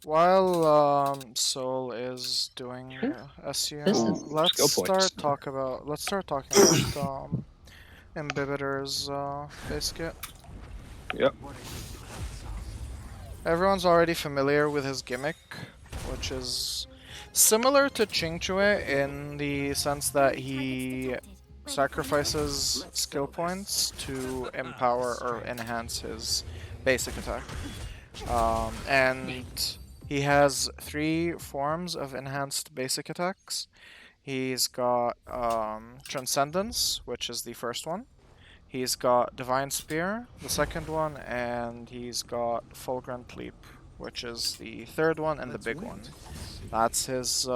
While Soul is doing SU, This is let's skill start points. talking about Imbibitor's base kit. Yep. Everyone's already familiar with his gimmick, which is similar to Qingque in the sense that he sacrifices skill points to empower or enhance his basic attack. And he has 3 forms of enhanced basic attacks. He's got Transcendence, which is the first one. He's got Divine Spear, the second one, and he's got Fulgurant Leap, which is the third one and the big one. That's his.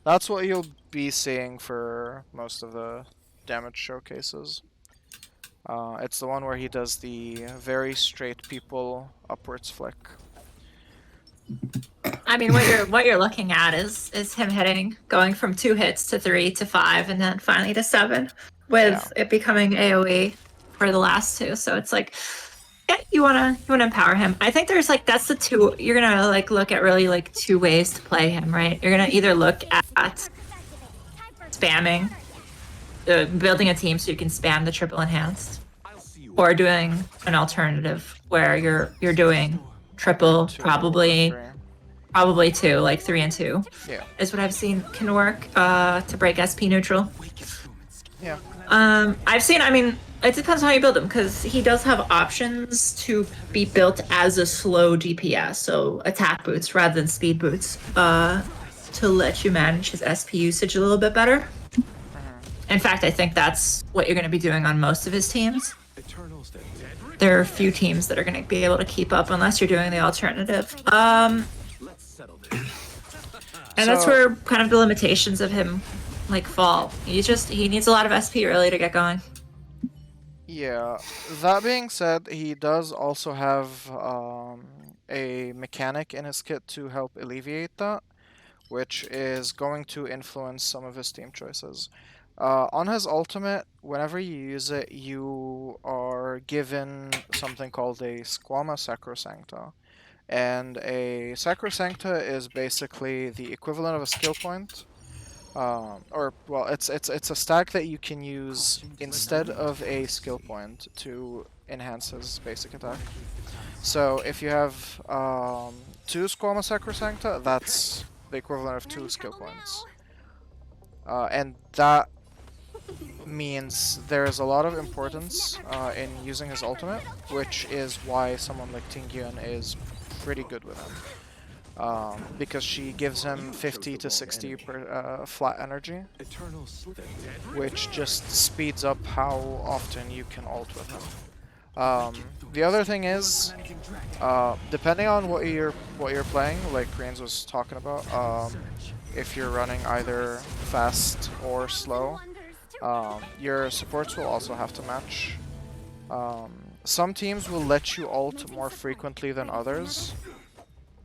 That's what you'll be seeing for most of the damage showcases. It's the one where he does the very straight people upwards flick. I mean, what you're looking at is him going from 2 hits to 3 to 5, and then finally to 7, with it becoming AOE for the last 2. So it's like, yeah, you wanna empower him. I think there's like that's the 2 you're gonna like look at really like 2 ways to play him, right? You're gonna either look at spamming, building a team so you can spam the triple enhanced, or doing an alternative where you're doing triple, probably 2, like 3 and 2. Yeah. Is what I've seen can work to break SP neutral. Yeah. I've seen, I mean, it depends on how you build him, because he does have options to be built as a slow DPS, so attack boots rather than speed boots, to let you manage his SP usage a little bit better. In fact, I think that's what you're going to be doing on most of his teams. There are a few teams that are going to be able to keep up unless you're doing the alternative. And that's where kind of the limitations of him like fall. He needs a lot of SP really to get going. Yeah. That being said, he does also have a mechanic in his kit to help alleviate that, which is going to influence some of his team choices. On his ultimate, whenever you use it, you are given something called a Squama Sacrosancta. And a Sacrosancta is basically the equivalent of a skill point. It's a stack that you can use instead of a skill point to enhance his basic attack. So if you have 2 Squama Sacrosancta, that's the equivalent of 2 skill points. And that means there's a lot of importance in using his ultimate, which is why someone like Tingyun is pretty good with him. Because she gives him 50 to 60 flat energy, which just speeds up how often you can ult with him. The other thing is, depending on what you're playing, like Reens was talking about, if you're running either fast or slow, your supports will also have to match. Some teams will let you ult more frequently than others,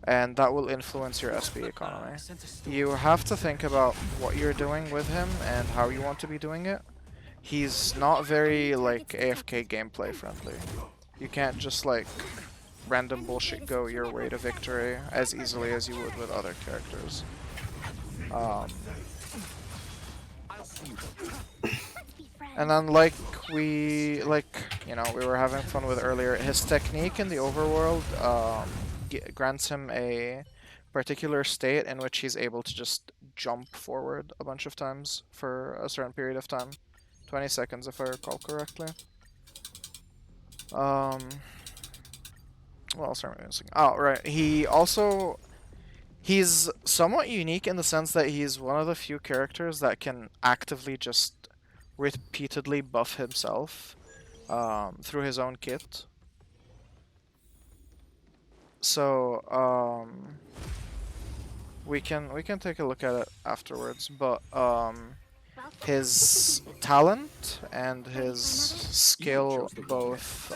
and that will influence your SP economy. You have to think about what you're doing with him and how you want to be doing it. He's not very like AFK gameplay friendly. You can't just like random bullshit go your way to victory as easily as you would with other characters. And then we were having fun with earlier, his technique in the overworld grants him a particular state in which he's able to just jump forward a bunch of times for a certain period of time. 20 seconds if I recall correctly. What else am I missing? Oh, right. He's somewhat unique in the sense that he's one of the few characters that can actively just repeatedly buff himself through his own kit. So we can take a look at it afterwards, but his talent and his skill both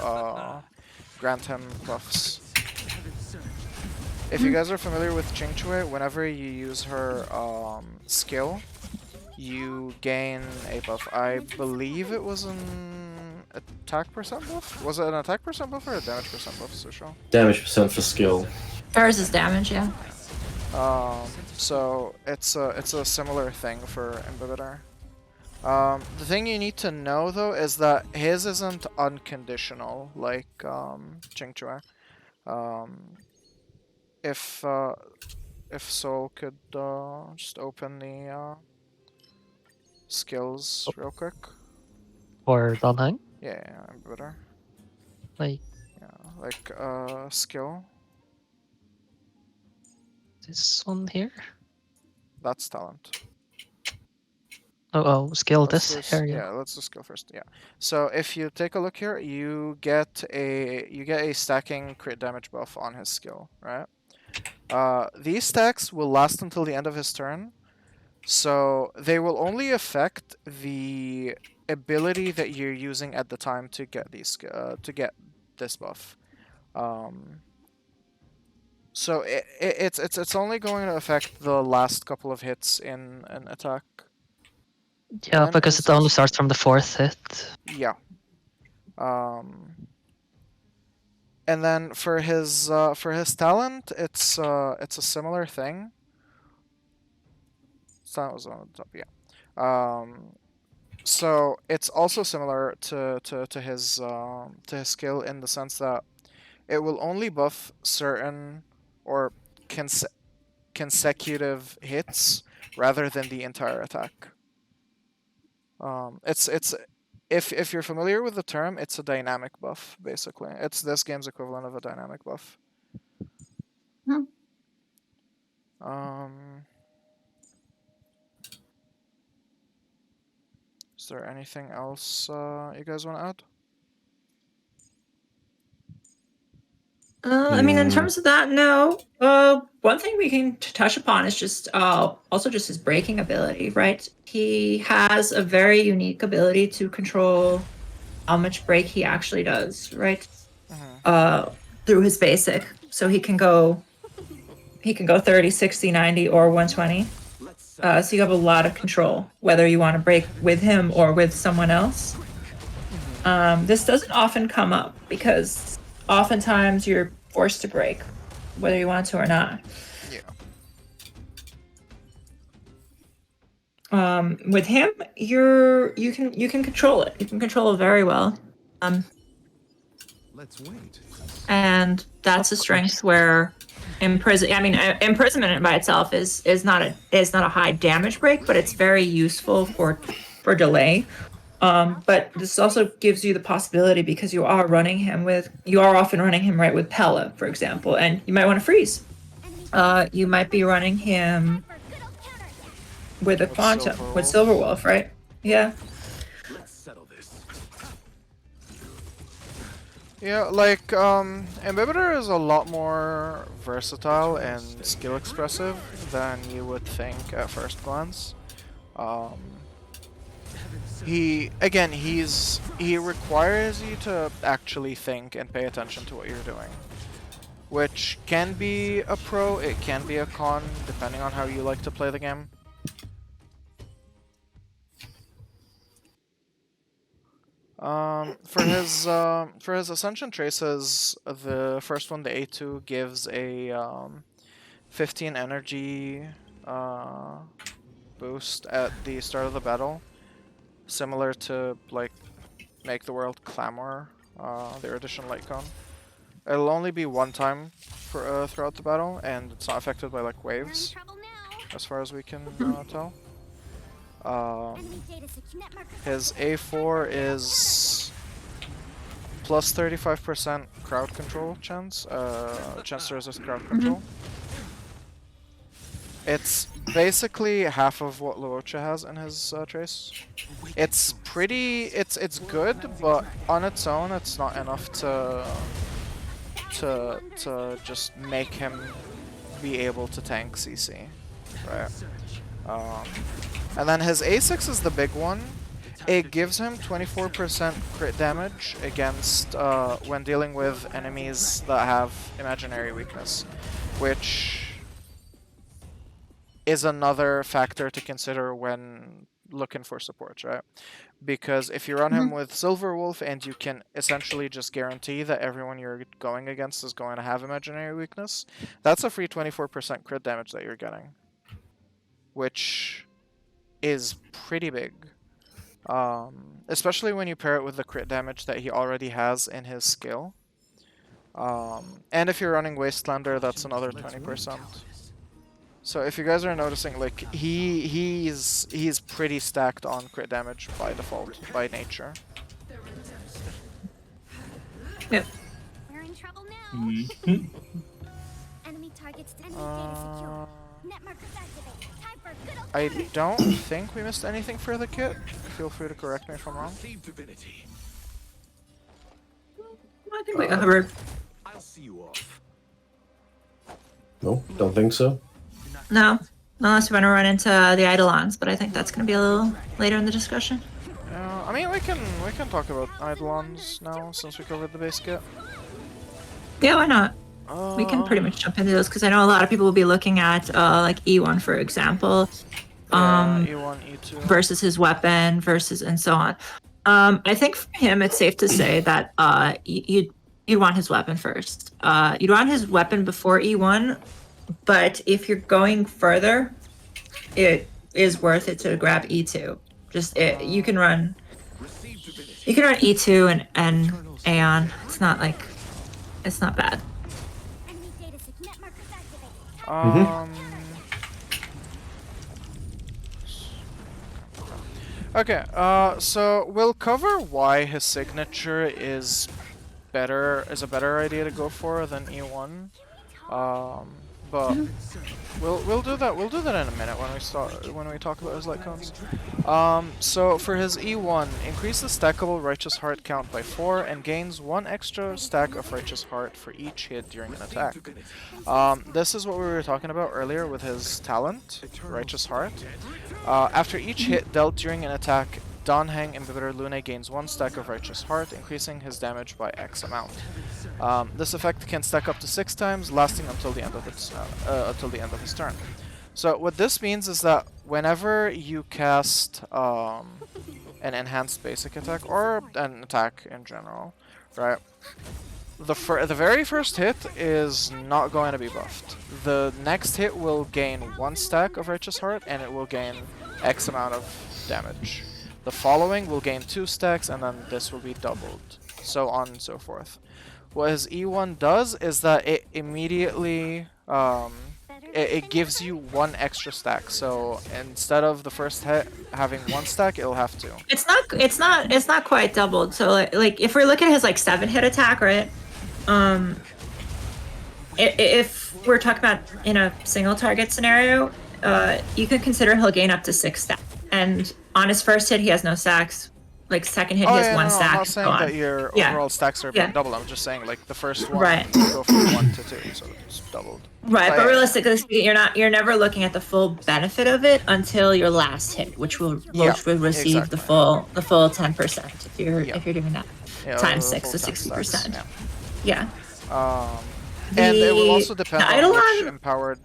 grant him buffs. If you guys are familiar with Qingque, whenever you use her skill, you gain a buff. I believe it was an attack percent buff? Was it an attack percent buff or a damage percent buff, Sushou? Damage percent for skill. Eris is damage, yeah. So it's a similar thing for Imbibitor. The thing you need to know though is that his isn't unconditional like Chingchua. Um, if Soul could just open the skills real quick. For Donhang? Yeah, Imbibitor. Like Yeah, like skill. this one here? That's talent. Oh, skill Let's this do area. Yeah, let's do skill first. Yeah. So if you take a look here, you get a stacking crit damage buff on his skill, right? These stacks will last until the end of his turn, so they will only affect the ability that you're using at the time to get this buff. So it's only going to affect the last couple of hits in an attack. Yeah, When because is it only his- starts from the 4th hit. Yeah. And then for his talent, it's a similar thing. Talent was on the top, yeah. So it's also similar to his skill in the sense that it will only buff certain or consecutive hits rather than the entire attack. It's if you're familiar with the term, it's a dynamic buff basically. It's this game's equivalent of a dynamic buff. Hmm. Is there anything else you guys want to add? I mean, in terms of that, no. One thing we can touch upon is just also just his breaking ability, right? He has a very unique ability to control how much break he actually does, right? Through his basic, so he can go 30, 60, 90, or 120. So you have a lot of control, whether you want to break with him or with someone else. This doesn't often come up because oftentimes you're forced to break, whether you want to or not. Yeah. With him, you can control it. You can control it very well. Let's wait. And that's a strength where imprisonment by itself is not a high damage break, but it's very useful for delay. But this also gives you the possibility because you are often running him right with Pella, for example, and you might want to freeze. You might be running him with a Quantum, with Silverwolf, right? Yeah. Let's settle this. Yeah, like Imbibitor is a lot more versatile and skill expressive than you would think at first glance. He requires you to actually think and pay attention to what you're doing, which can be a pro, it can be a con, depending on how you like to play the game. For his Ascension traces, the first one, the A2, gives a 15 energy boost at the start of the battle, similar to like Make the World Clamor, their addition light cone. It'll only be one time for throughout the battle, and it's not affected by like waves, as far as we can tell. His A4 is plus 35% crowd control chance, chance to resist crowd control. It's basically half of what Luocha has in his trace. It's good, but on its own, it's not enough to just make him be able to tank CC, right? And then his A6 is the big one. It gives him 24% crit damage against when dealing with enemies that have imaginary weakness, which is another factor to consider when looking for supports, right? Because if you run him with Silver Wolf and you can essentially just guarantee that everyone you're going against is going to have imaginary weakness, that's a free 24% crit damage that you're getting, which is pretty big. Especially when you pair it with the crit damage that he already has in his skill. And if you're running Wastelander, that's another 20%. So if you guys are noticing, like, he's pretty stacked on crit damage by default, by nature. Yep. We're in trouble now. Mhm. Enemy targets enemy data secure. Net markers activated. Time for good old I don't think we missed anything for the kit. Feel free to correct me if I'm wrong. Receive divinity. I think we covered. I'll see you off. No, don't think so. No, unless we want to run into the Eidolons, but I think that's going to be a little later in the discussion. I mean, we can talk about Eidolons now since we covered the base kit. Yeah, why not? We can pretty much jump into those because I know a lot of people will be looking at like E1, for example, E1, E2 versus his weapon versus and so on. I think for him, it's safe to say that you'd want his weapon first. You'd want his weapon before E1, but if you're going further, it is worth it to grab E2. You can run E2 and Aeon. It's not bad. enemy data net markers activated. Okay, so we'll cover why his signature is a better idea to go for than E1. But we'll do that in a minute when we talk about his light cones. So for his E1, increase the stackable Righteous Heart count by 4 and gains 1 extra stack of Righteous Heart for each hit during an attack. This is what we were talking about earlier with his talent, Righteous Heart. After each hit dealt during an attack, Danheng Imbibitor Lunae gains 1 stack of Righteous Heart, increasing his damage by X amount. This effect can stack up to 6 times, lasting until the end of his turn. So what this means is that whenever you cast an enhanced basic attack or an attack in general, right? The very first hit is not going to be buffed. The next hit will gain 1 stack of Righteous Heart and it will gain X amount of damage. The following will gain 2 stacks and then this will be doubled, so on and so forth. What his E1 does is that it immediately it gives you 1 extra stack. So instead of the first hit having 1 stack, it'll have 2. It's not quite doubled. So like if we're looking at his like 7-hit attack, right? If we're talking about in a single target scenario, you could consider he'll gain up to 6 stacks. And on his first hit, he has no stacks. Like second hit, he has 1 stack. I'm not saying that your overall stacks are being doubled. I'm just saying like the first one will go from 1 to 2, so it's doubled. Right, but realistically, you're never looking at the full benefit of it until your last hit, which will receive the full 10% if you're doing that times 6, so 60%. Yeah. And it will also depend on Eidolon... which empowered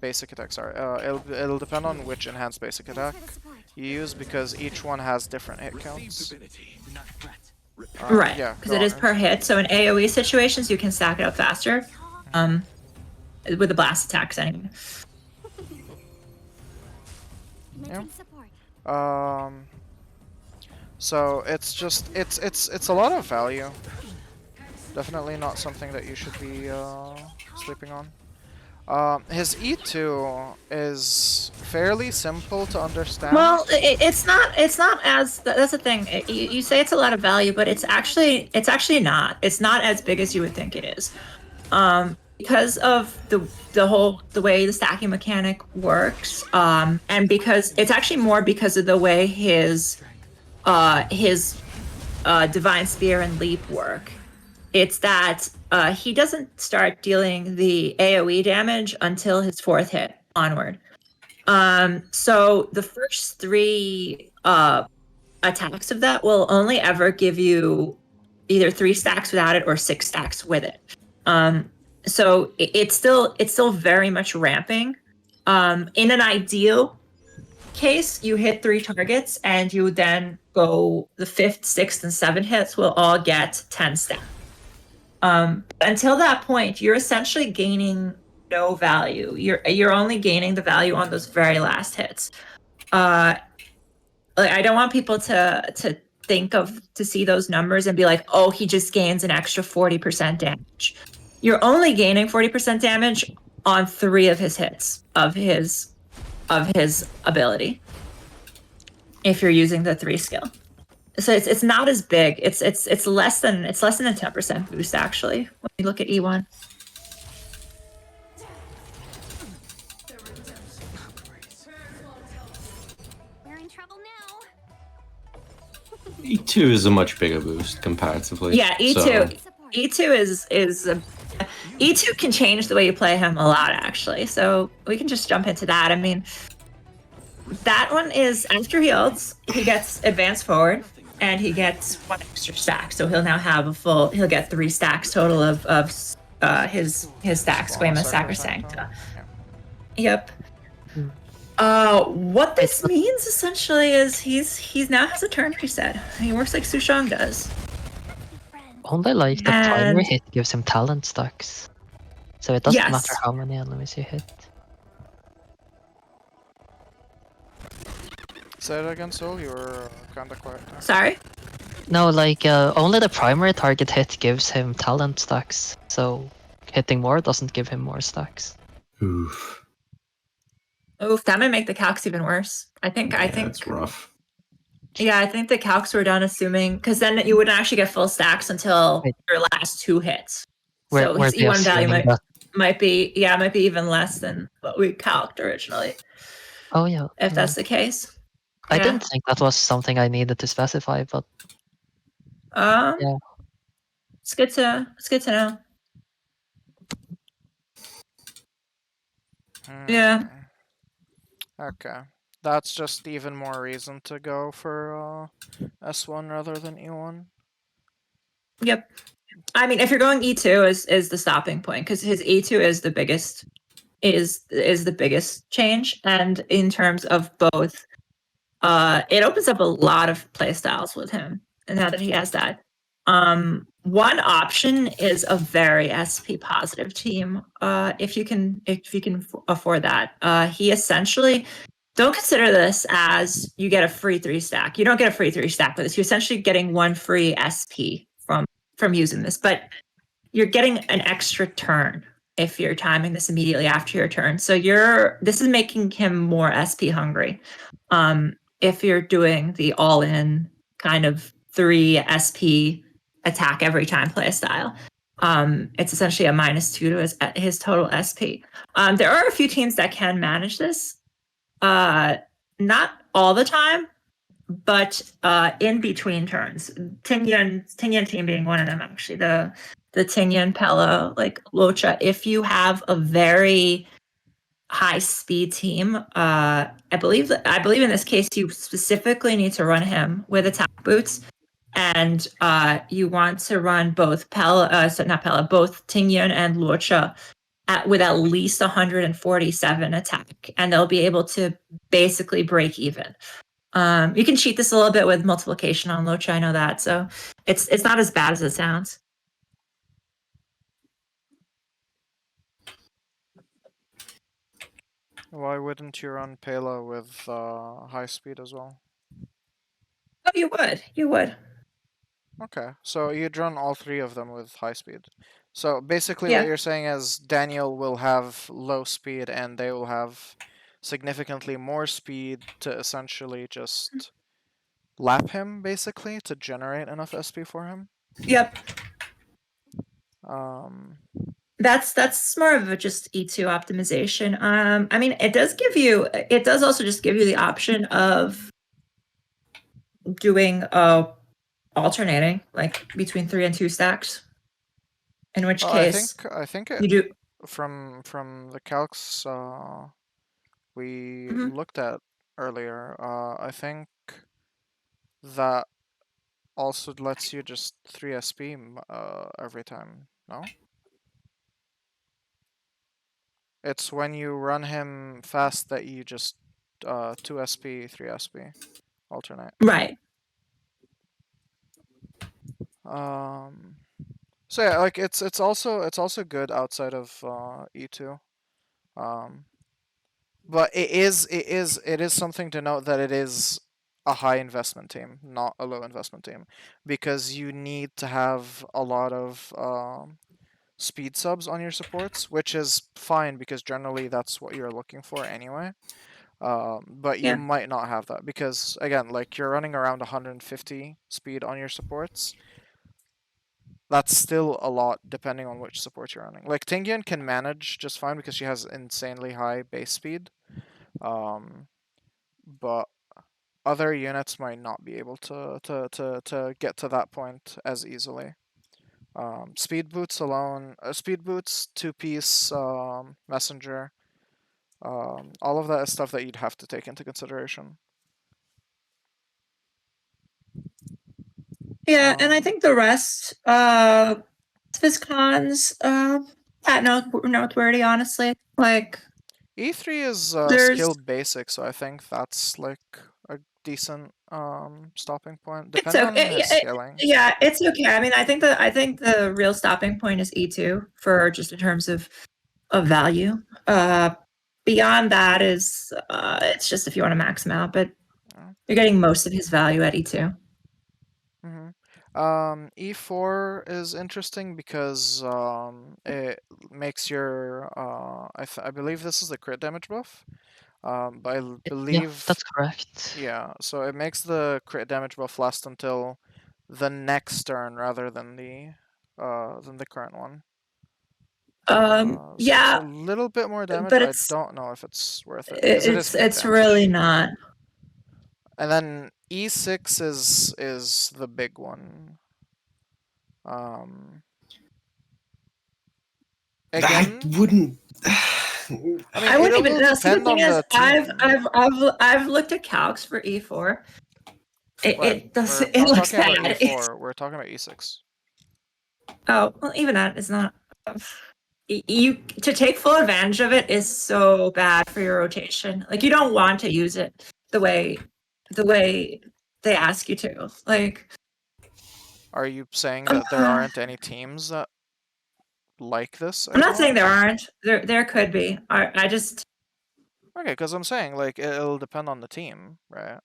basic attacks are. It'll depend on which enhanced basic attack you use because each one has different hit counts. Right, because it is per hit. So in AoE situations, you can stack it up faster. With the blast attacks, anyway. Yeah. So it's just it's a lot of value. Definitely not something that you should be sleeping on. His E2 is fairly simple to understand. Well, it's not as that's the thing. You say it's a lot of value, but it's actually not. It's not as big as you would think it is. Because of the way the stacking mechanic works, and because it's actually more because of the way his Divine Spear and Leap work. It's that he doesn't start dealing the AoE damage until his 4th hit onward. So the first 3 attacks of that will only ever give you either 3 stacks without it or 6 stacks with it. So it's still very much ramping. In an ideal case, you hit 3 targets, and you then go the 5th, 6th, and 7th hits will all get 10 stat. Until that point, you're essentially gaining no value. You're only gaining the value on those very last hits. Like, I don't want people to see those numbers and be like, oh, he just gains an extra 40% damage. You're only gaining 40% damage on 3 of his hits of his ability. If you're using the 3 skill. So it's not as big. It's less than a 10% boost actually when you look at E1. We're in trouble now. E2 is a much bigger boost comparatively. Yeah, E2 So, E2 can change the way you play him a lot actually. So we can just jump into that. I mean, that one is after he ults, he gets advanced forward. And he gets 1 extra stack, so he'll now have he'll get 3 stacks total of his stack, Squamous, Sacrosancta. Yep. What this means essentially is he's now has a turn reset. He works like Sushou does. Only like the primary hit gives him talent stacks. So it doesn't matter how many enemies you hit. Say it again, Soul. You were kinda quiet there. Sorry? No, like only the primary target hit gives him talent stacks. So hitting more doesn't give him more stacks. oof. Oof, that might make the calcs even worse. I think That's rough. Yeah, I think the calcs were done assuming because then you wouldn't actually get full stacks until your last 2 hits. So his E1 value might be even less than what we calced originally. Oh yeah. If that's the case. I didn't think that was something I needed to specify, but yeah. It's good to know. Yeah. Okay. That's just even more reason to go for S1 rather than E1. Yep. I mean, if you're going E2 is the stopping point because his E2 is the biggest the biggest change, and in terms of both, it opens up a lot of playstyles with him. And now that he has that, one option is a very SP positive team. If you can afford that, he essentially. Don't consider this as you get a free 3 stack. You don't get a free 3 stack with this. You're essentially getting 1 free SP from using this, but you're getting an extra turn if you're timing this immediately after your turn. So this is making him more SP hungry. If you're doing the all-in kind of 3 SP attack every time play style, it's essentially a -2 to his total SP. There are a few teams that can manage this. Not all the time, but in between turns. Tingyan team being one of them, actually. The Tingyan, Pella, like Locha. If you have a very high speed team, I believe in this case you specifically need to run him with attack boots, and you want to run both both Tingyan and Locha with at least 147 attack, and they'll be able to basically break even. You can cheat this a little bit with multiplication on Locha, I know that, so it's not as bad as it sounds. Why wouldn't you run Pela with high speed as well? Oh, you would. Okay, so you'd run all 3 of them with high speed. So basically Yeah. what you're saying is Danil will have low speed and they will have significantly more speed to essentially just lap him, basically, to generate enough SP for him. Yep. Um, That's more of a just E2 optimization. I mean, it does also just give you the option of doing alternating, like between 3 and 2 stacks. In which case, I think you do from the calcs we looked at earlier. I think that also lets you just 3 SP every time. No. It's when you run him fast that you just 2 SP, 3 SP, alternate. Right. So yeah, like it's also good outside of E2. But it is something to note that it is a high investment team, not a low investment team, because you need to have a lot of speed subs on your supports, which is fine because generally that's what you're looking for anyway. But you Yeah. might not have that because again, like you're running around 150 speed on your supports. That's still a lot depending on which support you're running. Like Tingyun can manage just fine because she has insanely high base speed. But other units might not be able to get to that point as easily. Speed boots alone, speed boots, 2-piece messenger, all of that is stuff that you'd have to take into consideration. Yeah, and I think the rest of his cons, noteworthy, honestly. Like, E3 is there's skill basic, so I think that's like a decent stopping point, it's depending on okay. his scaling. Yeah, it's okay. I mean, I think the real stopping point is E2 for just in terms of value. Beyond that is it's just if you want to max him out, but Yeah. you're getting most of his value at E2. E4 is interesting because it makes your I believe this is the crit damage buff. But I Yeah, believe that's correct. yeah, so it makes the crit damage buff last until the next turn rather than the current one. So a Yeah, little bit more damage. but I don't know if it's worth it because it is crit it's damage. really not. And then E6 is the big one. Again, I wouldn't. I mean, I wouldn't even. it'll No, see, the depend on thing is, the team. I've looked at calcs for E4. It does. We're It not looks talking about bad. E4. We're talking about E6. Oh, well, even that is not. You to take full advantage of it is so bad for your rotation. Like you don't want to use it the way they ask you to. Like, Are you saying that there aren't any teams that like this? I'm not saying Eidolons? there aren't. There could be. I just Okay, because I'm saying like it'll depend on the team, right?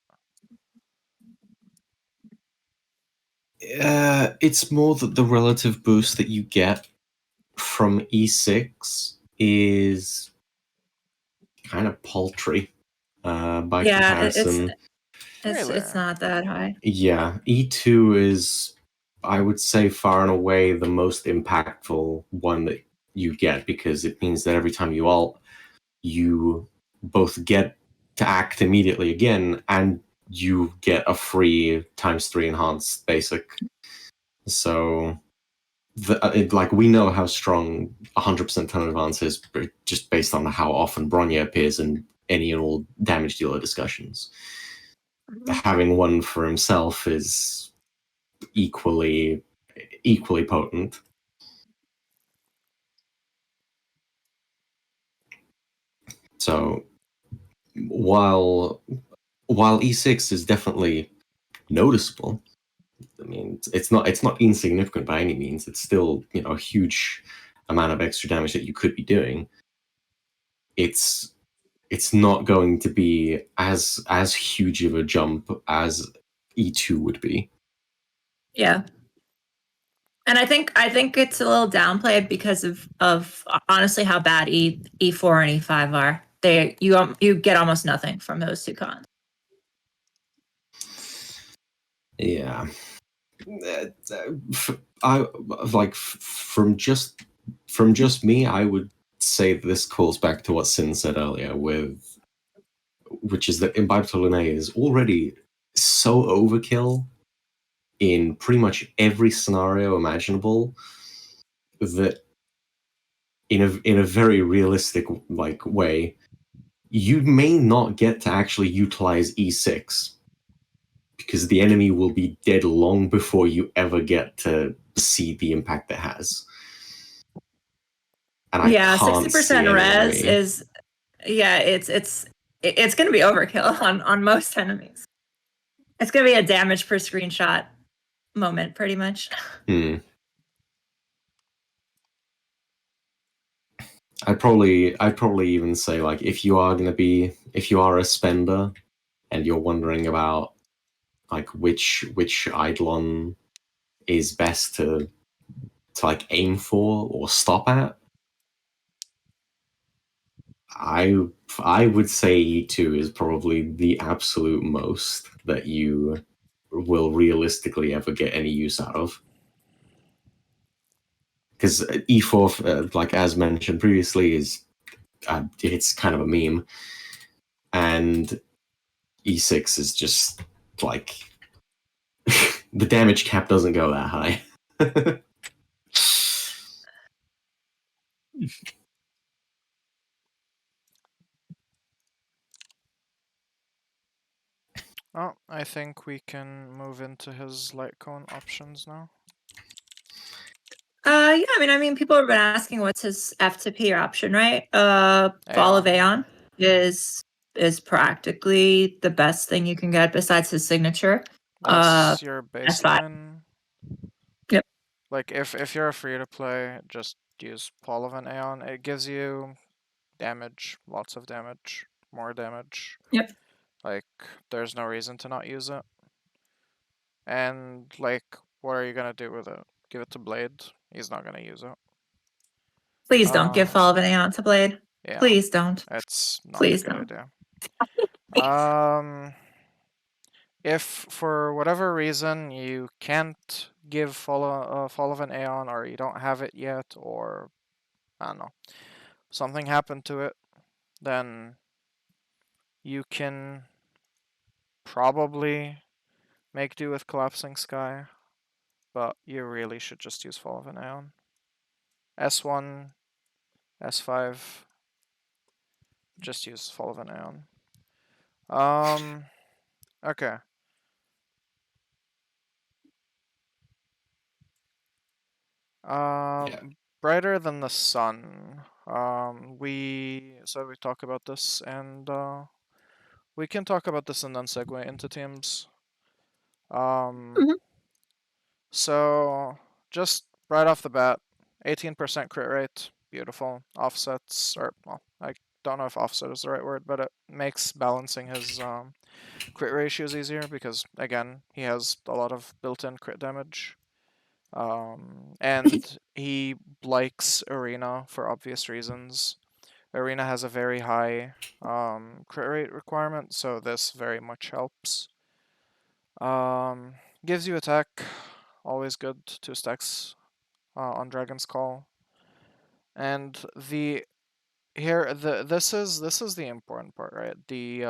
It's more that the relative boost that you get from E6 is kind of paltry by comparison. Really? it's not that high. Yeah, E2 is, I would say, far and away the most impactful one that you get because it means that every time you ult, you both get to act immediately again and you get a free ×3 enhanced basic. So, like, we know how strong 100% turn advance is just based on how often Bronya appears in any and all damage dealer discussions. Having one for himself is equally potent. So while E6 is definitely noticeable, I mean it's not insignificant by any means. It's still, you know, a huge amount of extra damage that you could be doing. It's not going to be as huge of a jump as E2 would be. Yeah. And I think it's a little downplayed because of honestly how bad E4 and E5 are. You get almost nothing from those two cons. Yeah. I like from just me, I would say this calls back to what Sin said earlier, which is that Imbibitor Lunae is already so overkill in pretty much every scenario imaginable that in a very realistic like way, you may not get to actually utilize E6 because the enemy will be dead long before you ever get to see the impact it has. And I Yeah, can't 60% see res any way. is it's it's going to be overkill on most enemies. It's going to be a damage per screenshot moment, pretty much. I'd probably even say, like, if you are a spender and you're wondering about like which Eidolon is best to like aim for or stop at, I would say E2 is probably the absolute most that you will realistically ever get any use out of. Because E4, like as mentioned previously, is it's kind of a meme, and E6 is just like the damage cap doesn't go that high. Oh, I think we can move into his light cone options now. Yeah, I mean, people have been asking what's his F to P option, right? Fall of Aeon is practically the best thing you can get besides his signature. That's your that's fine. baseline. Yep. Like if you're free to play, just use Fall of an Aeon. It gives you damage, lots of damage, more damage. Yep. Like there's no reason to not use it. And like, what are you gonna do with it? Give it to Blade? He's not gonna use it. Please don't give Fall of an Aeon to Blade. Yeah, Please don't. it's not Please a good don't. idea. If for whatever reason you can't give Fall of an Aeon, or you don't have it yet, or I don't know, something happened to it, then you can probably make do with Collapsing Sky, but you really should just use Fall of an Aeon. S1, S5, just use Fall of an Aeon. Okay. Brighter than the sun. We talk about this, and we can talk about this and then segue into teams. So just right off the bat, 18% crit rate, beautiful. Offsets, or well, I don't know if offset is the right word, but it makes balancing his crit ratios easier because again, he has a lot of built-in crit damage. And he likes Arena for obvious reasons. Arena has a very high crit rate requirement, so this very much helps. Gives you attack, always good, 2 stacks on Dragon's Call. And this is the important part, right? The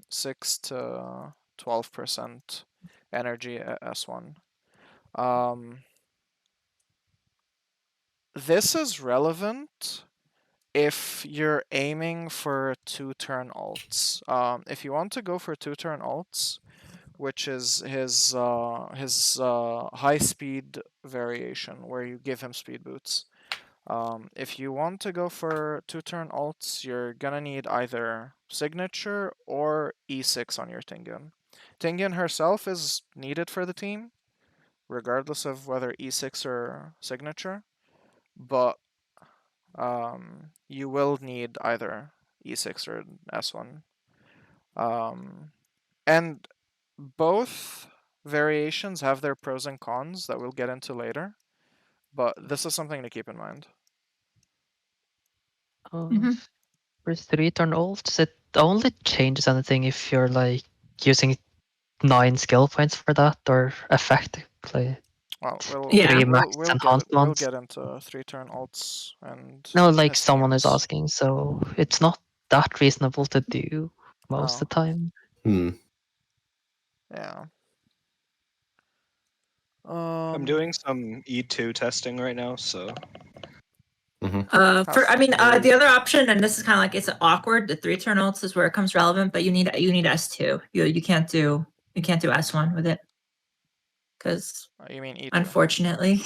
6 to 12% energy at S1. This is relevant if you're aiming for 2-turn ults. If you want to go for 2-turn ults, which is his high speed variation, where you give him speed boots. If you want to go for 2-turn ults, you're gonna need either signature or E6 on your Tingyun. Tingyun herself is needed for the team, regardless of whether E6 or signature. But you will need either E6 or S1. And both variations have their pros and cons that we'll get into later, but this is something to keep in mind. For 3-turn ults, it only changes anything if you're like using 9 skill points for that, or effectively. Well, we'll 3 max we'll enhanced ones. get into 3-turn ults and No, like someone is teams. asking, so it's not that reasonable to do most of the time. Yeah. I'm doing some E2 testing right now, so. The other option, and this is kind of like, it's awkward. The 3-turn ults is where it comes relevant, but you need S2. You can't do S1 with it, because you mean E2? Unfortunately,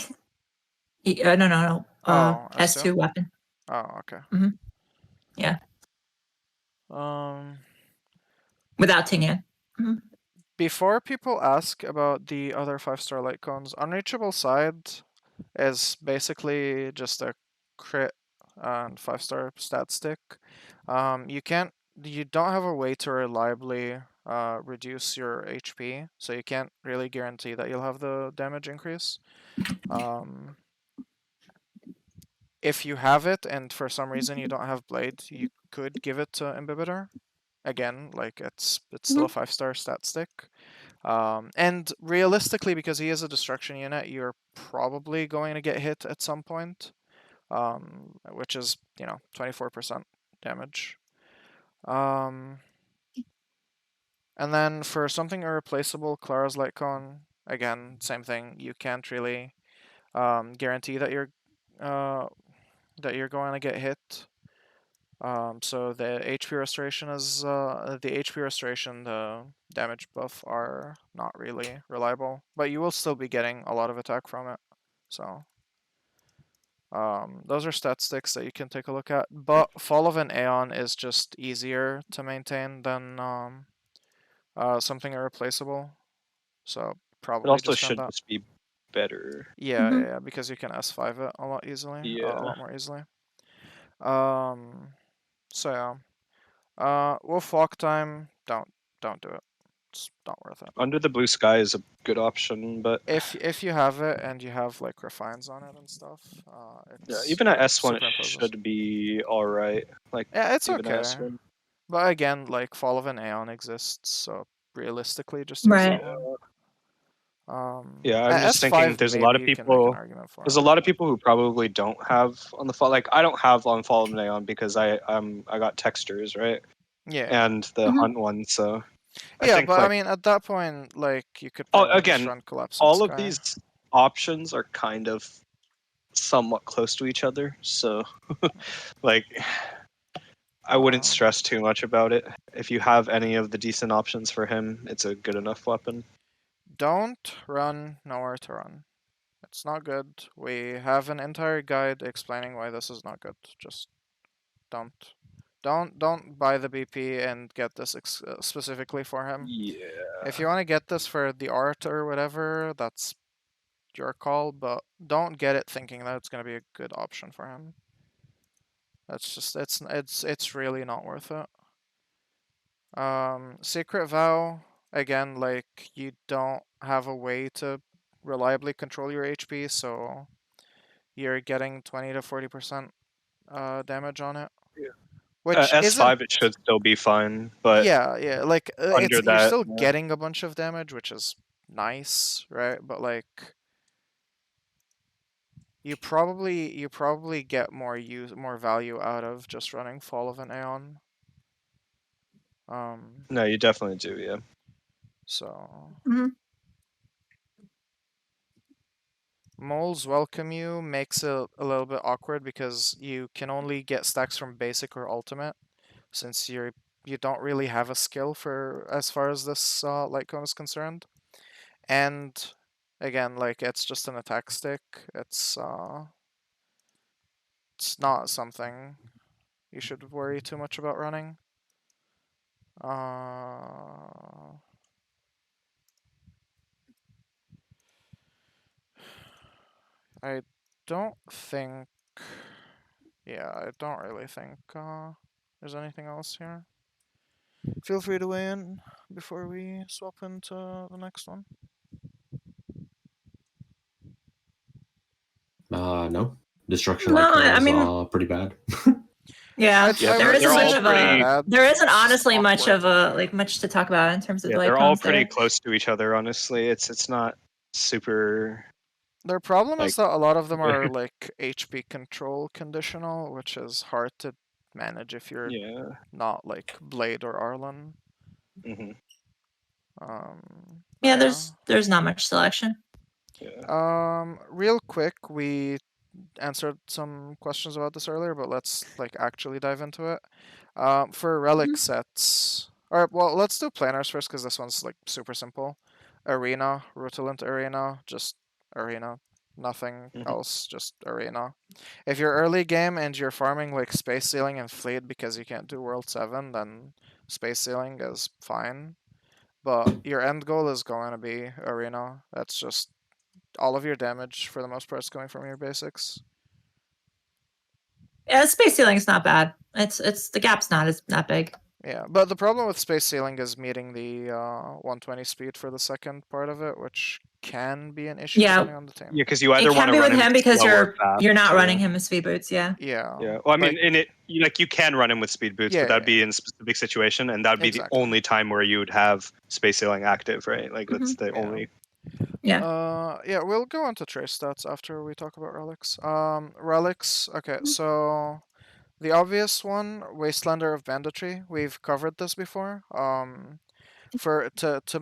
no. S2 weapon. Oh, okay. Yeah. without Tingyun. Mhm. Before people ask about the other 5-star light cones, Unreachable Side is basically just a crit and 5-star stat stick. You don't have a way to reliably reduce your HP, so you can't really guarantee that you'll have the damage increase. If you have it and for some reason you don't have Blade, you could give it to Imbibitor. Again, like it's still a 5-star stat stick. And realistically, because he is a destruction unit, you're probably going to get hit at some point, which is 24% damage. And then for something irreplaceable, Clara's Light Cone, again, same thing. You can't really guarantee that you're going to get hit. So the HP restoration the damage buff are not really reliable, but you will still be getting a lot of attack from it. So those are stat sticks that you can take a look at. But Fall of an Aeon is just easier to maintain than something irreplaceable. So It probably also just should that. just be better. Yeah, Mhm. yeah, because you can S5 it a lot easily, a Yeah. lot more easily. So yeah. Wolf Walk Time, don't do it. It's not worth it. Under the Blue Sky is a good option, but If you have it and you have like refines on it and stuff, yeah, it's even at it S1 it superimposes. should be alright. Like Yeah, it's even at okay. S1. But again, like Fall of an Aeon exists, so realistically, just use Right. that one. Yeah, at I'm just S5, thinking there's a lot of maybe you can make an people. argument for There's it. a lot of people who probably don't have on the fall. Like I don't have on Fall of Neon because I got textures, right? Yeah. And the Mhm. hunt one, so I Yeah, think but I like mean, at that point, like you could oh, probably just again, run Collapse all of Sky. these options are kind of somewhat close to each other, so like I wouldn't stress too much about it. If you have any of the decent options for him, it's a good enough weapon. Don't run Nowhere to Run. It's not good. We have an entire guide explaining why this is not good. Just don't. Don't buy the BP and get this specifically for him. Yeah. If you want to get this for the art or whatever, that's your call, but don't get it thinking that it's going to be a good option for him. That's just it's really not worth it. Secret Vow, again, like you don't have a way to reliably control your HP, so you're getting 20 to 40% damage on it. Yeah. Which S5 isn't it should still be fine, but yeah, like under you're that, still yeah. getting a bunch of damage, which is nice, right? But like you probably get more value out of just running Fall of an Aeon. No, you definitely do, yeah. So Mhm. Moles Welcome You makes it a little bit awkward because you can only get stacks from basic or ultimate, since you don't really have a skill for as far as this light cone is concerned. And again, like it's just an attack stick. It's not something you should worry too much about running. I don't think. Yeah, I don't really think there's anything else here. Feel free to weigh in before we swap into the next one. No. Destruction No, Lycon I is mean, pretty bad. yeah, Yeah, there they're isn't all much of pretty- a. There isn't It's just honestly much awkward. of a much to talk about in terms of Yeah, the they're all icons pretty there. close to each other, honestly. It's not super Their problem is like that a lot of them are like HP control conditional, which is hard to manage if you're yeah. not like Blade or Arlen. hmm Yeah, there's not much selection. Yeah. Real quick, we answered some questions about this earlier, but let's like actually dive into it. For relic sets, or well, let's do Planars first because this one's like super simple. Arena, Rutilant Arena, just Arena, nothing else, just Arena. If you're early game and you're farming like Space Ceiling and Fleet because you can't do World 7, then Space Ceiling is fine. But your end goal is going to be Arena. That's just all of your damage for the most part is coming from your basics. Yeah, Space Ceiling is not bad. It's the gap's not as that big. Yeah, but the problem with Space Ceiling is meeting the 120 speed for the second part of it, which can be an issue Yeah. depending on the team. Yeah, because you either It want can to be run with him because slow or you're fast, not so- running him with speed boots. Yeah. Yeah. Yeah. Well, I mean, like, you can run him with speed boots, Yeah, but that'd yeah, be in a specific situation, and that'd be Exactly. the only time where you would have Space Sailing active, right? Like that's the Yeah. only. Yeah, we'll go on to trace stats after we talk about relics. Relics. Okay, so the obvious one, Wastelander of Banditry. We've covered this before. To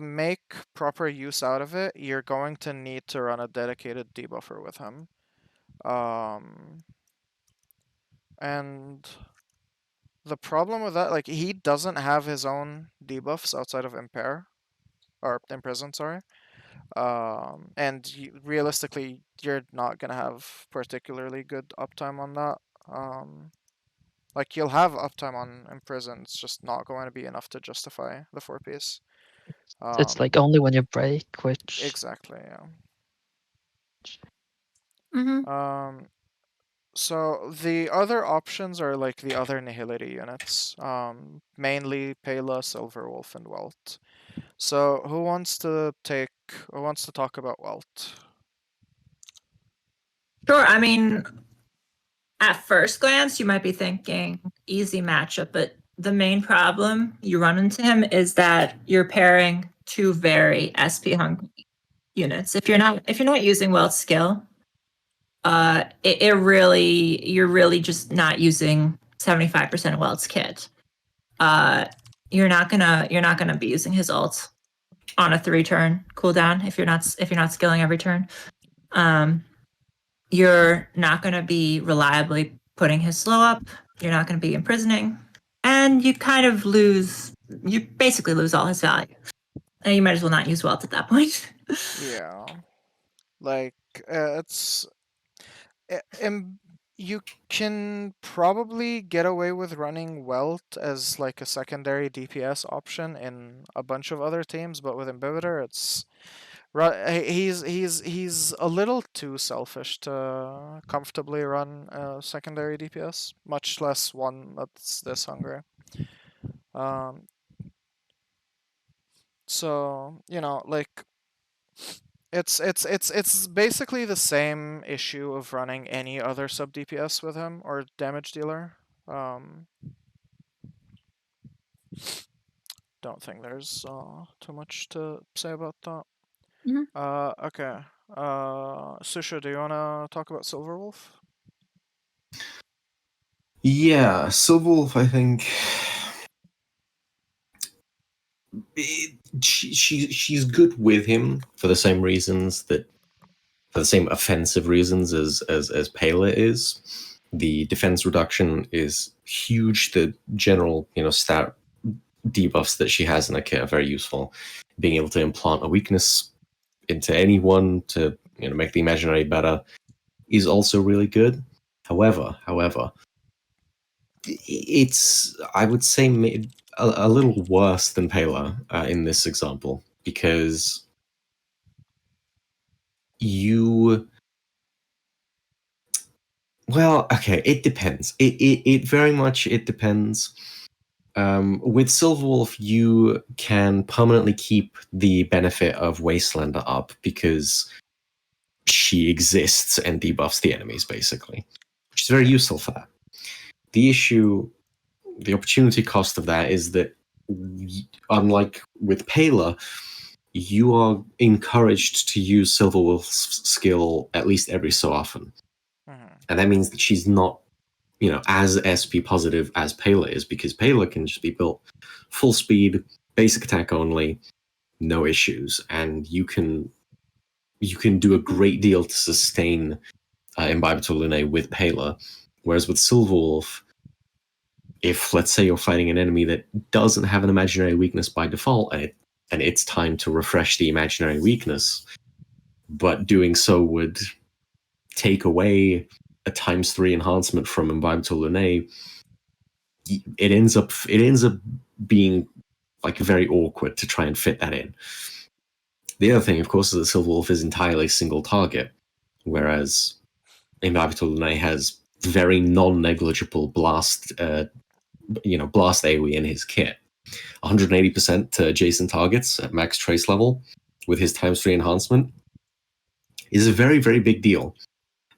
make proper use out of it, you're going to need to run a dedicated debuffer with him. And the problem with that, like, he doesn't have his own debuffs outside of Impair or Imprison, sorry. Realistically, you're not gonna have particularly good uptime on that. Like, you'll have uptime on Imprison, it's just not going to be enough to justify the 4-piece. It's like only when you break, which Exactly, yeah. Mm-hmm. So the other options are like the other Nihility units, mainly Pela, Silverwolf, and Welt. So who wants to talk about Welt? Sure. I mean, at first glance, you might be thinking easy matchup, but the main problem you run into him is that you're pairing two very SP hungry units. If you're not using Welt's skill, you're really just not using 75% of Welt's kit. You're not gonna be using his ult on a 3-turn cooldown if you're not skilling every turn. You're not gonna be reliably putting his slow up. You're not gonna be imprisoning, and you basically lose all his value. And you might as well not use Welt at that point. Yeah, like you can probably get away with running Welt as like a secondary DPS option in a bunch of other teams, but with Imbibitor, he's a little too selfish to comfortably run a secondary DPS, much less one that's this hungry. So like it's basically the same issue of running any other sub DPS with him or damage dealer. Don't think there's too much to say about that. Okay. Sushou, do you wanna talk about Silverwolf? Yeah, Silverwolf, I think she's good with him for the same reasons for the same offensive reasons as Pela is. The defense reduction is huge. The general, stat debuffs that she has in her kit are very useful. Being able to implant a weakness into anyone to make the imaginary better is also really good. However, it's, I would say, a little worse than Pela in this example, because it depends. It very much depends. With Silverwolf, you can permanently keep the benefit of Wastelander up because she exists and debuffs the enemies, basically, which is very useful for that. The opportunity cost of that is that, unlike with Pela, you are encouraged to use Silverwolf's skill at least every so often. And that means that she's not, as SP positive as Pela is, because Pela can just be built full speed, basic attack only, no issues, and you can do a great deal to sustain Imbibitor Lunae with Pela. Whereas with Silverwolf, if, let's say, you're fighting an enemy that doesn't have an imaginary weakness by default, and it's time to refresh the imaginary weakness, but doing so would take away a ×3 enhancement from Imbibitor Lunae, it ends up being like very awkward to try and fit that in. The other thing, of course, is that Silver Wolf is entirely single target, whereas Imbibitor Lunae has very non-negligible blast, blast AoE in his kit. 180% to adjacent targets at max trace level with his times 3 enhancement is a very, very big deal,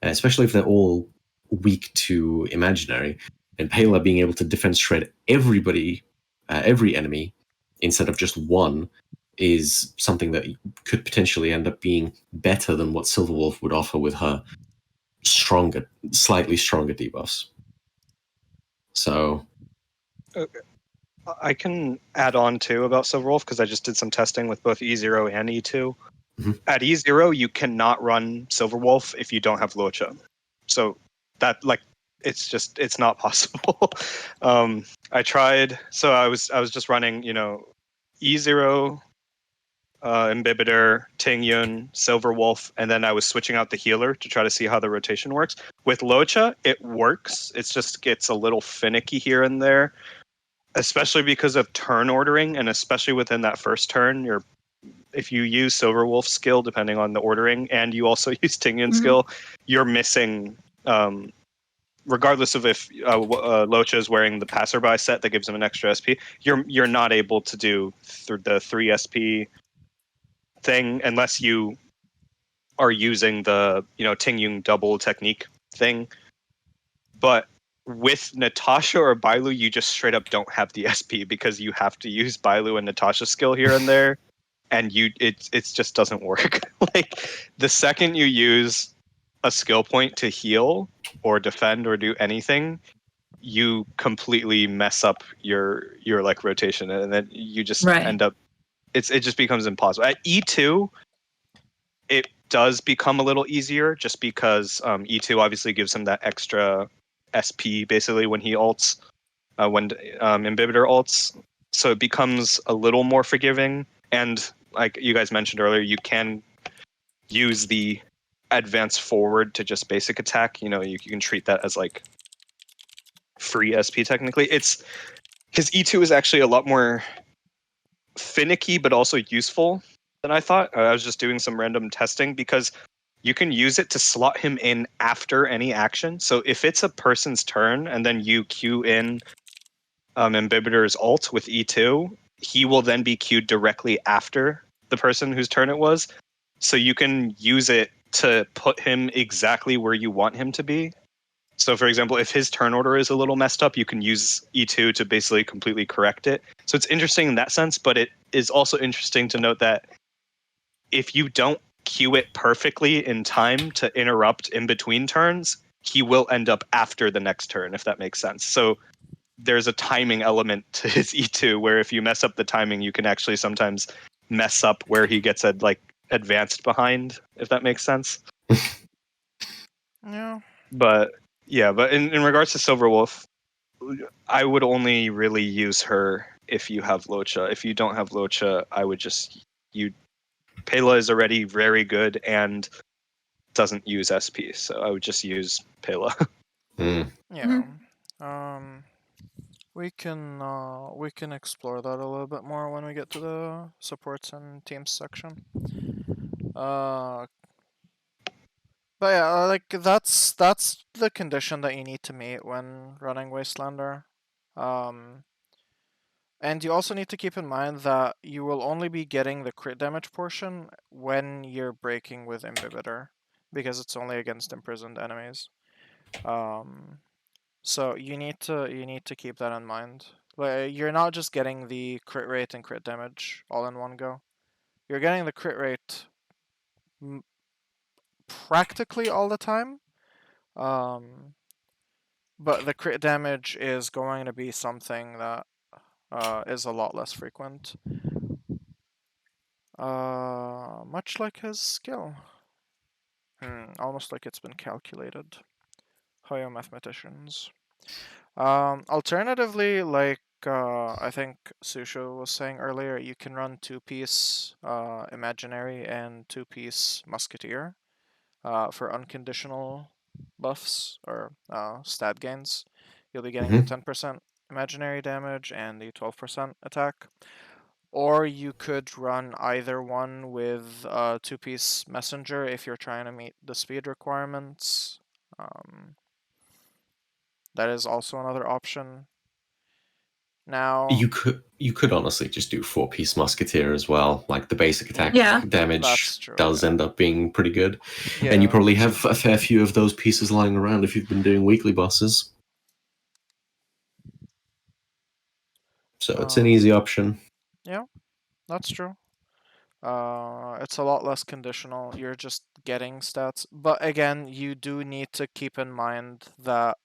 especially if they're all weak to imaginary. And Pela being able to defense shred everybody, every enemy, instead of just one, is something that could potentially end up being better than what Silverwolf would offer with her slightly stronger debuffs. So I can add on too about Silverwolf because I just did some testing with both E0 and E2. Mhm. At E0, you cannot run Silverwolf if you don't have Locha. So that it's not possible. I tried. So I was just running E0, Imbibitor, Tingyun, Silverwolf, and then I was switching out the healer to try to see how the rotation works. With Locha, it works. It just gets a little finicky here and there, especially because of turn ordering, and especially within that first turn, if you use Silverwolf's skill, depending on the ordering, and you also use Tingyun's skill, you're missing. Regardless of if Locha is wearing the passerby set that gives him an extra SP, you're not able to do the 3 SP thing unless you are using the Tingyun double technique thing. But with Natasha or Bailu, you just straight up don't have the SP because you have to use Bailu and Natasha's skill here and there, and it just doesn't work. Like the second you use a skill point to heal or defend or do anything, you completely mess up your like rotation, and then you just end up it just becomes impossible. At E2, it does become a little easier just because E2 obviously gives him that extra SP basically when he ults, when Imbibitor ults, so it becomes a little more forgiving. And like you guys mentioned earlier, you can use the advance forward to just basic attack. You can treat that as like free SP technically. His E2 is actually a lot more finicky but also useful than I thought. I was just doing some random testing because you can use it to slot him in after any action. So if it's a person's turn and then you queue in Imbibitor's ult with E2, he will then be queued directly after the person whose turn it was. So you can use it to put him exactly where you want him to be. So for example, if his turn order is a little messed up, you can use E2 to basically completely correct it. So it's interesting in that sense, but it is also interesting to note that if you don't cue it perfectly in time to interrupt in between turns, he will end up after the next turn, if that makes sense. So there's a timing element to his E2 where if you mess up the timing, you can actually sometimes mess up where he gets advanced behind, if that makes sense. Yeah. But in regards to Silverwolf, I would only really use her if you have Locha. If you don't have Locha, I would just Pela is already very good and doesn't use SP, so I would just use Pela. Yeah. We can explore that a little bit more when we get to the supports and teams section. But yeah, like that's the condition that you need to meet when running Wastelander. And you also need to keep in mind that you will only be getting the crit damage portion when you're breaking with Imbibitor, because it's only against imprisoned enemies. So you need to keep that in mind. Like, you're not just getting the crit rate and crit damage all in one go. You're getting the crit rate practically all the time. But the crit damage is going to be something that is a lot less frequent. Much like his skill. Almost like it's been calculated. Hiyo mathematicians. Alternatively, like I think Sushou was saying earlier, you can run 2-piece Imaginary and 2-piece Musketeer for unconditional buffs or stat gains. You'll be getting the 10%. imaginary damage and the 12% attack. Or you could run either one with a 2-piece messenger if you're trying to meet the speed requirements. That is also another option. Now You could honestly just do 4-piece musketeer as well. Like the basic attack Yeah. damage That's true, does yeah. end up being pretty good. yeah, And you probably have a fair few of those pieces lying around if you've been doing weekly bosses. So it's an easy option. Yeah, that's true. It's a lot less conditional. You're just getting stats, but again, you do need to keep in mind that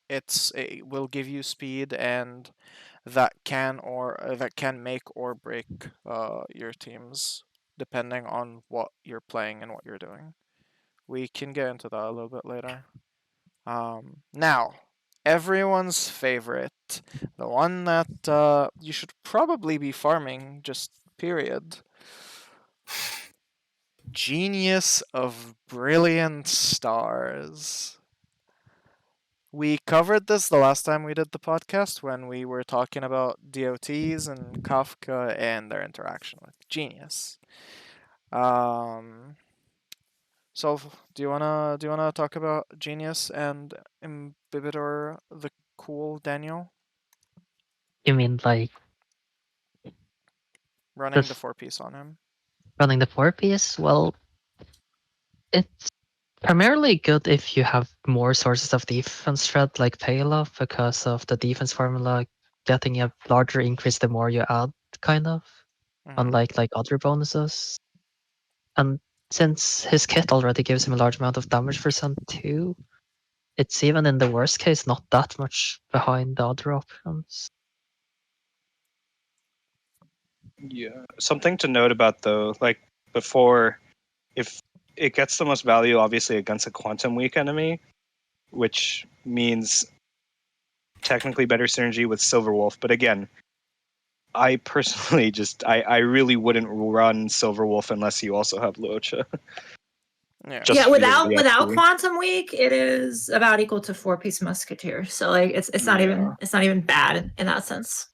it will give you speed, and that can make or break your teams depending on what you're playing and what you're doing. We can get into that a little bit later. Now, everyone's favorite, the one that you should probably be farming, just period. Genius of Brilliant Stars. We covered this the last time we did the podcast when we were talking about DOTs and Kafka and their interaction with Genius. So do you wanna talk about Genius and Imbibitor the Cool, Daniel? You mean like Running the This- 4-piece on him. running the 4-piece? Well, it's primarily good if you have more sources of defense threat like Payoff because of the defense formula getting a larger increase the more you add, kind of. Mhm. Unlike like other bonuses. And since his kit already gives him a large amount of damage percent too, it's even in the worst case not that much behind the other options. Yeah. Something to note about though, like before, if it gets the most value obviously against a quantum weak enemy, which means technically better synergy with Silver Wolf. But again, I personally I really wouldn't run Silver Wolf unless you also have Luocha. Yeah. Just Yeah, because of the without XP. Quantum Week, it is about equal to 4-piece Musketeer. So like it's not even bad in that sense.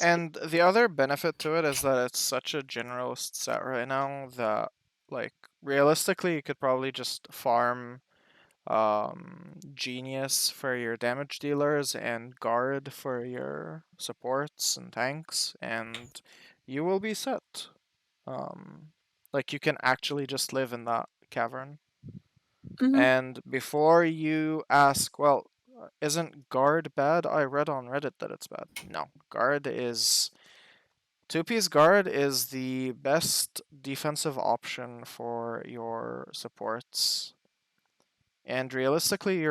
And the other benefit to it is that it's such a generalist set right now that, like, realistically, you could probably just farm Genius for your damage dealers and Guard for your supports and tanks, and you will be set. Like, you can actually just live in that cavern. Mhm. And before you ask, well, isn't Guard bad? I read on Reddit that it's bad. No, Guard is 2-piece Guard is the best defensive option for your supports. And realistically,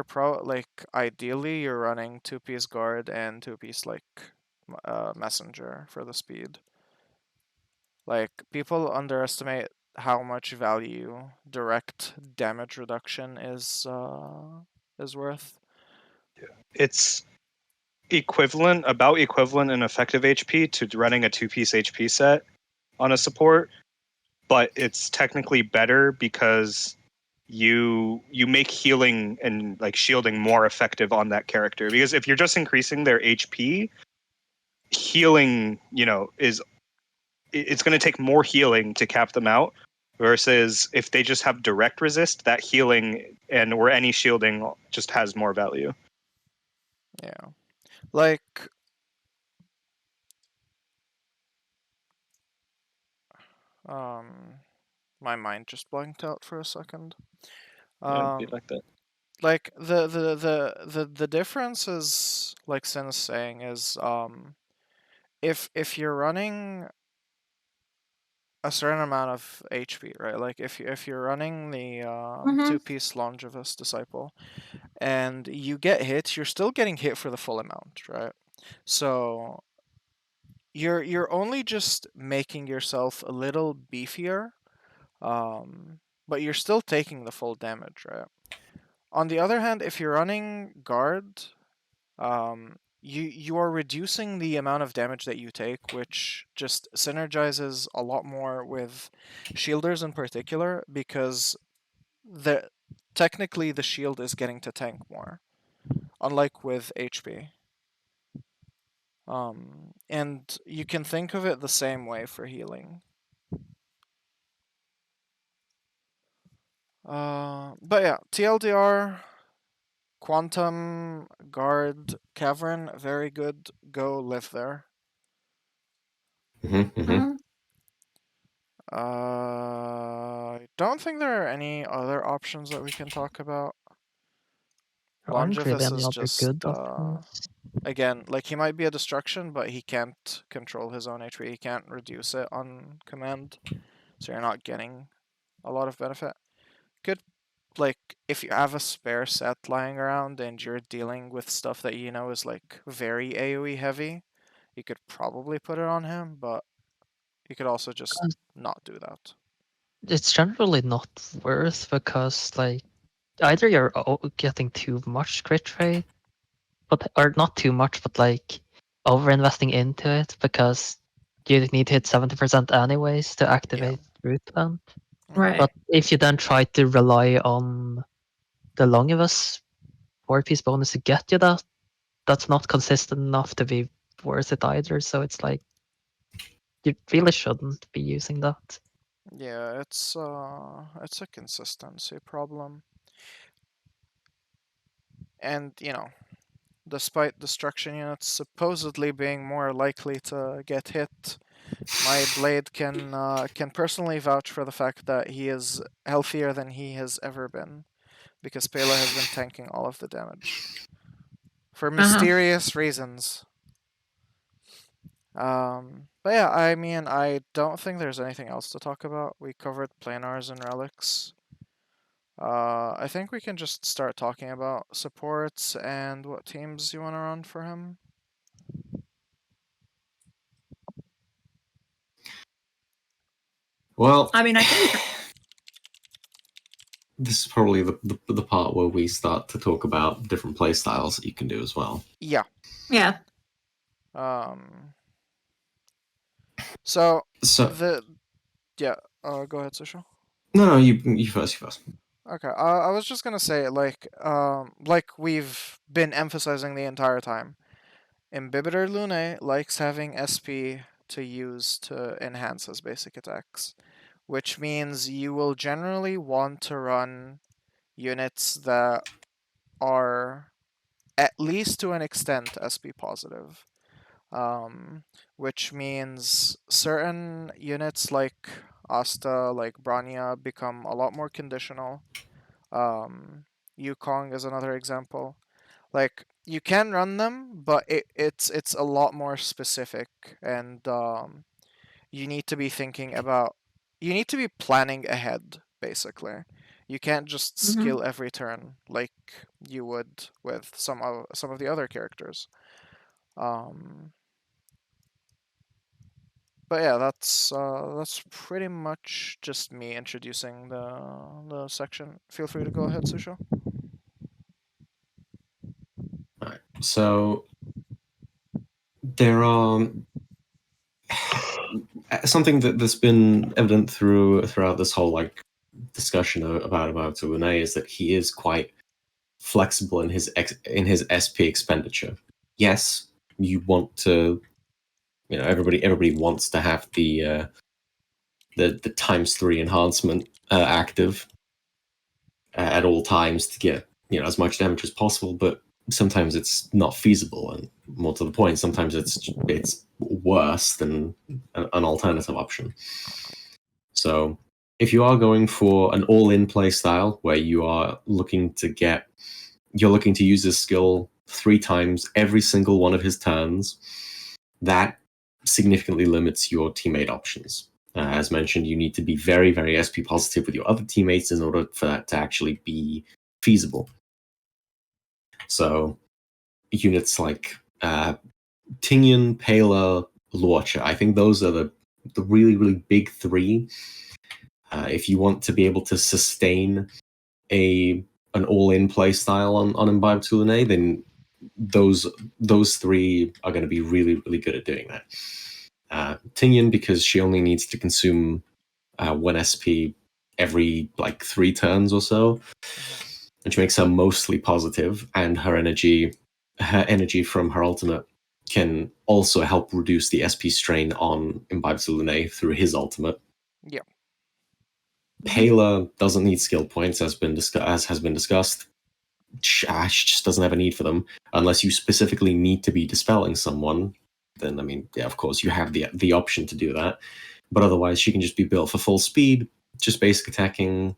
ideally you're running 2-piece Guard and 2-piece Messenger for the speed. Like, people underestimate how much value direct damage reduction is worth. It's about equivalent in effective HP to running a 2-piece HP set on a support, but it's technically better because you make healing and like shielding more effective on that character. Because if you're just increasing their HP, healing, it's going to take more healing to cap them out. Versus if they just have direct resist, that healing or any shielding just has more value. Yeah. Like, my mind just blanked out for a second. Yeah, it'd be like that. Like the difference is, like Sin is saying, is if you're running a certain amount of HP, right? Like if you're running the Mhm. 2-piece Longevous Disciple and you get hit, you're still getting hit for the full amount, right? So you're only just making yourself a little beefier, but you're still taking the full damage, right? On the other hand, if you're running Guard, you are reducing the amount of damage that you take, which just synergizes a lot more with shielders in particular, because technically the shield is getting to tank more. unlike with HP. And you can think of it the same way for healing. But yeah, TLDR, Quantum, Guard, Cavern, very good. Go live there. I don't think there are any other options that we can talk about. There aren't really Longevous any is other just good options. again, like he might be a destruction, but he can't control his own HP. He can't reduce it on command, so you're not getting a lot of benefit. Good, like if you have a spare set lying around and you're dealing with stuff that you know is like very AoE heavy, you could probably put it on him, but you could also just not do that. It's generally not worth because like either you're getting too much crit rate, or not too much, but like over investing into it because you need to hit 70% anyways to activate Root Band. Right. But if you then try to rely on the Longevous 4-piece bonus to get you that, that's not consistent enough to be worth it either. So it's like you really shouldn't be using that. Yeah, it's a consistency problem. And, despite destruction units supposedly being more likely to get hit, my blade can personally vouch for the fact that he is healthier than he has ever been, because Pela has been tanking all of the damage for mysterious reasons. But yeah, I mean, I don't think there's anything else to talk about. We covered Planars and Relics. I think we can just start talking about supports and what teams you want to run for him. Well, I mean, I think this is probably the part where we start to talk about different play styles that you can do as well. Yeah. Yeah. So So yeah. Go ahead, Sushou. no, you first. Okay. I was just gonna say, like we've been emphasizing the entire time, Imbibitor Lunae likes having SP to use to enhance his basic attacks, which means you will generally want to run units that are at least to an extent SP positive. Which means certain units like Asta, like Bronya, become a lot more conditional. Yukong is another example. Like you can run them, but it's a lot more specific, and you need to be thinking about. You need to be planning ahead, basically. You can't just skill every turn like you would with some of the other characters. But yeah, that's pretty much just me introducing the section. Feel free to go ahead, Sushou. Alright, so there are something that's been evident throughout this whole like discussion about Lunae is that he is quite flexible in his SP expenditure. Yes, you want to, everybody wants to have the ×3 enhancement active at all times to get as much damage as possible, but sometimes it's not feasible, and more to the point, sometimes it's worse than an alternative option. So if you are going for an all-in play style where you're looking to use this skill 3 times every single one of his turns, that significantly limits your teammate options. As mentioned, you need to be very, very SP positive with your other teammates in order for that to actually be feasible. So units like Tingyun, Pela, Lorcha, I think those are the really, really big 3. If you want to be able to sustain an all-in play style on Imbibitor Lunae, then those 3 are going to be really, really good at doing that. Tingyun, because she only needs to consume 1 SP every like 3 turns or so. which makes her mostly positive, and her energy from her ultimate can also help reduce the SP strain on Imbibitor Lunae through his ultimate. Yeah. Pela doesn't need skill points, as has been discussed. She just doesn't have a need for them unless you specifically need to be dispelling someone. Then, I mean, yeah, of course, you have the option to do that. But otherwise, she can just be built for full speed, just basic attacking,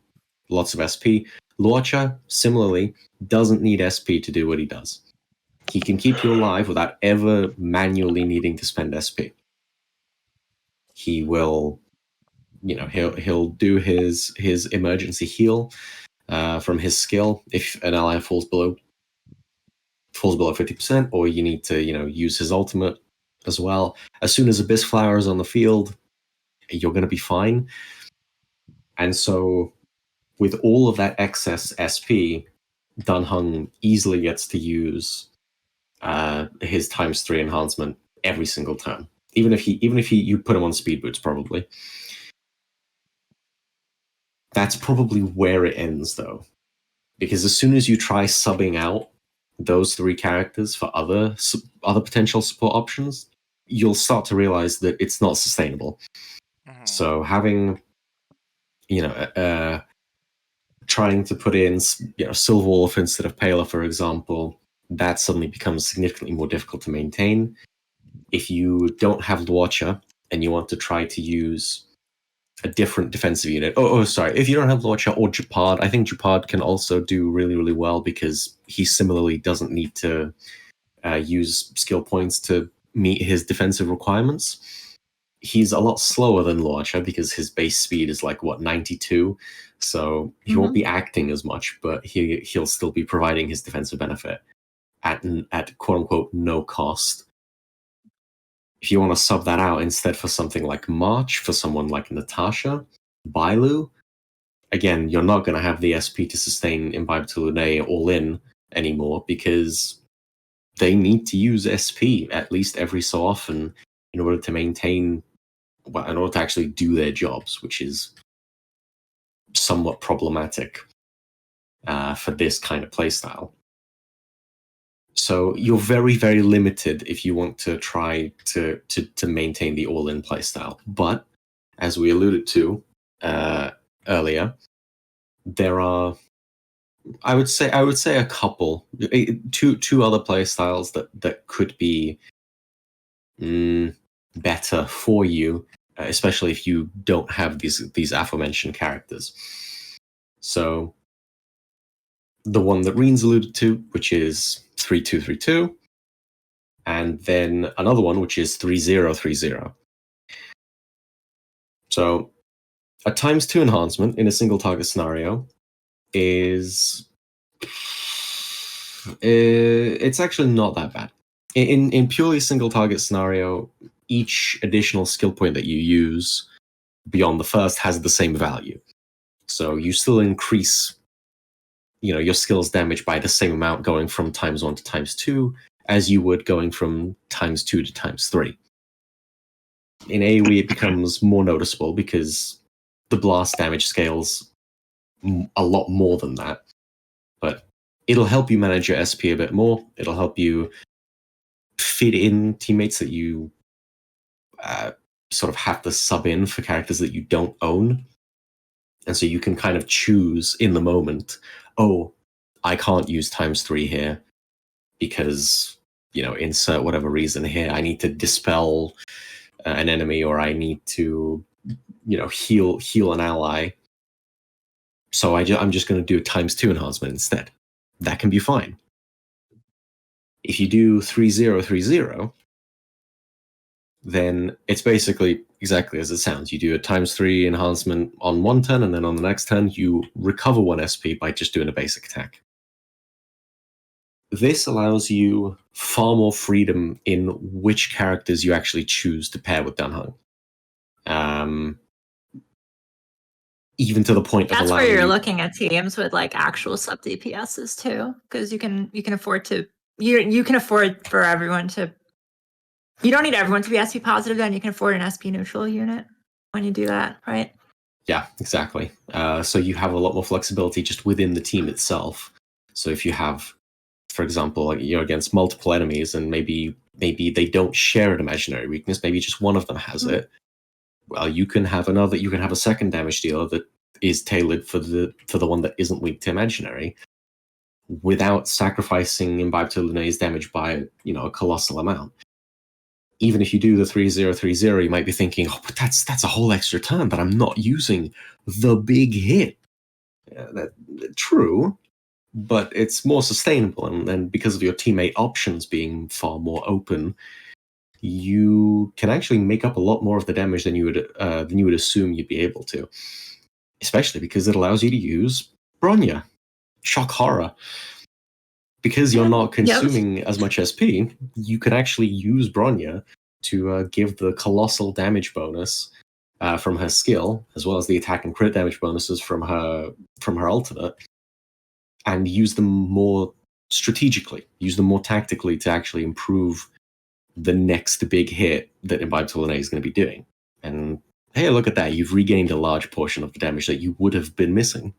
lots of SP. Luocha, similarly, doesn't need SP to do what he does. He can keep you alive without ever manually needing to spend SP. He will, he'll do his emergency heal from his skill if an ally falls below 50%, or you need to, use his ultimate as well. As soon as Abyss Flower is on the field, you're going to be fine. And so, with all of that excess SP, Danheng easily gets to use his ×3 enhancement every single turn. Even if you put him on speed boots, probably. That's probably where it ends, though, because as soon as you try subbing out those 3 characters for other potential support options, you'll start to realize that it's not sustainable. Mm-hmm. So having, trying to put in, Silver Wolf instead of Pela, for example, that suddenly becomes significantly more difficult to maintain. If you don't have Luocha and you want to try to use a different defensive unit, if you don't have Luocha or Japad, I think Japad can also do really, really well because he similarly doesn't need to use skill points to meet his defensive requirements. He's a lot slower than Luocha because his base speed is 92, so he won't be acting as much, but he'll still be providing his defensive benefit at quote-unquote no cost. If you want to sub that out instead for something like March, for someone like Natasha, Bailu, again, you're not going to have the SP to sustain Imbibitor Lunae all in anymore because they need to use SP at least every so often in order to maintain, in order to actually do their jobs, which is somewhat problematic for this kind of playstyle. So you're very, very limited if you want to try to maintain the all-in playstyle. But as we alluded to earlier, there are, I would say a couple, two other playstyles that could be better for you, especially if you don't have these aforementioned characters. So the one that Reens alluded to, which is 3232, and then another one which is 3030. So a ×2 enhancement in a single target scenario is it's actually not that bad. In purely single target scenario, each additional skill point that you use beyond the first has the same value. So you still increase your skill's damage by the same amount going from ×1 to ×2 as you would going from ×2 to ×3. In AoE, it becomes more noticeable because the blast damage scales a lot more than that. But it'll help you manage your SP a bit more. It'll help you fit in teammates that you sort of have to sub in for characters that you don't own. And so you can kind of choose in the moment, I can't use ×3 here because, insert whatever reason here. I need to dispel an enemy, or I need to, heal an ally. So I'm just going to do a ×2 enhancement instead. That can be fine. If you do 3030, then it's basically exactly as it sounds. You do a ×3 enhancement on one turn, and then on the next turn, you recover 1 SP by just doing a basic attack. This allows you far more freedom in which characters you actually choose to pair with Danheng. Even to the point of that's where you're looking at teams with actual sub DPSs too, because you can afford to you can afford for everyone to. You don't need everyone to be SP positive, then you can afford an SP neutral unit when you do that, right? Yeah, exactly. So you have a lot more flexibility just within the team itself. So if you have, for example, like you're against multiple enemies and maybe they don't share an imaginary weakness, maybe just one of them has it. Well, you can have a second damage dealer that is tailored for the one that isn't weak to imaginary, without sacrificing Imbibitor Lunae's damage by a colossal amount. Even if you do the 3030, you might be thinking, oh, but that's a whole extra turn that I'm not using the big hit. Yeah, true, but it's more sustainable, and because of your teammate options being far more open, you can actually make up a lot more of the damage than you would assume you'd be able to. Especially because it allows you to use Bronya. Shock horror. Because you're not consuming as much SP, you can actually use Bronya to give the colossal damage bonus from her skill, as well as the attack and crit damage bonuses from her ultimate, and use them more strategically, use them more tactically to actually improve the next big hit that Imbibitor Lunae is going to be doing. And hey, look at that, you've regained a large portion of the damage that you would have been missing.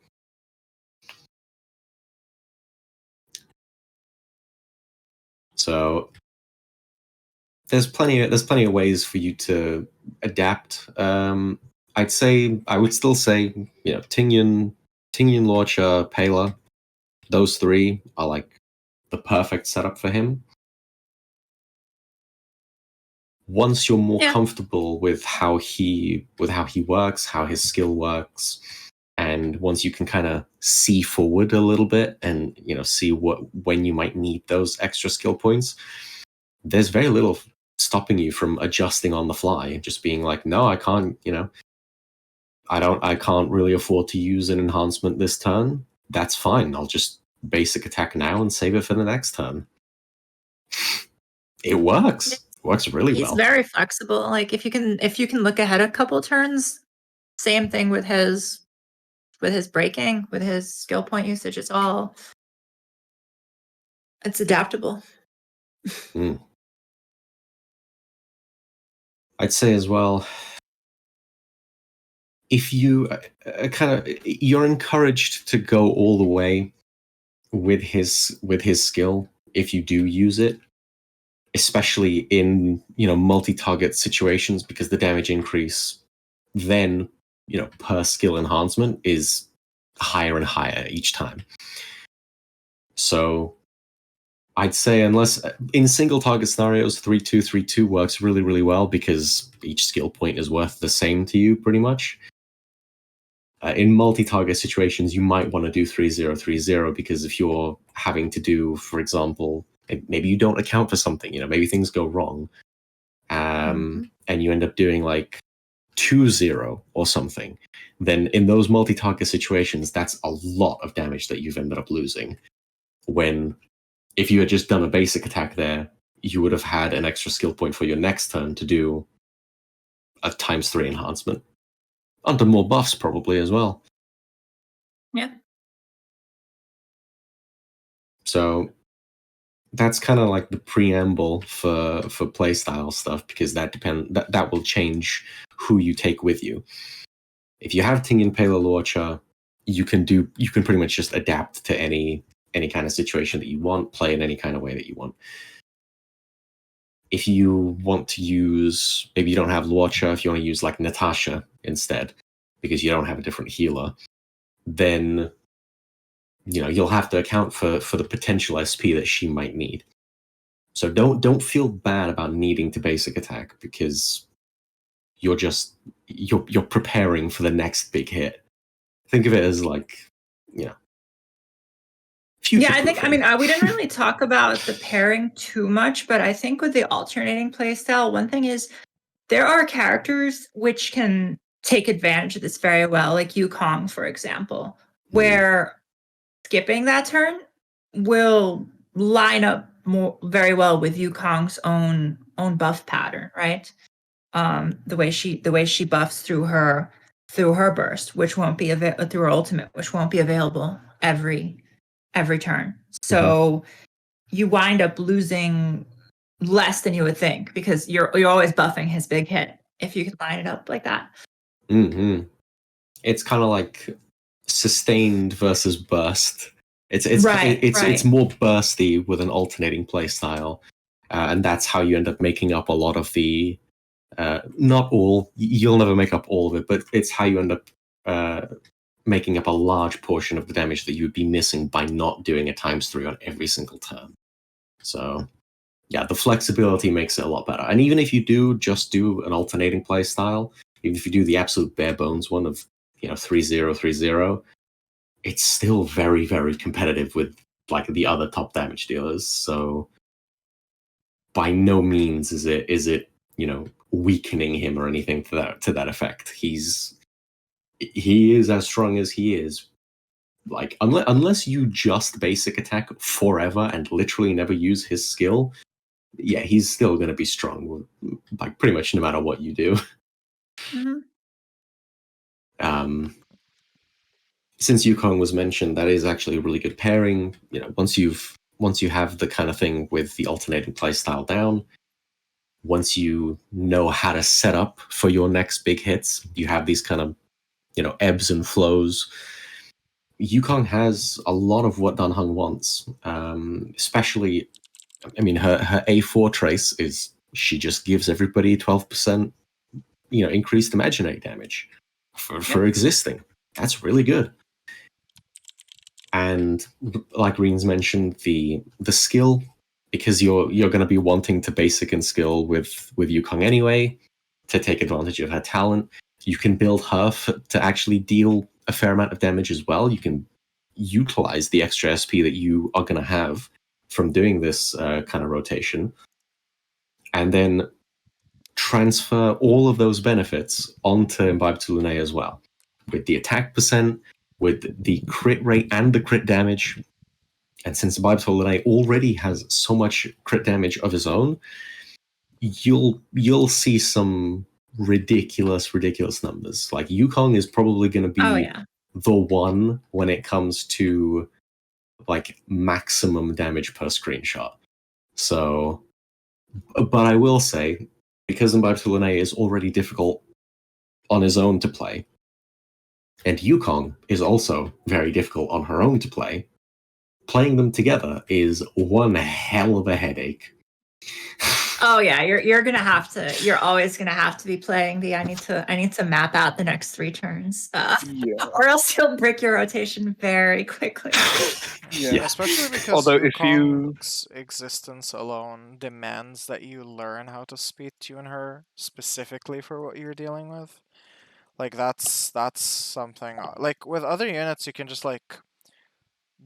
So there's plenty of ways for you to adapt. I would still say, Tingyun, Launcher, Pela, those three are like the perfect setup for him. Once you're more comfortable with how he works, how his skill works, and once you can kind of see forward a little bit and see when you might need those extra skill points, there's very little stopping you from adjusting on the fly and just being like, no, I can't, I can't really afford to use an enhancement this turn. That's fine. I'll just basic attack now and save it for the next turn. It works. It works really well. He's very flexible. Like if you can look ahead a couple turns, same thing with his breaking, with his skill point usage. It's adaptable. I'd say as well, if you you're encouraged to go all the way with his skill if you do use it, especially in multi-target situations, because the damage increase then per skill enhancement is higher and higher each time. So I'd say, unless in single target scenarios, 3-2, 3-2 works really, really well because each skill point is worth the same to you, pretty much. In multi-target situations, you might want to do 3-0, 3-0 because if you're having to do, for example, maybe you don't account for something, maybe things go wrong, and you end up doing like 2-0 or something, then in those multi-target situations, that's a lot of damage that you've ended up losing. When if you had just done a basic attack there, you would have had an extra skill point for your next turn to do a ×3 enhancement. Under more buffs, probably, as well. Yeah. So that's kind of like the preamble for playstyle stuff, because that will change who you take with you. If you have Tingyun Pela Lorcha, you can pretty much just adapt to any kind of situation that you want, play in any kind of way that you want. If you want to use, maybe you don't have Lorcha, if you want to use like Natasha instead, because you don't have a different healer, then you'll have to account for the potential SP that she might need. So don't feel bad about needing to basic attack, because you're preparing for the next big hit. Think of it as like, yeah, we didn't really talk about the pairing too much, but I think with the alternating playstyle, one thing is there are characters which can take advantage of this very well, like Yukong, for example, where skipping that turn will line up very well with Yukong's own buff pattern, right? The way she buffs through her burst, which won't be through her ultimate, which won't be available every turn. So you wind up losing less than you would think, because you're always buffing his big hit if you can line it up like that. It's kind of like sustained versus burst. It's more bursty with an alternating playstyle, and that's how you end up making up a lot of the. Not all. You'll never make up all of it, but it's how you end up making up a large portion of the damage that you would be missing by not doing a ×3 on every single turn. So, yeah, the flexibility makes it a lot better. And even if you do just do an alternating playstyle, even if you do the absolute bare bones one of 3-0, 3-0, it's still very, very competitive with like the other top damage dealers. So by no means is it weakening him or anything to that effect. He is as strong as he is. Like unless you just basic attack forever and literally never use his skill, yeah, he's still going to be strong, like pretty much no matter what you do. Mm-hmm. Since Yukong was mentioned, that is actually a really good pairing. Once you have the kind of thing with the alternating playstyle down, once you know how to set up for your next big hits, you have these kind of ebbs and flows. Yukong has a lot of what Danheng wants, especially. I mean, her A4 trace is she just gives everybody 12%, increased imaginary damage for existing. That's really good. And like Reens mentioned, the skill, because you're going to be wanting to basic and skill with Yukong anyway, to take advantage of her talent. You can build her to actually deal a fair amount of damage as well. You can utilize the extra SP that you are going to have from doing this kind of rotation, and then transfer all of those benefits onto Imbibitor Lunae as well, with the attack percent, with the crit rate and the crit damage. And since Imbibitor Lunae already has so much crit damage of his own, you'll see some ridiculous numbers. Like Yukong is probably going to be the one when it comes to like maximum damage per screenshot. So, but I will say, because Imbibitor Lunae is already difficult on his own to play, and Yukong is also very difficult on her own to play, playing them together is one hell of a headache. Oh yeah, you're gonna have to. You're always gonna have to be playing the. I need to map out the next 3 turns, or else you'll break your rotation very quickly. Yeah, especially because Although Yukong's existence alone demands that you learn how to speed tune her specifically for what you're dealing with. Like that's something. Like with other units, you can just like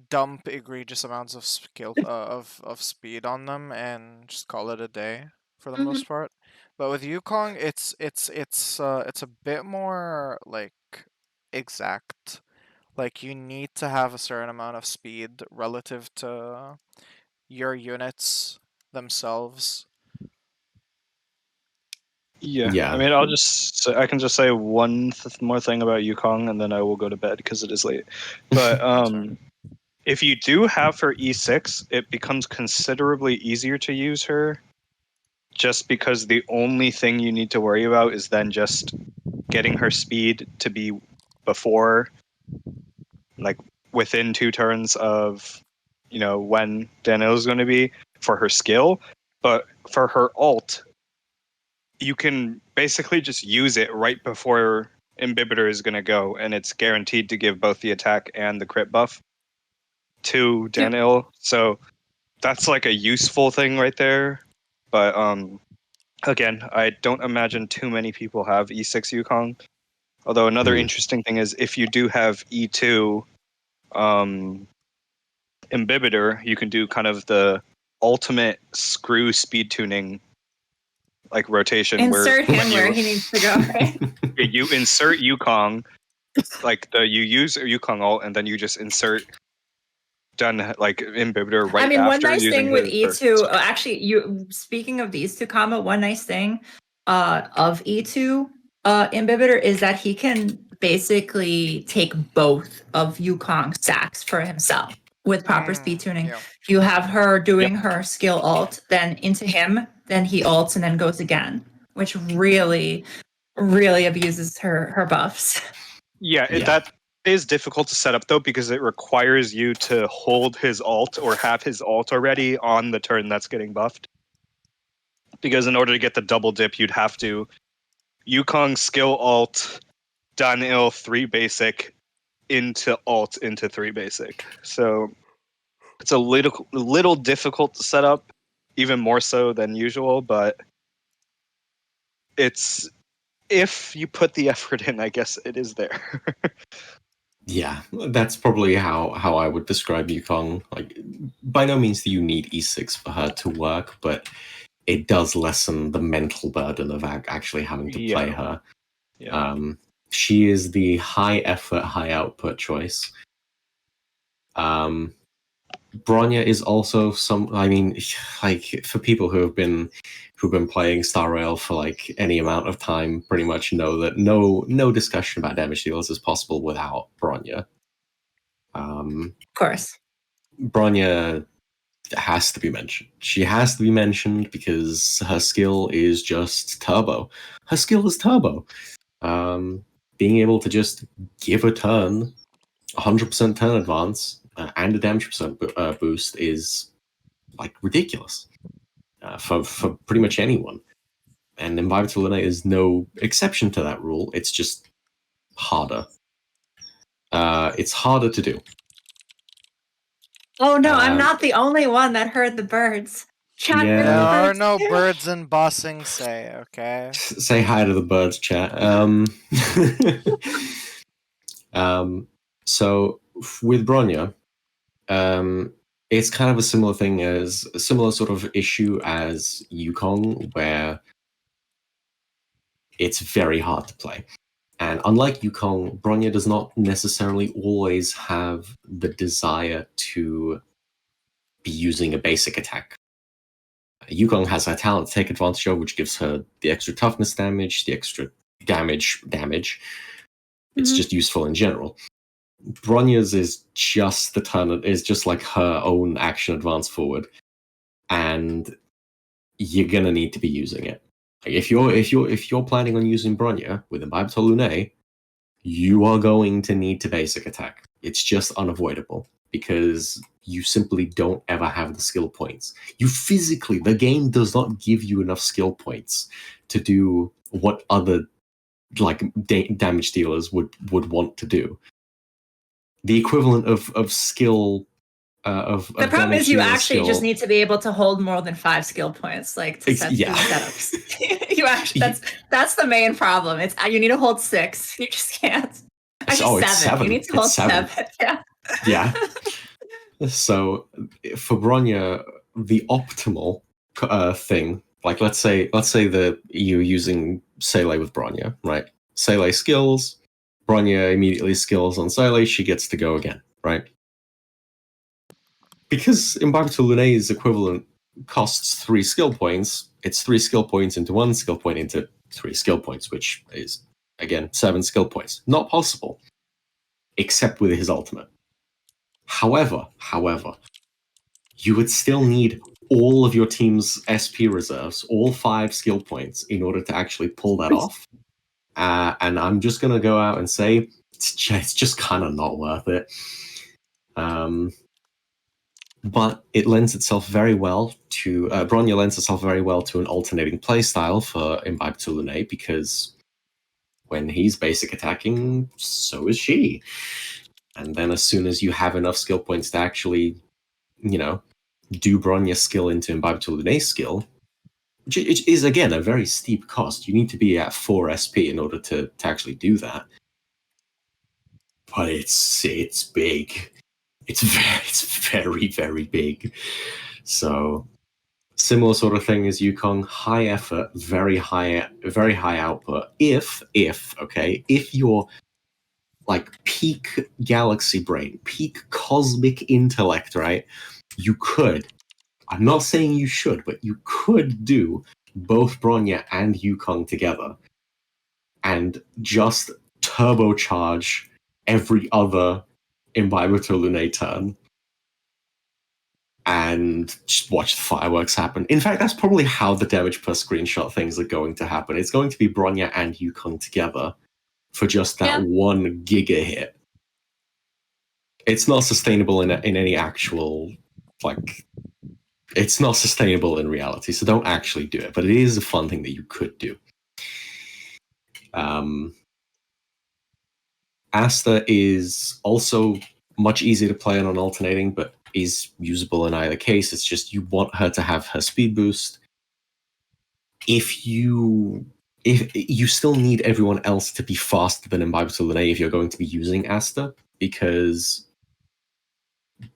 dump egregious amounts of skill of speed on them and just call it a day for the most part. But with Yukong, it's a bit more like exact. Like you need to have a certain amount of speed relative to your units themselves. Yeah. I mean, I can just say one more thing about Yukong, and then I will go to bed because it is late. But if you do have her E6, it becomes considerably easier to use her, just because the only thing you need to worry about is then just getting her speed to be before, like within 2 turns of, when Danil is going to be for her skill. But for her ult, you can basically just use it right before Imbibitor is going to go, and it's guaranteed to give both the attack and the crit buff to Danil. So that's like a useful thing right there. But again, I don't imagine too many people have E6 Yukong. Although another interesting thing is if you do have E2 Imbibitor, you can do kind of the ultimate screw speed tuning like rotation. Insert him where he needs to go, right? You insert Yukong, like you use Yukong ult, and then you just insert done like Imbibitor right after. I mean, one nice using thing with E2, actually, you speaking of these 2 combo, one nice thing of E2 Imbibitor is that he can basically take both of Yukong's stacks for himself with proper speed tuning. Yeah. You have her doing her skill ult, then into him, then he ults and then goes again, which really, really abuses her buffs. Yeah, It is difficult to set up though because it requires you to hold his ult or have his ult already on the turn that's getting buffed. Because in order to get the double dip, you'd have to Yukong skill ult, Danil 3 basic into ult into 3 basic. So it's a little difficult to set up, even more so than usual, but it's if you put the effort in, I guess it is there. Yeah, that's probably how I would describe Yukong. Like, by no means do you need E6 for her to work, but it does lessen the mental burden of actually having to play her. Yeah. She is the high effort, high output choice. Bronya is also like for people who've been playing Star Rail for like any amount of time, pretty much know that no discussion about damage dealers is possible without Bronya. Of course. Bronya has to be mentioned. She has to be mentioned because her skill is just turbo. Her skill is turbo. Being able to just give a turn, 100% turn advance, and a damage percent boost is like ridiculous for pretty much anyone. And Imbibitor Lunae is no exception to that rule. It's just harder. It's harder to do. Oh no, I'm not the only one that heard the birds. Chat, Yeah. heard the There are birds no too. birds in Bossing Say, okay? Say hi to the birds, chat. So with Bronya, it's kind of a similar sort of issue as Yukong, where it's very hard to play. And unlike Yukong, Bronya does not necessarily always have the desire to be using a basic attack. Yukong has her talent to take advantage of, which gives her the extra toughness damage, the extra damage. It's just useful in general. Bronya's is just the turn, is just like her own action advance forward, and you're gonna need to be using it. Like if you're planning on using Bronya with Imbibitor Lunae, you are going to need to basic attack. It's just unavoidable because you simply don't ever have the skill points. The game does not give you enough skill points to do what other like damage dealers would want to do. The equivalent of skill the problem is you actually just need to be able to hold more than 5 skill points, like to set these setups. You actually that's the main problem. It's you need to hold 6. You just can't. Actually, 7. You need to hold 7. Yeah. Yeah. So for Bronya, the optimal thing, like let's say that you're using Seele with Bronya, right? Seele skills, Bronya immediately skills on Seele, she gets to go again, right? Because Imbibitor Lunae's equivalent costs 3 skill points, it's 3 skill points into 1 skill point into 3 skill points, which is, again, 7 skill points. Not possible, except with his ultimate. However, you would still need all of your team's SP reserves, all 5 skill points, in order to actually pull that off. And I'm just going to go out and say, it's just kind of not worth it. But it lends itself very well to Bronya lends itself very well to an alternating playstyle for Imbibitor Lunae, because when he's basic attacking, so is she. And then as soon as you have enough skill points to actually, do Bronya's skill into Imbibitor Lunae's skill, which is again a very steep cost. You need to be at 4 SP in order to actually do that. But it's big. It's very, very big. So similar sort of thing as Yukong, high effort, very high output. If you're like peak galaxy brain, peak cosmic intellect, right? You could. I'm not saying you should, but you could do both Bronya and Yukong together and just turbocharge every other Imbibitor Lunae turn and just watch the fireworks happen. In fact, that's probably how the damage per screenshot things are going to happen. It's going to be Bronya and Yukong together for just that 1 giga hit. it's not sustainable in any actual, like, it's not sustainable in reality, so don't actually do it, but it is a fun thing that you could do. Asta is also much easier to play on an alternating, but is usable in either case. It's just you want her to have her speed boost. If you still need everyone else to be faster than Imbibitor Lunae if you're going to be using Asta, because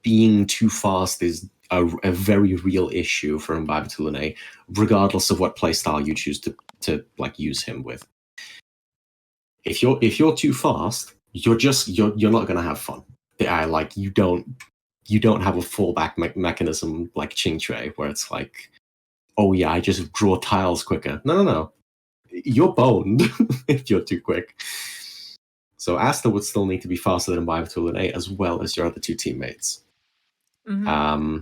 being too fast is a very real issue for Imbibitor Lunae, regardless of what playstyle you choose to like use him with. If you're too fast, you're not gonna have fun. Like you don't have a fallback mechanism like Qingque, where it's like, oh yeah, I just draw tiles quicker. No. You're boned if you're too quick. So Asta would still need to be faster than Imbibitor Lunae as well as your other two teammates. Mm-hmm.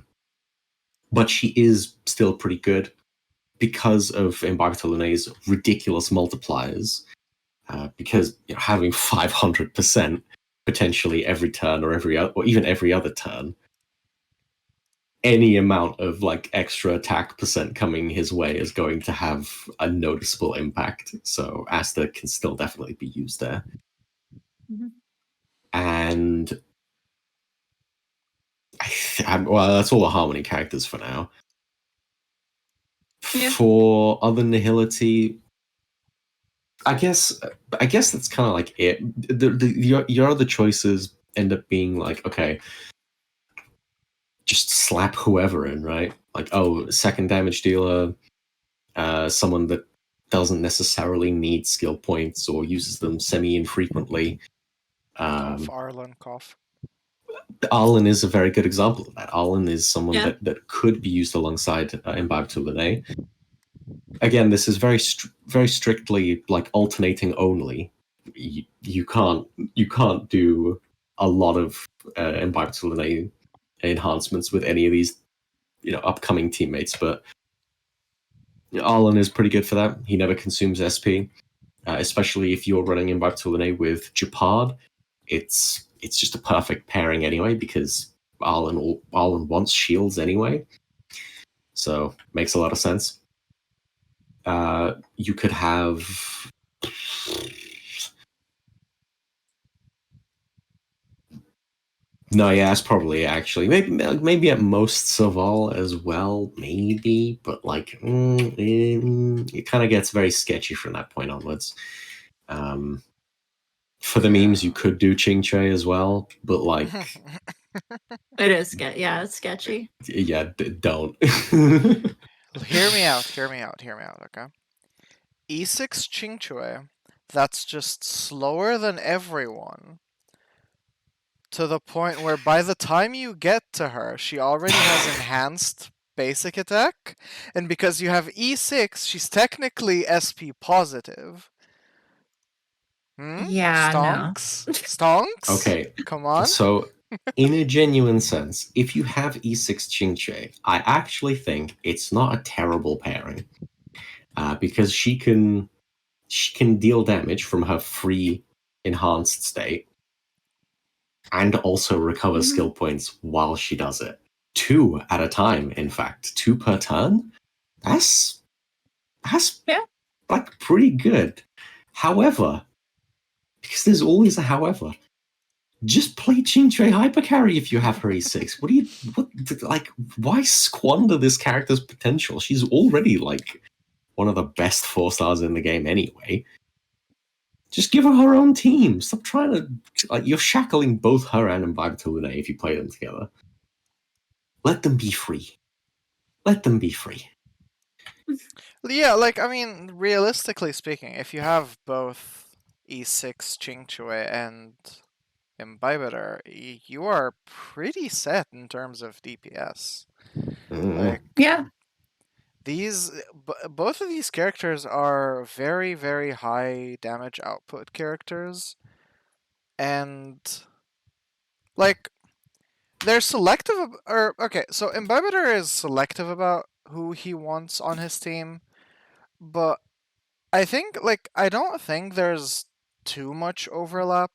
But she is still pretty good because of Imbibitor Lunae's ridiculous multipliers. Because having 500% potentially every turn or even every other turn, any amount of like extra attack percent coming his way is going to have a noticeable impact. So Asta can still definitely be used there. Mm-hmm. And well, that's all the Harmony characters for now. Yeah. For other Nihility, I guess that's kind of like it. Your other choices end up being like, okay, just slap whoever in, right? Like, oh, second damage dealer, someone that doesn't necessarily need skill points or uses them semi-infrequently. Arlen. Arlen is a very good example of that. Arlen is someone that could be used alongside Imbibitor Lunae. Again, this is very strictly like alternating only. You can't do a lot of Imbibitor Lunae enhancements with any of these upcoming teammates, but Arlen is pretty good for that. He never consumes SP, especially if you're running Imbibitor Lunae with Japard. It's just a perfect pairing anyway, because Arlen wants shields anyway, so makes a lot of sense. You could have no, yeah, it's probably actually maybe at most Saval as well, maybe, but like it kind of gets very sketchy from that point onwards. For the memes, you could do Qingque as well, but like It is it's sketchy. Yeah, don't. Hear me out, okay? E6 Qingque, that's just slower than everyone. To the point where by the time you get to her, she already has enhanced basic attack. And because you have E6, she's technically SP positive. Yeah, Stonks? No. Stonks? Okay. Come on. So, in a genuine sense, if you have E6 Qingque, I actually think it's not a terrible pairing. Because she can deal damage from her free enhanced state and also recover skill points while she does it. 2 at a time, in fact. 2 per turn? That's like pretty good. However, because there's always a however, just play Qingque Hypercarry if you have her E6. Why squander this character's potential? She's already like one of the best 4-stars in the game anyway. Just give her her own team. Stop trying to you're shackling both her and Imbibitor Lunae if you play them together. Let them be free. Yeah, realistically speaking, if you have both E6 Qingque and Imbibitor, you are pretty set in terms of DPS. Both of these characters are very, very high damage output characters, and they're selective. So Imbibitor is selective about who he wants on his team, but I don't think there's too much overlap.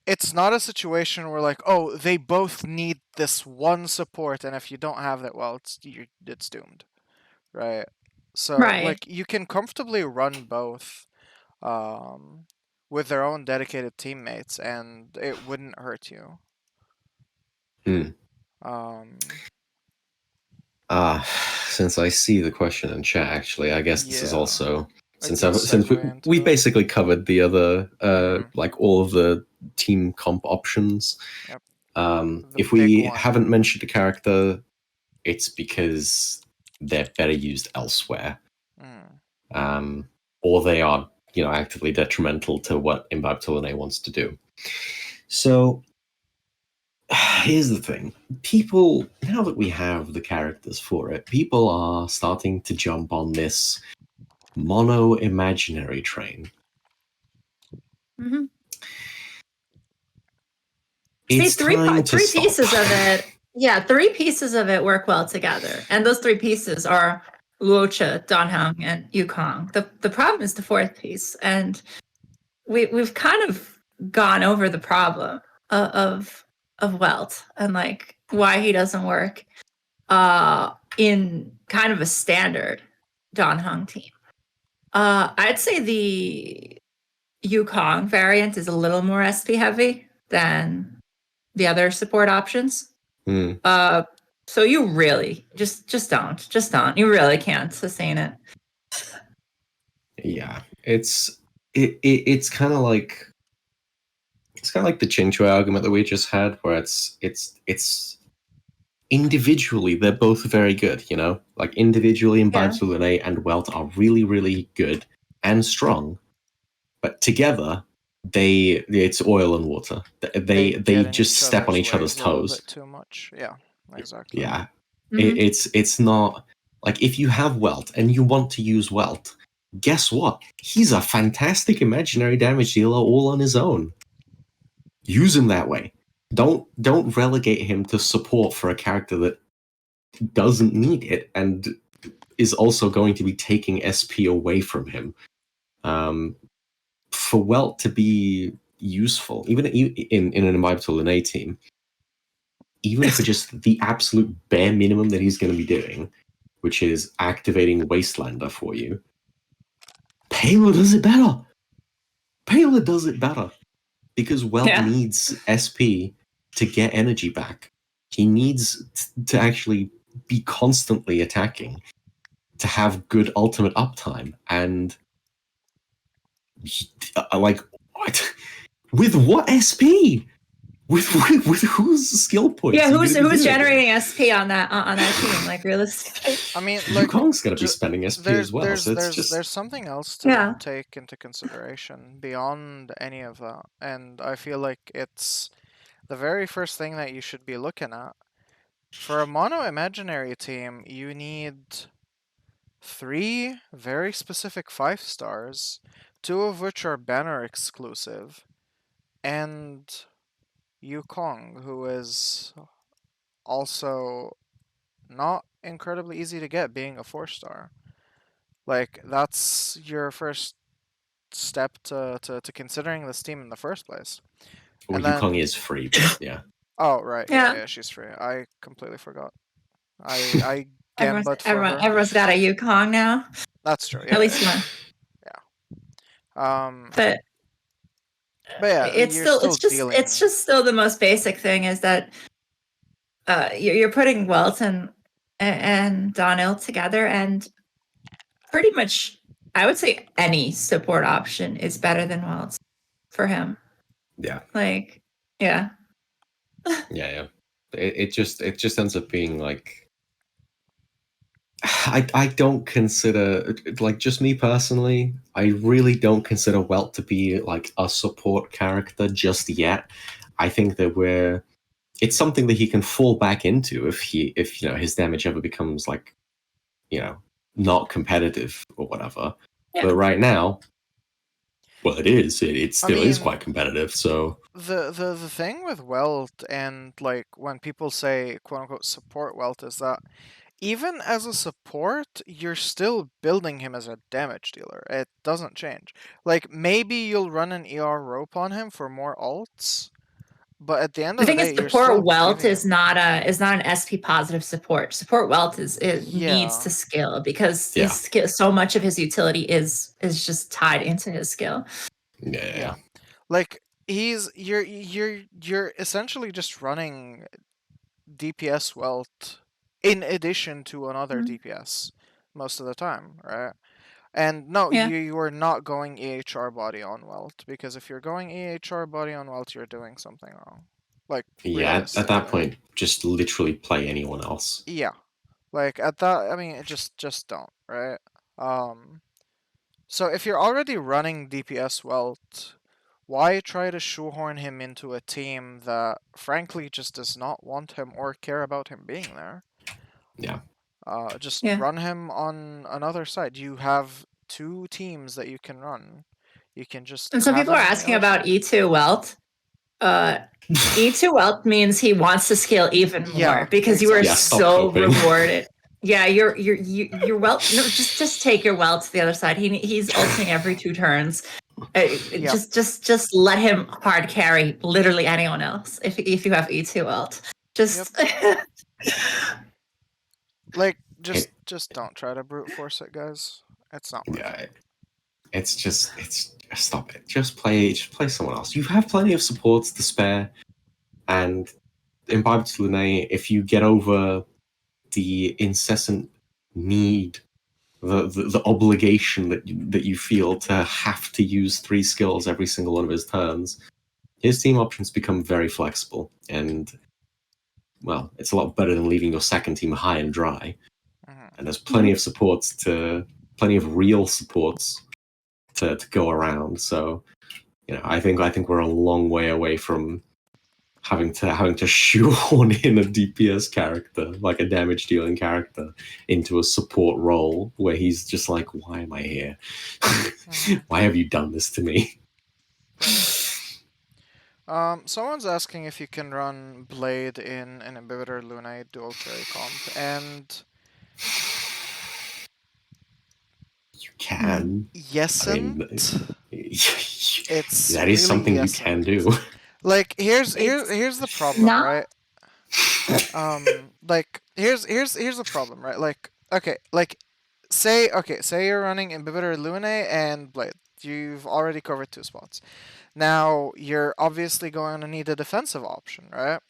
it's not a situation where like, oh, they both need this one support, and if you don't have that, well, it's doomed, right? So Right. like you can comfortably run both, with their own dedicated teammates, and it wouldn't hurt you. Um, Since I see the question in chat, actually, I guess this is Yeah. also A since good we segue into we it. basically covered the other Mhm. like all of the team comp options. Yep. The if big we one. haven't mentioned a character, it's because they're better used elsewhere, or they are actively detrimental to what Imbibitor Lunae wants to do. So here's the thing. People, now that we have the characters for it, people are starting to jump on this mono imaginary train. Mm-hmm. It's three time to stop. pieces of it. Yeah, 3 pieces of it work well together, and those 3 pieces are Luocha, Danheng, and Yukong. The problem is the 4th piece, and we've kind of gone over the problem of Welt and like why he doesn't work in kind of a standard Danheng team. I'd say the Yukong variant is a little more SP heavy than the other support options. So you really just don't. You really can't sustain it. Yeah, it's kind of like the Chinchua argument that we just had, where it's individually they're both very good. Like individually, Imbibitor Lunae and Welt are really, really good and strong, but together it's oil and water. They just step on each other's toes. A bit too much. Yeah, exactly. Yeah, it's not like if you have Welt and you want to use Welt, guess what? He's a fantastic imaginary damage dealer all on his own. Use him that way. Don't relegate him to support for a character that doesn't need it and is also going to be taking SP away from him. For Welt to be useful, even in an Imbibitor Lunae team, even for just the absolute bare minimum that he's going to be doing, which is activating Wastelander for you, Payload does it better. Payload does it better because Welt needs SP to get energy back. He needs to actually be constantly attacking to have good ultimate uptime. And like, what? With what SP? With whose skill points? Yeah, who's generating SP on that team? Like realistically, I mean, like Yukong's going to be spending SP as well. There's something else to take into consideration beyond any of that, and I feel like it's the very first thing that you should be looking at. For a mono imaginary team, you need 3 very specific 5-stars, 2 of which are banner exclusive, and Yukong, who is also not incredibly easy to get, being a 4-star. Like, that's your first step to considering this team in the first place. Well, Yukong is free, but yeah. Oh, right. Yeah, she's free. I completely forgot. I everyone's got a Yukong now. That's true. Yeah, At least one. Yeah. But yeah, it's just still the most basic thing is that you're putting Welt and Danil together, and pretty much I would say any support option is better than Welt's for him. Yeah. Like, yeah. Yeah. It just ends up being like I don't consider, like, just me personally, I really don't consider Welt to be like a support character just yet. I think that it's something that he can fall back into if his damage ever becomes like, not competitive or whatever. Yeah. But right now, well, it still is quite competitive. So the thing with Welt, and like when people say quote unquote support Welt, is that even as a support, you're still building him as a damage dealer. It doesn't change. Like, maybe you'll run an ER rope on him for more ults, but at the end The of the thing is, day, you're support still wealth giving is him. not an SP positive support. Support wealth it needs Yeah. to scale because Yeah. his skill, so much of his utility is just tied into his skill. Yeah. Like, you're essentially just running DPS wealth in addition to another DPS most of the time, right? And no, Yeah. you are not going EHR body on Welt, because if you're going EHR body on Welt, you're doing something wrong. Like, Yeah, at that realistically. point, just literally play anyone else. Yeah. Like, at that, I mean, just don't, right? So if you're already running DPS Welt, why try to shoehorn him into a team that, frankly, just does not want him or care about him being there? Yeah. Just Yeah. run him on another side. You have 2 teams that you can run. You can just. And so have people are him on the asking other about side. E2 wealth. E2 wealth means he wants to scale even more Yeah, because you are exactly. Yeah, stop so coping. rewarded. Yeah, your wealth. No, just take your wealth to the other side. He's ulting every 2 turns. Yep. Just let him hard carry literally anyone else if you have E2 wealth. Just Like, just don't try to brute force it, guys. It's not worth Yeah. it. It's stop it. Just play someone else. You have plenty of supports to spare, and Imbibitor Lunae, if you get over the incessant need, the obligation that you feel to have to use 3 skills every single one of his turns, his team options become very flexible, and well, it's a lot better than leaving your second team high and dry. Mhm. And there's plenty of plenty of real supports to go around. So, I think we're a long way away from having to shoehorn in a DPS character, like a damage dealing character, into a support role where he's just like, why am I here? Why have you done this to me? Someone's asking if you can run Blade in an Imbibitor Lunae dual carry comp, and You can. yes, I mean, it's that is really something you yes-ent. can do. Like, here's the problem, not- right? Like, here's the problem, right? Like, okay, like, say you're running Imbibitor Lunae and Blade. You've already covered 2 spots. Now you're obviously going to need a defensive option, right?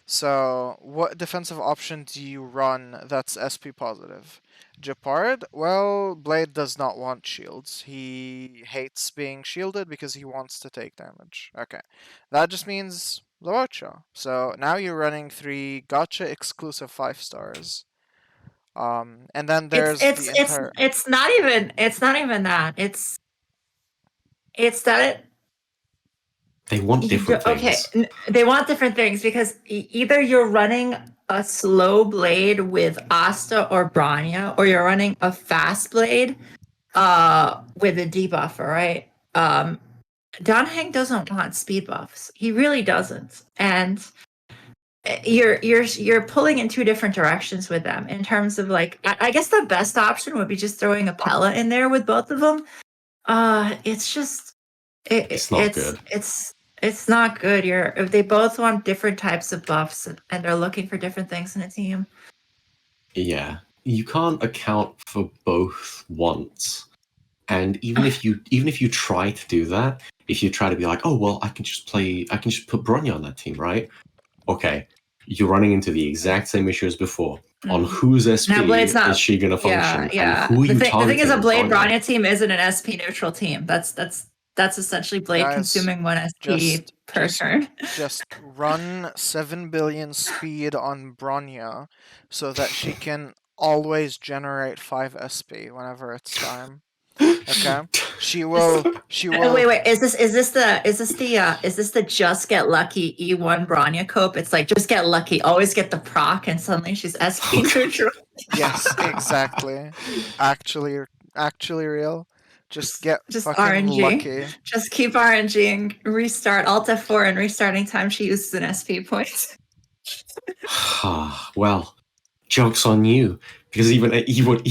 So what defensive option do you run that's SP positive? Japard? Well, Blade does not want shields. He hates being shielded because he wants to take damage. Okay. That just means Luocha. So now you're running 3 gotcha exclusive 5 stars. And then there's the entire. it's not even that. It's that it. They want different things. Okay, they want different things because either you're running a slow blade with Asta or Bronya, or you're running a fast blade with a debuffer, right? Danheng doesn't want speed buffs. He really doesn't. And you're pulling in 2 different directions with them in terms of, like, I guess the best option would be just throwing a Pella in there with both of them. It's just It's not good. It's not good. They both want different types of buffs, and they're looking for different things in a team. Yeah, you can't account for both wants. And even if you try to do that, if you try to be like, oh well, I can just put Bronya on that team, right? Okay, you're running into the exact same issue as before. On whose SP is she going to function? Yeah. And who are you targeting? The thing is, a Blade Bronya? Bronya team isn't an SP neutral team. That's essentially Blade Guys, consuming 1 SP per turn. Just run 7 billion speed on Bronya so that she can always generate 5 SP whenever it's time. Okay? She will Wait. Is this the just get lucky E1 Bronya cope? It's like, just get lucky, always get the proc, and suddenly she's SP neutral. Yes, exactly. Actually real. Just fucking RNG. lucky. Just keep RNGing, restart Alt F4, and restarting time she uses an SP point. Well, joke's on you, Because even E1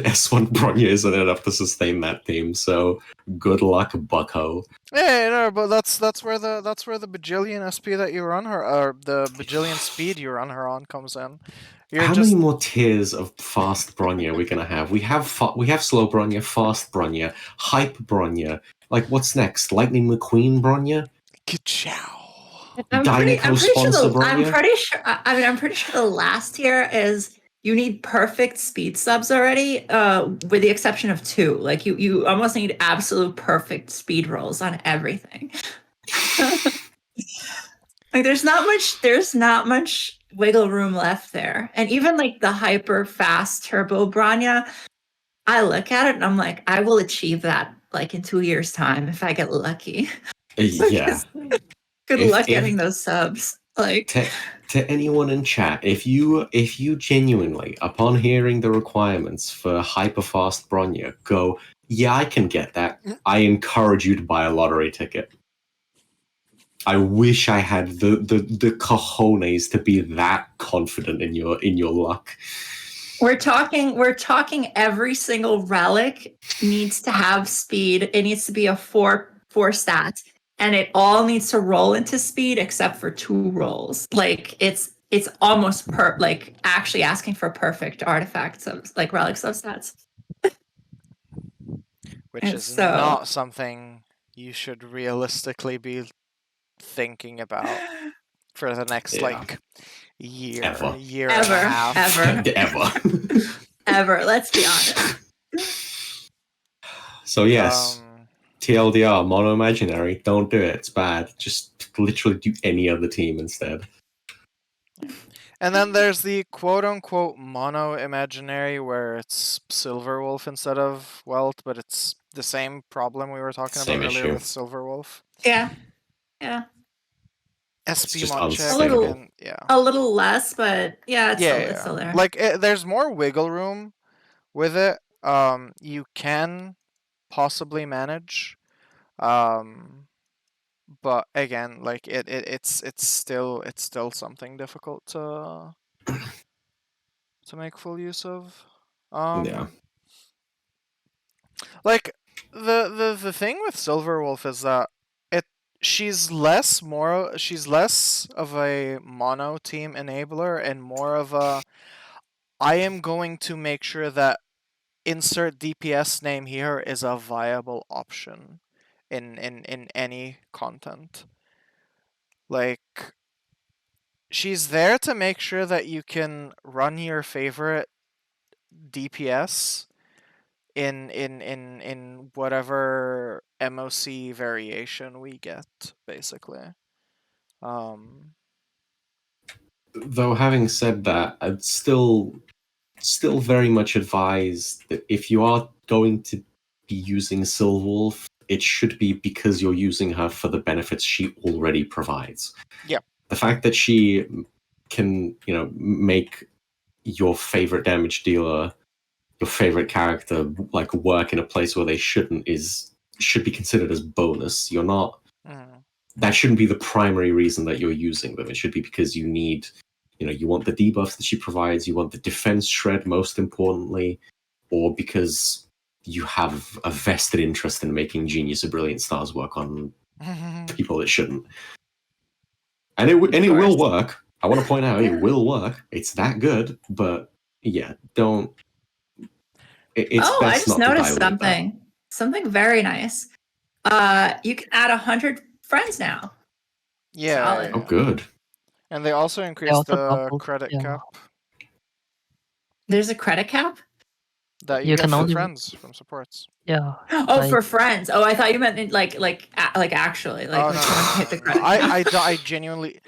S1 Bronya isn't enough to sustain that team. So good luck, Bucko. Yeah, no, but that's where the bajillion SP that you run her, or the bajillion speed you run her on comes in. How many more tiers of fast Bronya are we gonna have? We have slow Bronya, fast Bronya, hype Bronya. Like, what's next? Lightning McQueen Bronya? Ka-chow. I'm pretty sponsor sure. I'm Bronya? pretty sure. I mean, I'm pretty sure the last tier is you need perfect speed subs already, with the exception of 2. Like you almost need absolute perfect speed rolls on everything. Like there's not much wiggle room left there. And even like the hyper fast turbo Bronya, I look at it and I'm like, I will achieve that like in 2 years' time if I get lucky. Yeah. Good luck getting those subs. Like to anyone in chat, if you genuinely, upon hearing the requirements for hyperfast Bronya, go, yeah, I can get that, I encourage you to buy a lottery ticket. I wish I had the cojones to be that confident in your luck. We're talking every single relic needs to have speed. It needs to be a 4 stat. And it all needs to roll into speed except for 2 rolls. Like it's almost like actually asking for perfect artifacts of like relic substats. Which is not something you should realistically be thinking about for the next year and a half. Ever. Let's be honest. So yes. TLDR, mono imaginary, don't do it, it's bad. Just literally do any other team instead. And then there's the quote-unquote mono imaginary where it's Silverwolf instead of Welt, but it's the same problem we were talking about earlier with Silverwolf. Yeah. SP mod check. A little less, but it's still there. Like there's more wiggle room with it. You can possibly manage, but again, like it's still something difficult to make full use of. Like the thing with Silverwolf is that she's less of a mono team enabler and more of a I am going to make sure that insert DPS name here is a viable option in any content. Like she's there to make sure that you can run your favorite DPS in whatever MOC variation we get, basically. Though having said that, I'd still very much advise that if you are going to be using Silverwolf, it should be because you're using her for the benefits she already provides. Yeah. The fact that she can, make your favorite damage dealer, your favorite character, like work in a place where they shouldn't should be considered as bonus. You're not. That shouldn't be the primary reason that you're using them. It should be because you need, you want the debuffs that she provides, you want the defense shred most importantly, or because you have a vested interest in making Genius or Brilliant Stars work on people that shouldn't. And it will work. I want to point out it will work. It's that good, but yeah, don't. I just noticed something. Something very nice. You can add 100 friends now. Yeah. Solid. Oh, good. And they also increased the credit cap. There's a credit cap? That you get for friends from supports. Yeah. Oh, for friends. Oh, I thought you meant like actually. Like, hit the credit cap. I genuinely...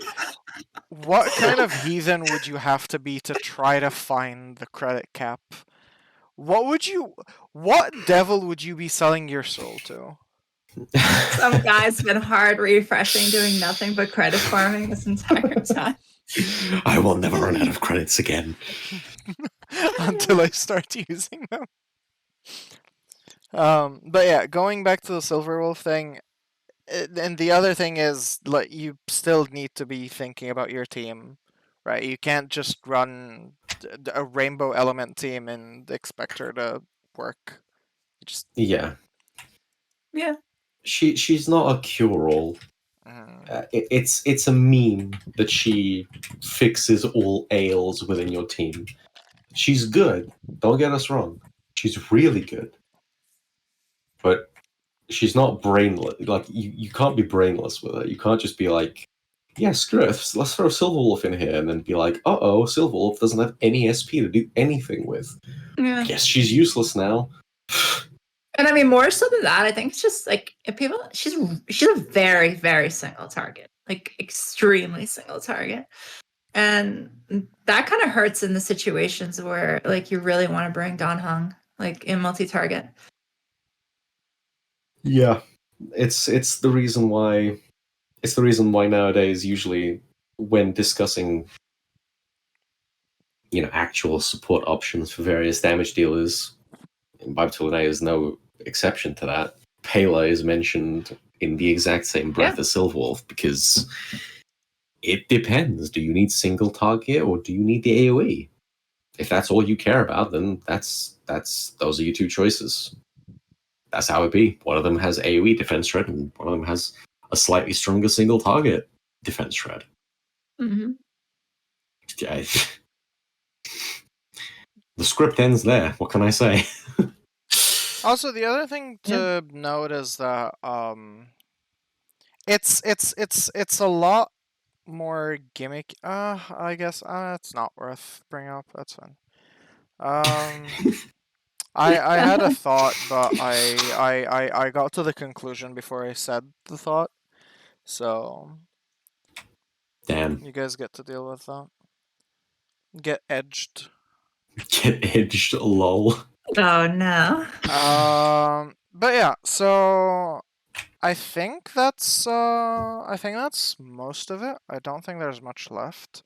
What kind of heathen would you have to be to try to find the credit cap? What devil would you be selling your soul to? Some guy's been hard refreshing, doing nothing but credit farming this entire time. I will never run out of credits again. Until I start using them. But yeah, going back to the Silverwolf thing, and the other thing is, like, you still need to be thinking about your team right? You can't just run a rainbow element team and expect her to work. Just Yeah. Yeah. She's not a cure-all. mm, It's a meme that she fixes all ails within your team. She's good. Don't get us wrong. She's really good. But she's not brainless. Like you can't be brainless with her. You can't just be like, yeah, screw it. Let's throw Silverwolf in here, and then be like, uh-oh, Silverwolf doesn't have any SP to do anything with. Yeah. Guess she's useless now. And I mean, more so than that, I think it's just like if people. She's a very, very single target, like extremely single target, and that kind of hurts in the situations where like you really want to bring Don Hung like in multi-target. Yeah, it's the reason why. It's the reason why nowadays, usually, when discussing, actual support options for various damage dealers, Imbibitor Lunae is no exception to that. Pela is mentioned in the exact same breath as Silverwolf because it depends. Do you need single target or do you need the AoE? If that's all you care about, then those are your two choices. That's how it be. One of them has AoE defense shred, and one of them has a slightly stronger single target defense shred. Mm-hmm. Yeah. The script ends there. What can I say? Also, the other thing to note is that it's a lot more gimmick. I guess it's not worth bringing up. That's fine. I had a thought, but I got to the conclusion before I said the thought. So Damn. you guys get to deal with that. Get edged. Get edged, lol. Oh no. But yeah, so I think that's most of it. I don't think there's much left.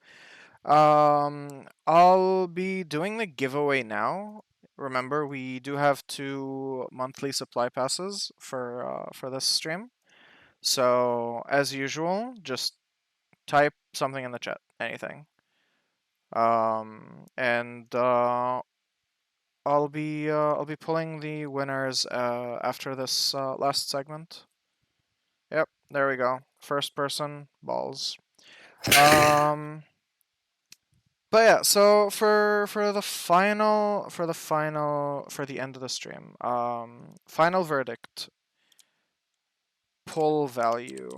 I'll be doing the giveaway now. Remember, we do have 2 monthly supply passes for this stream. So as usual, just type something in the chat, anything. And I'll be pulling the winners after this last segment. Yep, there we go. First person balls. But yeah, so for the end of the stream, final verdict. Pull value.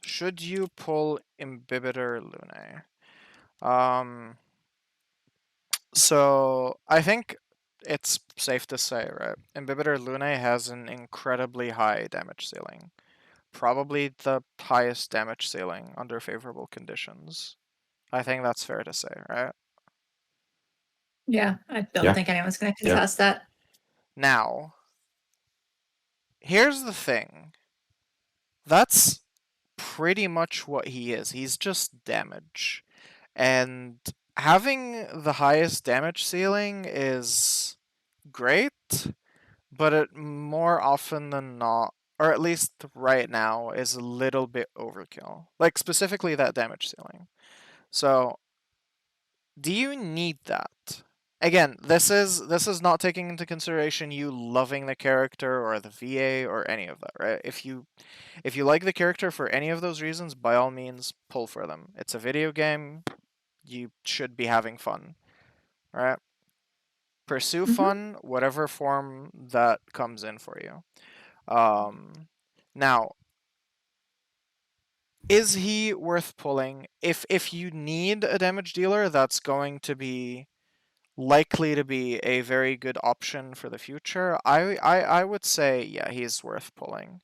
Should you pull Imbibitor Lunae? So I think it's safe to say, right? Imbibitor Lunae has an incredibly high damage ceiling. Probably the highest damage ceiling under favorable conditions. I think that's fair to say, right? Yeah, I don't think anyone's going to contest that. Now, here's the thing. That's pretty much what he is. He's just damage. And having the highest damage ceiling is great, but it more often than not, or at least right now, is a little bit overkill. Like specifically that damage ceiling. So, do you need that? Again, this is not taking into consideration you loving the character or the VA or any of that, right? If you like the character for any of those reasons, by all means, pull for them. It's a video game. You should be having fun, right? Pursue fun, whatever form that comes in for you. Now, is he worth pulling? If you need a damage dealer, that's going to be likely to be a very good option for the future. I would say, yeah, he's worth pulling.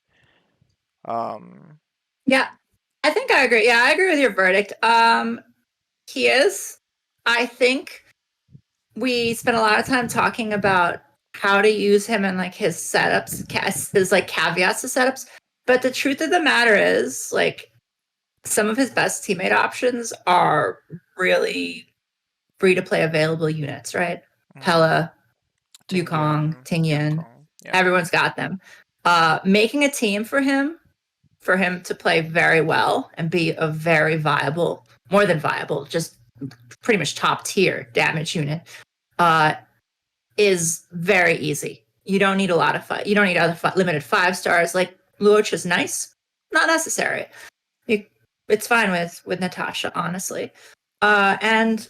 Yeah, I think I agree. Yeah, I agree with your verdict. He is. I think we spent a lot of time talking about how to use him and like his setups, his like caveats to setups. But the truth of the matter is, like, some of his best teammate options are really free to play available units, right? Pela, Yukong, Tingyan, everyone's got them. Making a team for him to play very well and be a very viable, more than viable, just pretty much top tier damage unit, is very easy. You don't need a lot of you don't need other limited 5 stars. Like Luoch is nice, not necessary. It's fine with Natasha, honestly. And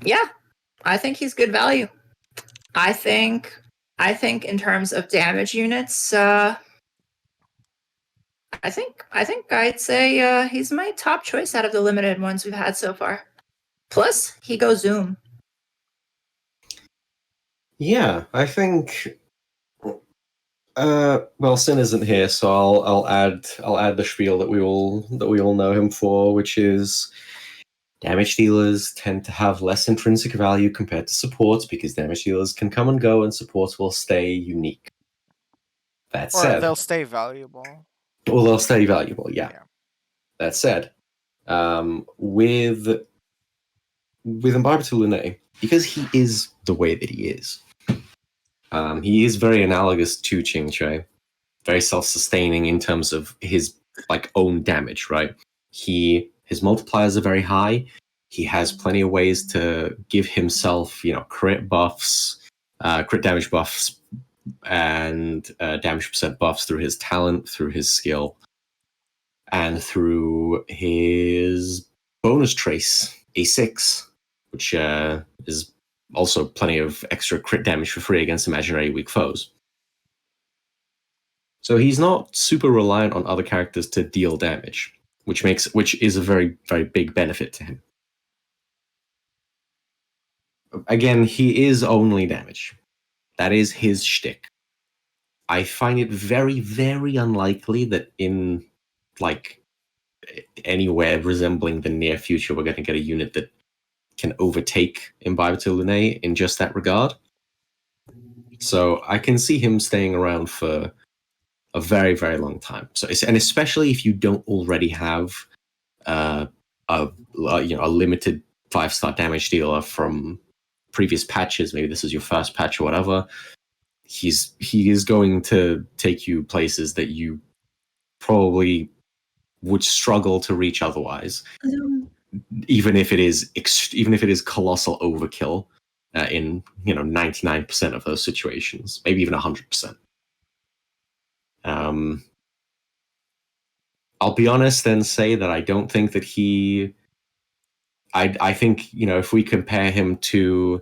yeah, I think he's good value. I think in terms of damage units, I think I'd say he's my top choice out of the limited ones we've had so far. Plus, he goes Zoom. Yeah, I think. Well, Sin isn't here, so I'll add the spiel that we all know him for, which is damage dealers tend to have less intrinsic value compared to supports because damage dealers can come and go, and supports will stay unique. That said, or they'll stay valuable. Well, they'll stay valuable. Yeah. That said, with Imbibitor Lunae, because he is the way that he is very analogous to Qingque, very self-sustaining in terms of his own damage, right? His multipliers are very high. He has plenty of ways to give himself, crit buffs, crit damage buffs, and damage percent buffs through his talent, through his skill, and through his bonus trace, A6, which is also plenty of extra crit damage for free against imaginary weak foes. So he's not super reliant on other characters to deal damage, which is a very, very big benefit to him. Again, he is only damage. That is his shtick. I find it very, very unlikely that in anywhere resembling the near future, we're going to get a unit that can overtake Imbibitor Lunae in just that regard. So I can see him staying around for a very, very long time. So, and especially if you don't already have a limited 5-star damage dealer from previous patches, maybe this is your first patch or whatever, he is going to take you places that you probably would struggle to reach otherwise. Even if it is colossal overkill in 99% of those situations, maybe even 100%. I'll be honest and say that I don't think that I think if we compare him to,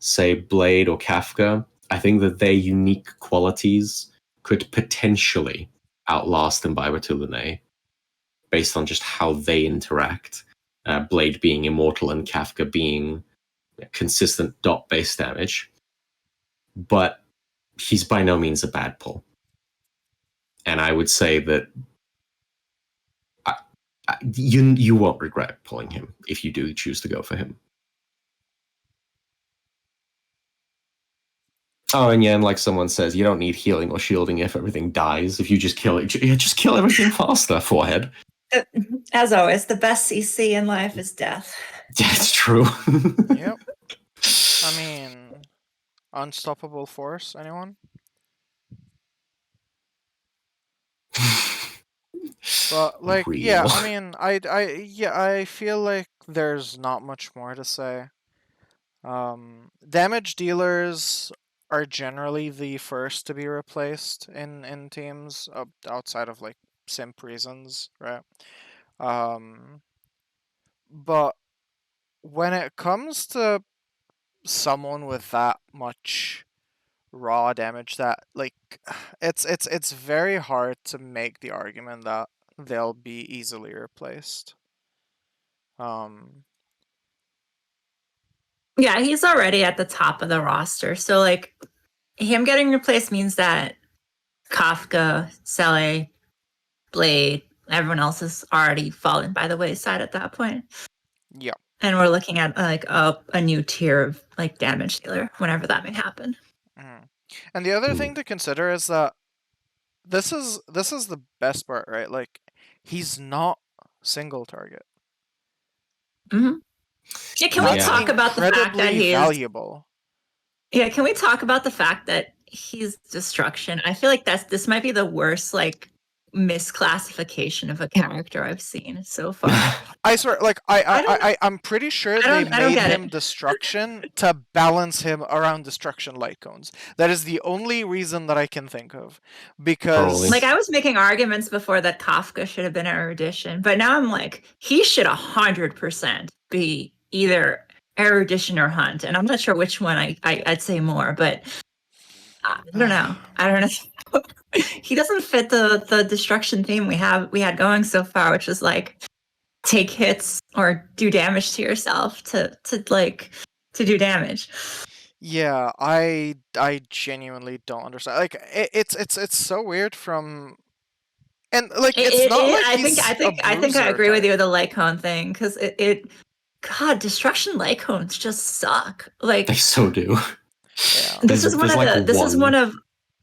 say, Blade or Kafka, I think that their unique qualities could potentially outlast Imbibitor Lunae based on just how they interact. Blade being immortal and Kafka being consistent dot-based damage. But he's by no means a bad pull. And I would say that you won't regret pulling him if you do choose to go for him. Oh, and yeah, and like someone says, you don't need healing or shielding if everything dies. If you just kill it, just kill everything faster, forehead. As always, the best CC in life is death. Yeah, it's true. Yep. I mean, unstoppable force, anyone? But yeah, I mean, I feel like there's not much more to say. Damage dealers are generally the first to be replaced in teams outside of simp reasons, right? But when it comes to someone with that much raw damage, that it's very hard to make the argument that they'll be easily replaced. Yeah, he's already at the top of the roster. So him getting replaced means that Kafka, Sele, Blade, everyone else has already fallen by the wayside at that point. Yeah. And we're looking at a new tier of damage dealer whenever that may happen. Mm-hmm. And the other thing to consider is that this is the best part, right? He's not single target. Mm-hmm. Yeah, can we talk about the fact that he is valuable? Yeah, can we talk about the fact that he's destruction? I feel like this might be the worst misclassification of a character I've seen so far. I swear, like I'm pretty sure they I don't made get him it. destruction to balance him around destruction light cones. That is the only reason that I can think of, because Probably. Like I was making arguments before that Kafka should have been erudition, but now I'm like, he should 100% be either erudition or hunt, and I'm not sure which one I'd say more, but I don't know. I don't know. He doesn't fit the destruction theme we had going so far, which is like take hits or do damage to yourself to do damage. yeah, I genuinely don't understand. Like it's so weird from, and like it's not like he's I think I bruiser agree with type. you with the Lycone thing, because it God, destruction Lycones just suck. Like They so do. Yeah. this is one one. of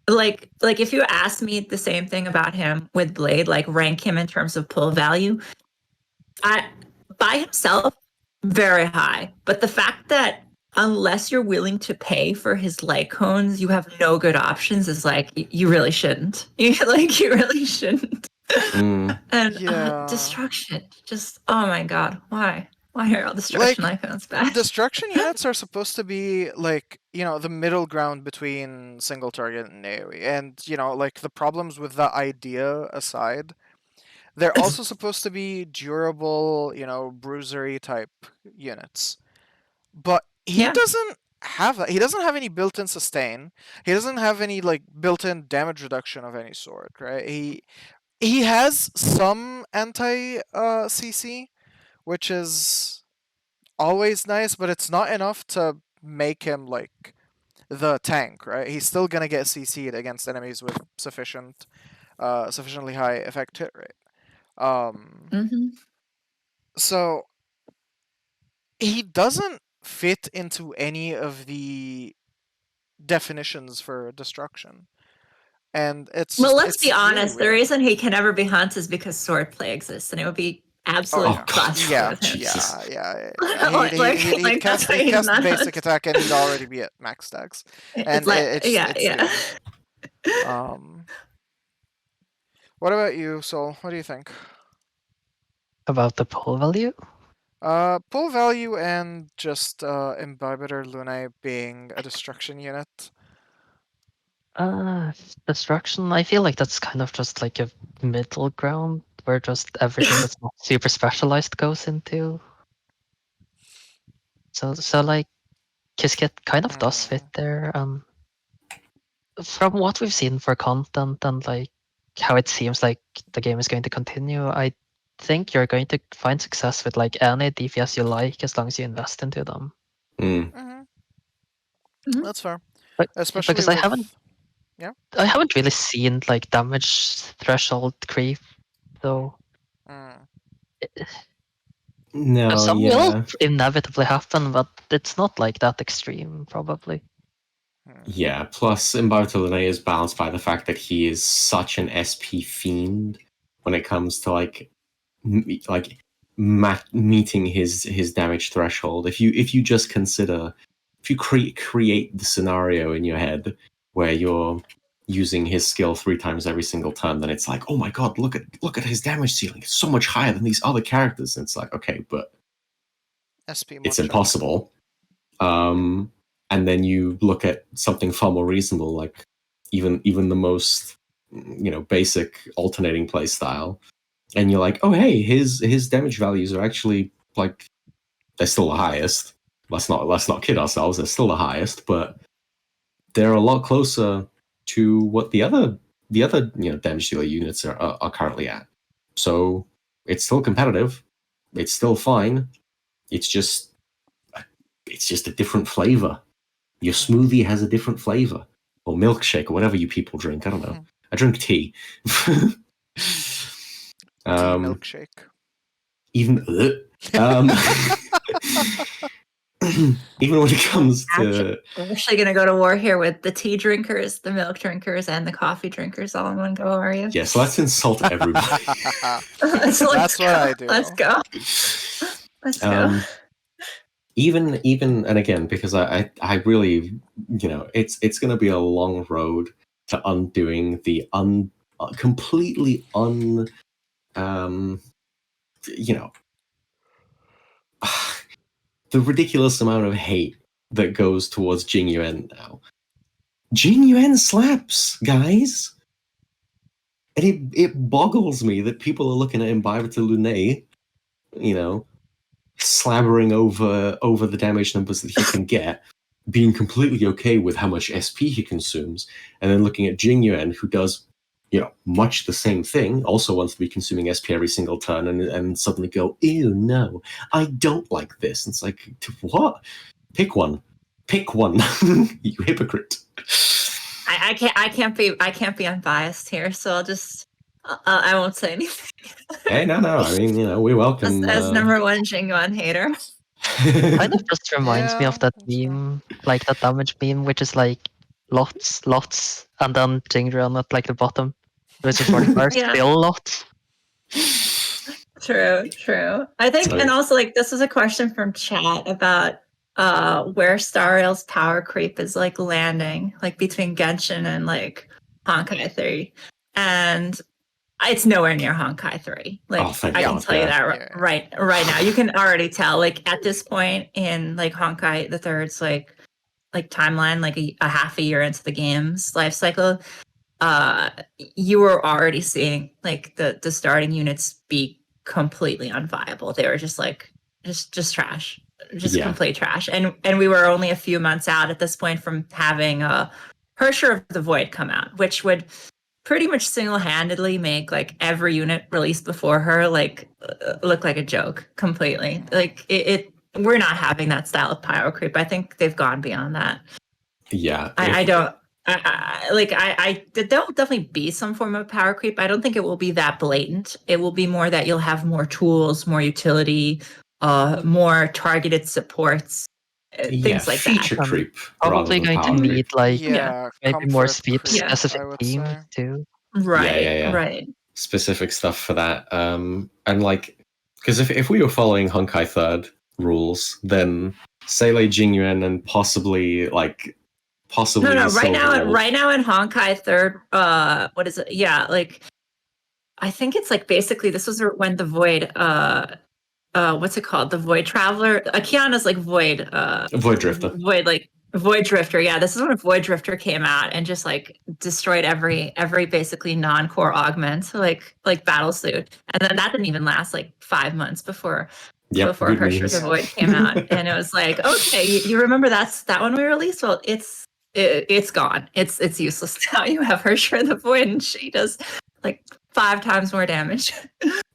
like if you asked me the same thing about him with Blade, like rank him in terms of pull value, by himself, very high. But the fact that unless you're willing to pay for his Lycones, you have no good options is like you really shouldn't. You really shouldn't. Mm. And Yeah. destruction, just oh my god, why are all destruction Lycones bad? Destruction units are supposed to be like, the middle ground between single target and AoE. And, like the problems with that idea aside, they're also supposed to be durable, bruisery type units. But he Yeah. doesn't have that. He doesn't have any built-in sustain. He doesn't have any like built-in damage reduction of any sort, right? He has some anti CC, which is always nice, but it's not enough to make him like the tank, right? He's still gonna get CC'd against enemies with sufficiently high effect hit rate. Mm-hmm. So he doesn't fit into any of the definitions for destruction, and it's Well, just, let's it's be really honest. The weird. reason he can never be hunt is because swordplay exists, and it would be absolute yeah. clutch Yeah, with him. yeah. Like, that's He'd why he's cast not basic hunt. attack and he'd already be at max stacks. It's And like, it's yeah. What about you, Sol? What do you think? About the pull value? Pull value and just Imbibitor Lunae being a destruction unit. Destruction, I feel like that's kind of just like a middle ground where just everything that's not super specialized goes into. So like his kit kind of does fit there. From what we've seen for content and like how it seems like the game is going to continue, I think you're going to find success with like any DPS you like as long as you invest into them. Mm. Mhm. That's fair. But Especially because with... I haven't really seen like damage threshold creep though. No, Some yeah. will inevitably happen, but it's not like that extreme probably. Yeah, plus Imbibitor Lunae is balanced by the fact that he is such an SP fiend when it comes to meeting his damage threshold. If you just consider, if you create the scenario in your head where you're using his skill 3 times every single turn, then it's like, oh my god, look at his damage ceiling. It's so much higher than these other characters. And it's like, okay, but SP it's impossible. And then you look at something far more reasonable, like even the most basic alternating play style, and you're like, oh hey, his damage values are actually like, they're still the highest. Let's not kid ourselves, they're still the highest, but they're a lot closer to what the other damage dealer units are currently at. So it's still competitive, it's still fine. It's just a different flavor. Your smoothie has a different flavor, or milkshake, or whatever you people drink. I don't know. I drink tea. Tea milkshake. Even even when it comes to, we're actually gonna go to war here with the tea drinkers, the milk drinkers, and the coffee drinkers all in one go. Are you? yes, let's insult everybody. That's what I do. Let's go. Let's go. Even and again, because I really, it's going to be a long road to undoing the completely the ridiculous amount of hate that goes towards Jing Yuan now. Jing Yuan slaps, guys. And it boggles me that people are looking at Imbibitor Lunae, slabbering over the damage numbers that he can get, being completely okay with how much SP he consumes, and then looking at Jing Yuan, who does much the same thing, also wants to be consuming SP every single turn, and suddenly go, ew, no, I don't like this. And it's like, what? Pick one, you hypocrite. I can't be unbiased here, so I'll just I won't say anything. Hey, no. I mean, we welcome as number one Jinguan hater. Kind of just reminds me of that that's fair. meme, like that damage meme, which is like lots, and then Jingron at like the bottom, which is short bars, Yeah. still lots. True. I think, Sorry. and also like this is a question from chat about where Star Rail's power creep is like landing, like between Genshin and like Honkai 3, and it's nowhere near Honkai 3. Like thank I can God, tell you yeah. that right now. You can already tell. Like at this point in like Honkai the Third's like timeline, like a half a year into the game's life cycle, you were already seeing like the starting units be completely unviable. They were just like just trash, complete trash. And we were only a few months out at this point from having Hersher of the Void come out, which would pretty much single-handedly make like every unit released before her like look like a joke completely. Like it we're not having that style of pyro creep. I think they've gone beyond that. Yeah. There'll definitely be some form of power creep. I don't think it will be that blatant. It will be more that you'll have more tools, more utility, more targeted supports, things like feature that. creep. Probably going to need like maybe more comfort speed creep, I specific would teams say. too. Right. Specific stuff for that. And like, because if we were following Honkai Third rules, then Seilei Jingyuan and possibly. No. Right now in Honkai Third, what is it? Yeah, like I think it's like basically this was when the Void, what's it called? The Void Traveler. Kiana's like Void. Void Drifter. Void Drifter. Yeah, this is when Void Drifter came out and just like destroyed every basically non-core augment, like Battlesuit, and then that didn't even last like 5 months before Hersher the Void came out, and it was like, okay, you remember that one we released? Well, it's gone. It's useless now. You have Hersher the Void, and she does like 5 times more damage.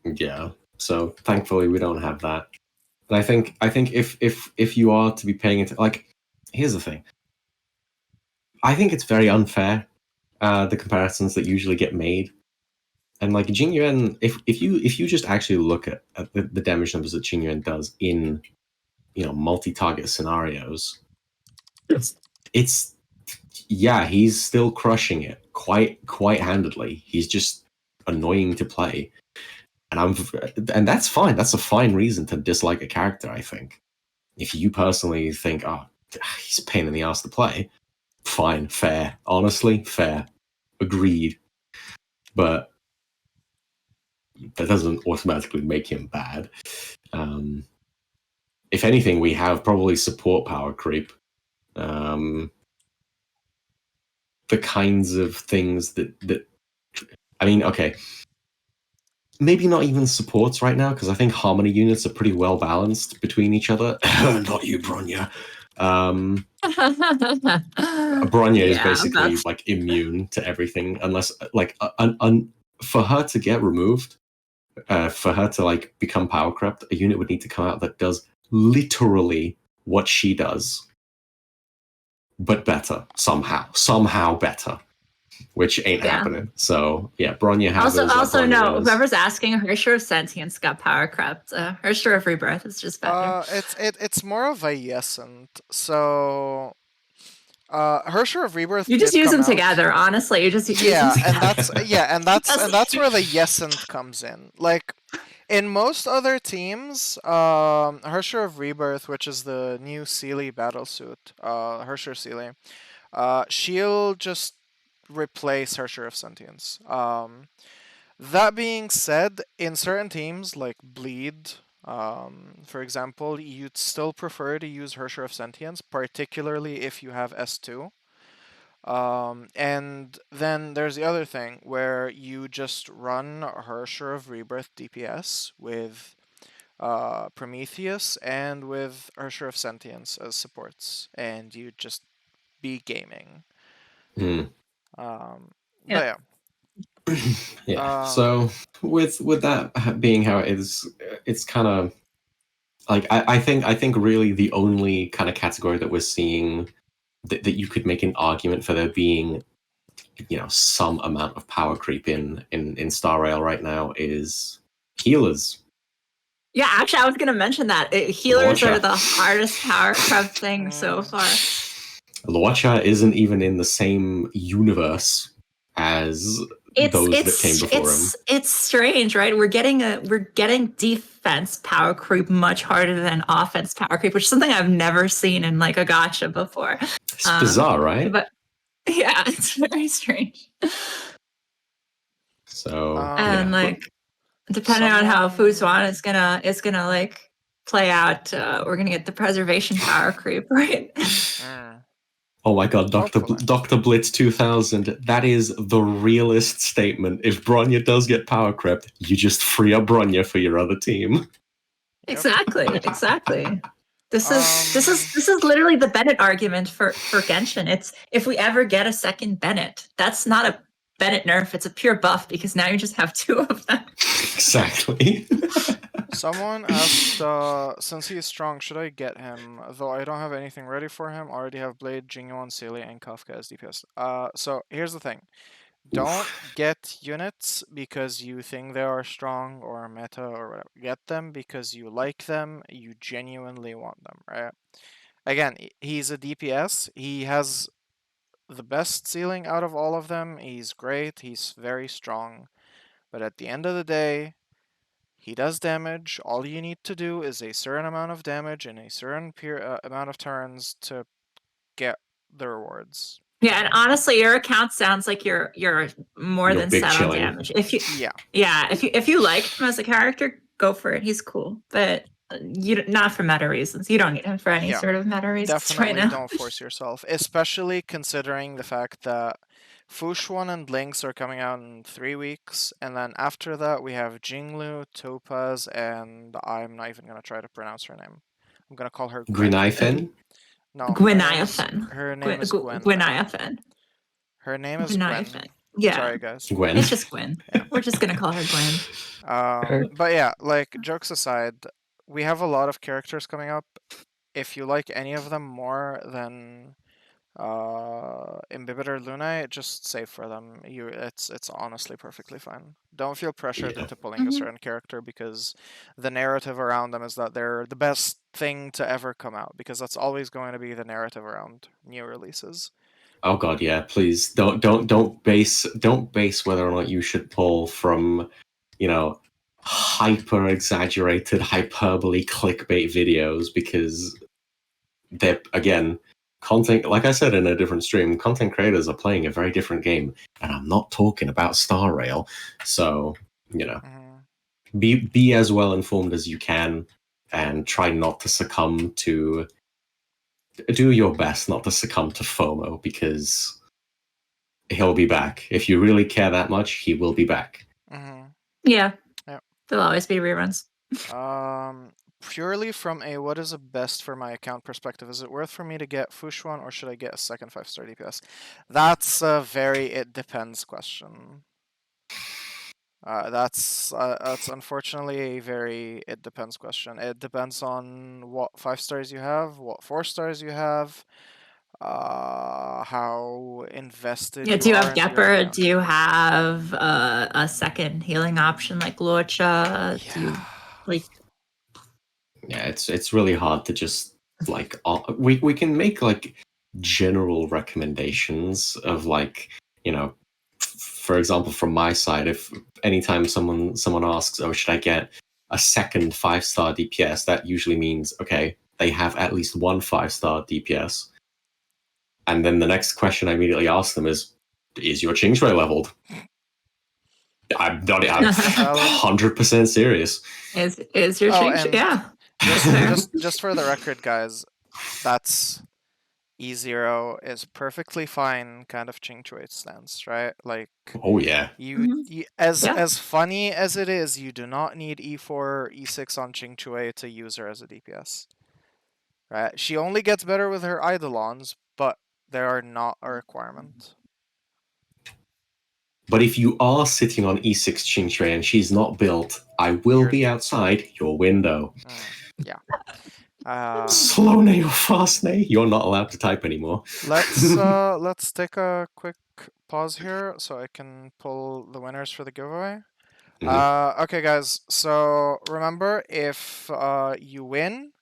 Yeah. So thankfully we don't have that. And I think if you are to be paying attention, like, here's the thing. I think it's very unfair, the comparisons that usually get made. And like Jingyuan, if you just actually look at the damage numbers that Jingyuan does in multi-target scenarios, it's he's still crushing it quite handedly. He's just annoying to play. And that's fine. That's a fine reason to dislike a character, I think. If you personally think, he's a pain in the ass to play, fine, fair. Honestly, fair. Agreed. But that doesn't automatically make him bad. If anything, we have probably support power creep. The kinds of things that I mean, okay. Maybe not even supports right now, because I think Harmony units are pretty well balanced between each other. Not you, Bronya. Bronya is basically like immune to everything, unless like for her to get removed, for her to like become power crept, a unit would need to come out that does literally what she does, but better somehow better. Which ain't happening. So yeah, Bronya has also no. Whoever's asking, Hersher of Sentience got power crept. Hersher of Rebirth is just better. It's more of a yesent. So Hersher of Rebirth. You just use them together, honestly. You just use them together. and that's where the yesent comes in. Like in most other teams, Hersher of Rebirth, which is the new Sealy battlesuit, Hersher Sealy, she'll just replace Harsher of Sentience. That being said, in certain teams like Bleed, for example, you'd still prefer to use Harsher of Sentience, particularly if you have S2. And then there's the other thing where you just run Harsher of Rebirth DPS with Prometheus and with Harsher of Sentience as supports, and you just be gaming. Hmm. But yeah. Yeah. So with that being how it is, it's kind of like I think really the only kind of category that we're seeing that you could make an argument for there being, you know, some amount of power creep in Star Rail right now is healers. Yeah, actually, I was going to mention that. Healers Launcher. are the hardest power creep thing so far. Luocha isn't even in the same universe as those that came before him. It's strange, right? We're getting defense power creep much harder than offense power creep, which is something I've never seen in like a gacha before. It's bizarre, right? But yeah, it's very strange. So and like depending on how Fuzwan is gonna like play out, we're gonna get the preservation power creep, right? Oh my god, Dr. Blitz 2000, that is the realest statement. If Bronya does get power crept, you just free up Bronya for your other team. Exactly. This is literally the Bennett argument for Genshin. It's if we ever get a second Bennett, that's not a Bennett nerf, it's a pure buff because now you just have two of them. Exactly. Someone asked, since he is strong, should I get him? Though I don't have anything ready for him, I already have Blade, Jingwon, Celia, and Kafka as DPS. So here's the thing. Don't get units because you think they are strong or meta or whatever. Get them because you like them, you genuinely want them, right? Again, he's a DPS. He has the best ceiling out of all of them. He's great. He's very strong. But at the end of the day, he does damage. All you need to do is a certain amount of damage in a certain amount of turns to get the rewards. Yeah, and honestly, your account sounds like you're more than big set chilling. on damage. If you like him as a character, go for it. He's cool, but you not for meta reasons. You don't need him for any sort of meta reasons Definitely right now. don't force yourself, especially considering the fact that Fushwan and Lynx are coming out in 3 weeks, and then after that we have Jinglu, Topaz, and I'm not even gonna try to pronounce her name. I'm gonna call her Gwynaifen? No, Gwynaifen. Her name is Gwen. Gwynaifen. Her name is Gwen. Yeah. Sorry, guys. Gwen. It's just Gwen. We're just gonna call her Gwen. But yeah, like jokes aside, we have a lot of characters coming up. If you like any of them more than Imbibitor Lunae, just save for them. It's honestly perfectly fine. Don't feel pressured into pulling a certain character because the narrative around them is that they're the best thing to ever come out, because that's always going to be the narrative around new releases. Oh god, yeah, please don't base whether or not you should pull from, you know, hyper exaggerated hyperbole clickbait videos, because they're, again, content, like I said in a different stream, content creators are playing a very different game, and I'm not talking about Star Rail. So, you know, be as well informed as you can, and try not to succumb to. Do your best not to succumb to FOMO, because he'll be back. If you really care that much, he will be back. Yeah. There'll always be reruns. Purely from a what is the best for my account perspective, is it worth for me to get Fushwan or should I get a second 5-star DPS? That's a very it depends question. That's unfortunately a very it depends question. It depends on what 5 stars you have, what 4 stars you have, how invested. Yeah, do you have Gepper? Do you have a second healing option like Luocha? Yeah. Do you like? Yeah, it's really hard to just like we can make like general recommendations of, like, you know, for example, from my side, if anytime someone asks, oh, should I get a second 5-star DPS, that usually means, okay, they have at least one 5-star DPS. And then the next question I immediately ask them is is your Ching Shui leveled? I'm 100% serious. Is your Ching Shui? and Yeah. just for the record, guys, that's E0 is perfectly fine kind of Ching Shui stance, right? Like, Oh yeah. as funny as it is, you do not need E4 or E6 on Ching Shui to use her as a DPS. Right? She only gets better with her Eidolons, but they are not a requirement. But if you are sitting on E6 Ching Shui and she's not built, I will be outside your window. Yeah. Slow nay or fast nay, you're not allowed to type anymore. Let's take a quick pause here so I can pull the winners for the giveaway. Okay, guys. So remember, if you win,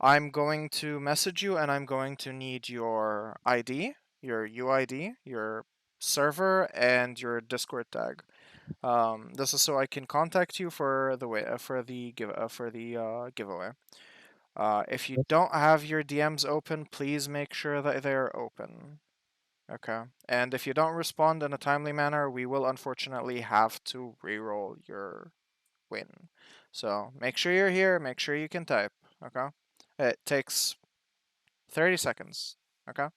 I'm going to message you and I'm going to need your ID, your UID, your server, and your Discord tag. This is so I can contact you for the giveaway. If you don't have your DMs open, please make sure that they're open. Okay. And if you don't respond in a timely manner, we will unfortunately have to reroll your win. So make sure you're here, make sure you can type. Okay. It takes 30 seconds. Okay.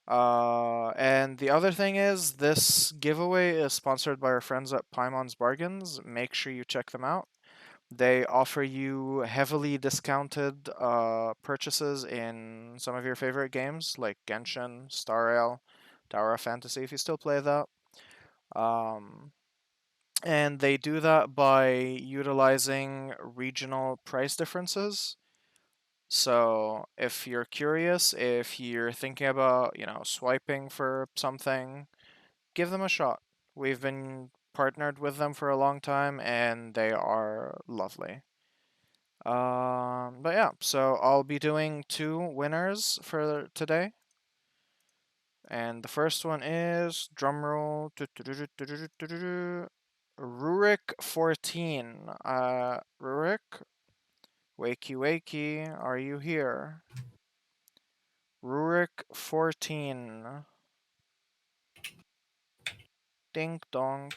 And the other thing is, this giveaway is sponsored by our friends at Paimon's Bargains. Make sure you check them out. They offer you heavily discounted purchases in some of your favorite games like Genshin, Star Rail, Tower of Fantasy, if you still play that. And they do that by utilizing regional price differences. So if you're curious, if you're thinking about, swiping for something, give them a shot. We've been partnered with them for a long time and they are lovely. But yeah, so I'll be doing 2 winners for today. And the first one is, drumroll, Rurik14. Rurik, wakey wakey, are you here? Rurik14. Dink donk.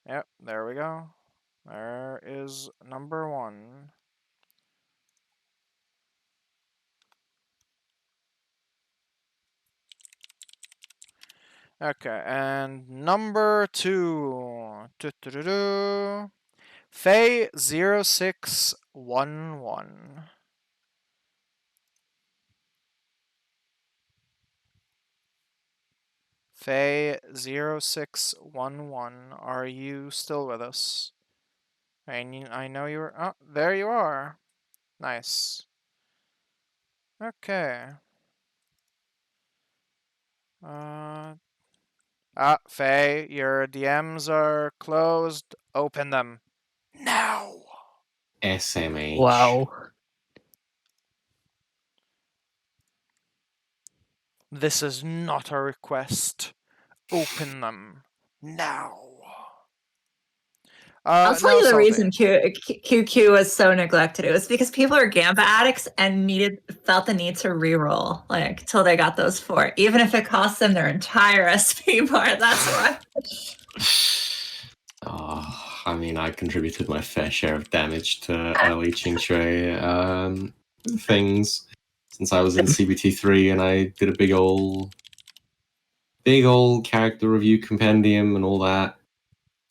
Yep, there we go. There is number 1. Okay, and number 2. Faye0611. Faye0611, are you still with us? I know you're... Oh, there you are. Nice. Okay. Faye, your DMs are closed. Open them. Now! SMH. Wow. This is not a request. Open them. Now! I'll tell you the reason QQ was so neglected. It was because people are Gamba addicts and felt the need to reroll till they got those 4, even if it cost them their entire SP bar. That's why. I mean, I contributed my fair share of damage to early Ching Shui things since I was in CBT3, and I did a big old character review compendium and all that.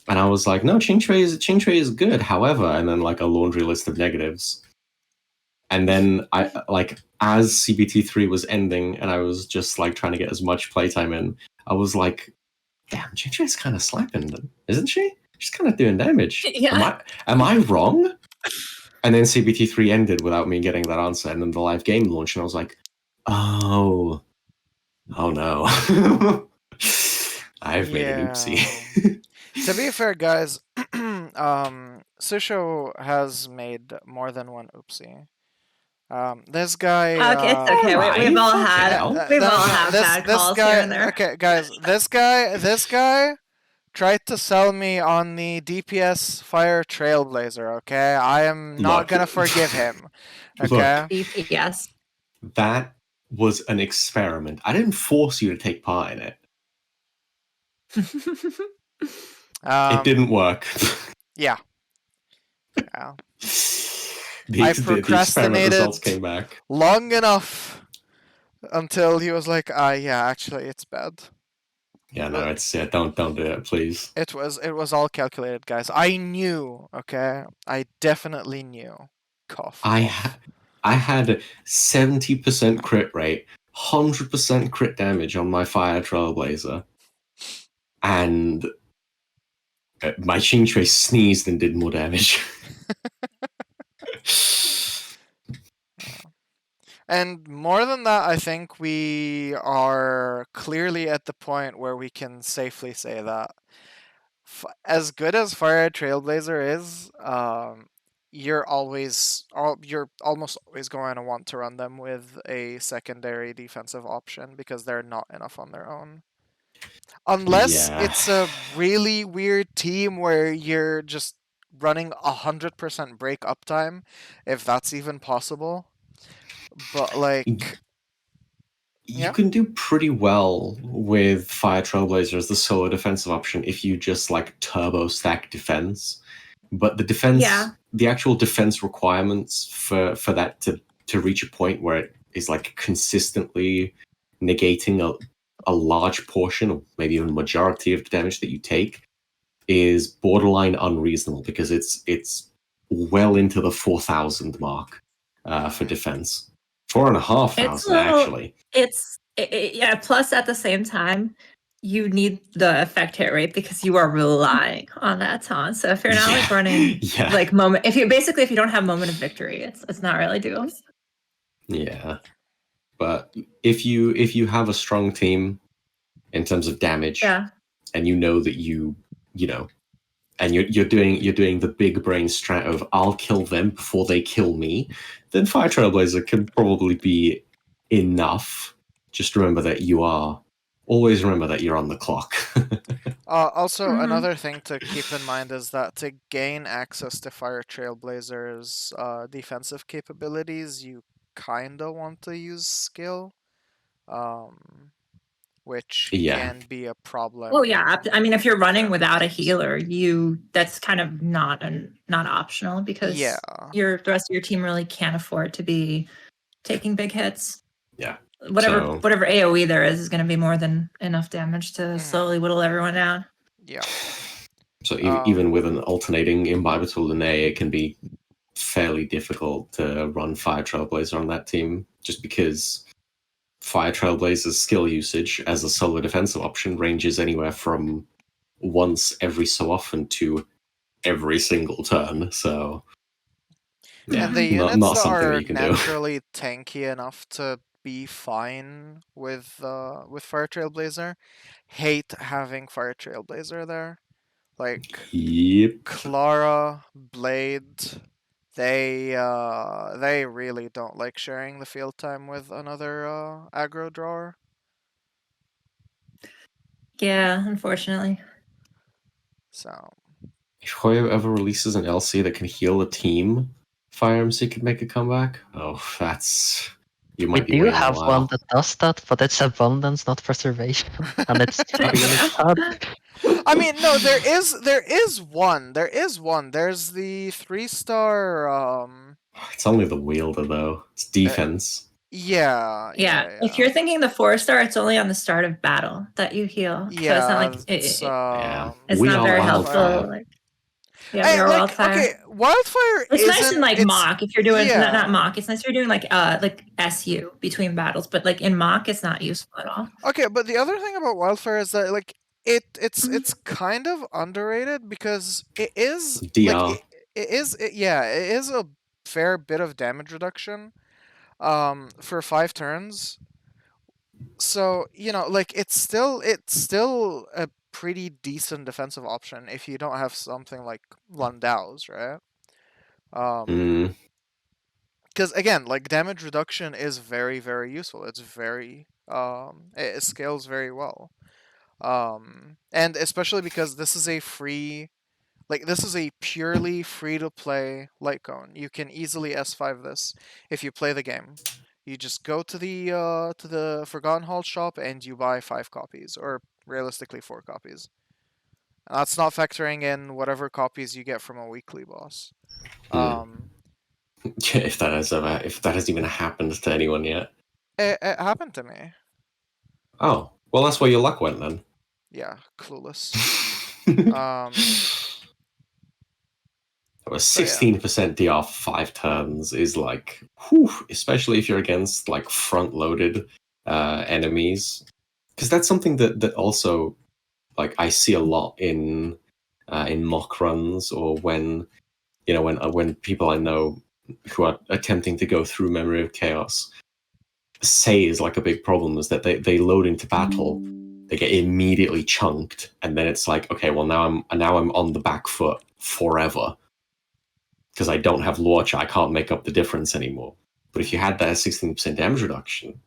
And I was like, no, Ching Shui is good. However, and then a laundry list of negatives. And then I as CBT3 was ending, and I was just trying to get as much playtime in. I was like, damn, Ching Shui is kind of slapping, isn't she? She's kind of doing damage. Yeah. Am I wrong? And then CBT3 ended without me getting that answer, and then the live game launched, and I was like, oh no, I've made an oopsie. To be fair, guys, Sushou has made more than one oopsie. This guy. Okay, it's okay. We've all had bad calls here and there. Okay, guys, this guy tried to sell me on the DPS Fire Trailblazer. Okay, I am not gonna forgive him. Okay. DPS. That was an experiment. I didn't force you to take part in it. It didn't work. Yeah. Yeah. The experiment results came back. Long enough until he was like, yeah, actually, it's bad. Yeah, no, it's don't do it, please. It was all calculated, guys. I knew, okay? I definitely knew. Cough. I had 70% crit rate, 100% crit damage on my Fire Trailblazer, and my Chingchui sneezed and did more damage. And more than that, I think we are clearly at the point where we can safely say that as good as Fire Trailblazer is, you're almost always going to want to run them with a secondary defensive option because they're not enough on their own. Unless it's a really weird team where you're just running 100% break uptime, if that's even possible. But like, you can do pretty well with Fire Trailblazer as the solo defensive option if you just like turbo stack defense. But the defense, the actual defense requirements for that to reach a point where it is like consistently negating a large portion or maybe even a majority of the damage that you take is borderline unreasonable because it's well into the 4,000 mark for defense. 4,500 actually. Yeah. Plus, at the same time, you need the effect hit rate because you are relying on that taunt. So if you're not like running like moment, if you don't have moment of victory, it's not really doable. Yeah, but if you have a strong team in terms of damage, and you know that you know, and you're doing the big brain strat of I'll kill them before they kill me, then Fire Trailblazer can probably be enough. Just remember that always remember that you're on the clock. Also, another thing to keep in mind is that to gain access to Fire Trailblazer's defensive capabilities, you kinda want to use skill, which can be a problem. Oh yeah, I mean, if you're running without a healer, that's kind of not optional because the rest of your team really can't afford to be taking big hits. Yeah. Whatever AoE there is going to be more than enough damage to slowly whittle everyone down. Yeah. So even with an alternating Imbibitor Lunae, it can be fairly difficult to run Fire Trailblazer on that team, just because Fire Trailblazer's skill usage as a solo defensive option ranges anywhere from once every so often to every single turn. So yeah, and the units not that something are that you can naturally tanky enough to be fine with Fire Trailblazer hate having Fire Trailblazer there. Like Clara, Blade, they really don't like sharing the field time with another aggro drawer. Yeah, unfortunately. So if Hoyo ever releases an LC that can heal a team, Fire MC could make a comeback. Oh, you might be waiting a while. We do have one that does that, but it's abundance, not preservation, and it's really sad. I mean, no, there is one. There's the 3-star. It's only the wielder though. It's defense. Yeah. If you're thinking the 4-star, it's only on the start of battle that you heal. Yeah, so it's not like it's not very helpful. Like, you're Wildfire. Okay, Wildfire. It's nice in like mock if you're doing not mock. It's nice if you're doing like SU between battles, but like in mock, it's not useful at all. Okay, but the other thing about Wildfire is that like it's kind of underrated because it is DR. It is a fair bit of damage reduction for 5 turns. So, like it's still a pretty decent defensive option if you don't have something like Lundao's, right? Because again, like damage reduction is very, very useful. It's very it scales very well. And especially because this is a purely free to play light cone. You can easily S5 this if you play the game. You just go to the Forgotten Hall shop and you buy 5 copies, or realistically 4 copies. And that's not factoring in whatever copies you get from a weekly boss. If that has even happened to anyone yet. It happened to me. Oh, well, that's where your luck went then. Yeah, clueless. That was 16% DR for 5 turns is like, whew, especially if you're against like front-loaded enemies, because that's something that also like I see a lot in mock runs, or when when people I know who are attempting to go through Memory of Chaos say is like a big problem is that they load into battle, they get immediately chunked, and then it's like, okay, well now I'm on the back foot forever because I don't have Lorcha, I can't make up the difference anymore. But if you had that 16% damage reduction,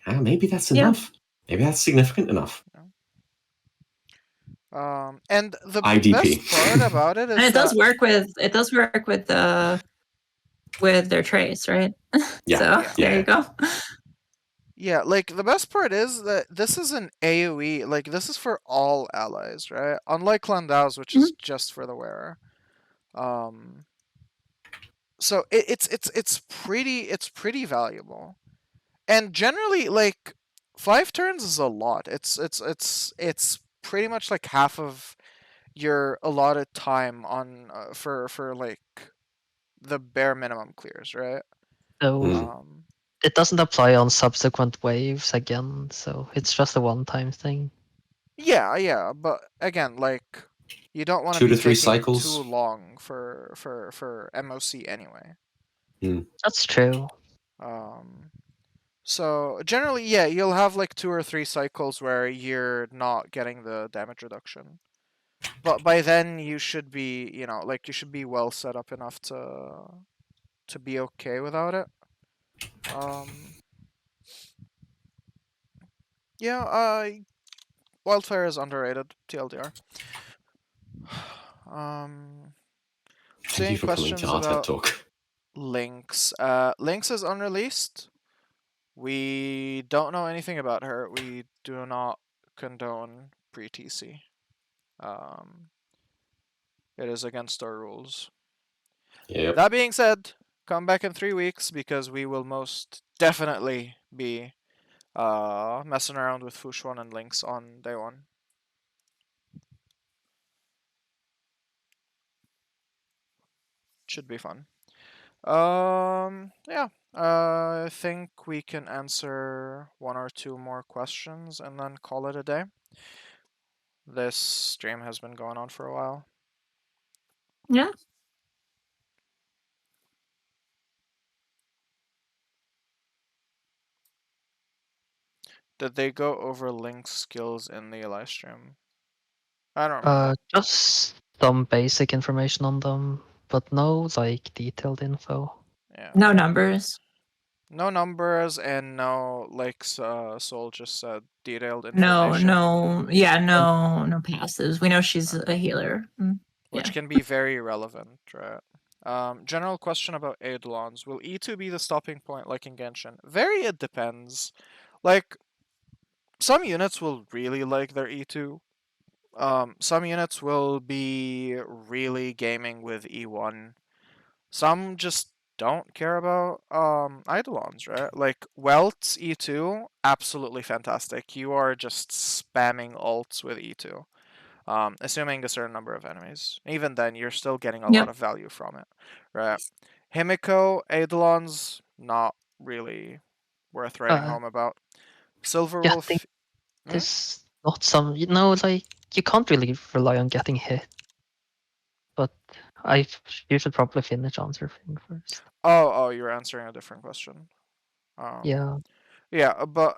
maybe that's enough. Maybe that's significant enough. And the IDP. best part about it is and it does work with their traits, right? Yeah. So there you go. Yeah, like the best part is that this is an AoE. Like this is for all allies, right? Unlike Landao's, which is just for the wearer. So it's pretty valuable, and generally like 5 turns is a lot. It's pretty much like half of your allotted time on for like the bare minimum clears, right? So it doesn't apply on subsequent waves again, so it's just a one-time thing. Yeah, but again, like you don't want to 2 be to 3 taking cycles too long for MOC anyway. That's true. So generally, yeah, you'll have like 2 or 3 cycles where you're not getting the damage reduction, but by then you should be, like you should be well set up enough to be okay without it. Yeah, Wildfire is underrated, TLDR. Thank you for coming to our TED Talk. Lynx. Lynx is unreleased. We don't know anything about her. We do not condone pre-TC. It is against our rules. Yep. That being said, come back in 3 weeks because we will most definitely be messing around with Fushuan and Lynx on day 1. Should be fun. Yeah. I think we can answer 1 or 2 more questions and then call it a day. This stream has been going on for a while. Yeah. Did they go over Link's skills in the live stream? I don't remember. Just some basic information on them, but no like detailed info. Yeah. No numbers. No numbers and no, like Soul just said, detailed information. No passives. We know she's a healer. Which can be very relevant, right? General question about Eidolons. Will E2 be the stopping point like in Genshin? It depends. Like, some units will really like their E2. Some units will be really gaming with E1. Some just don't care about Eidolons, right? Like Welt's E2, absolutely fantastic. You are just spamming ults with E2. Assuming a certain number of enemies. Even then, you're still getting a lot of value from it, right? Himiko, Eidolons, not really worth writing home about. Silverwolf. There's not some, like you can't really rely on getting hit. But you should probably finish answering first. Oh, you're answering a different question. Yeah. Yeah, but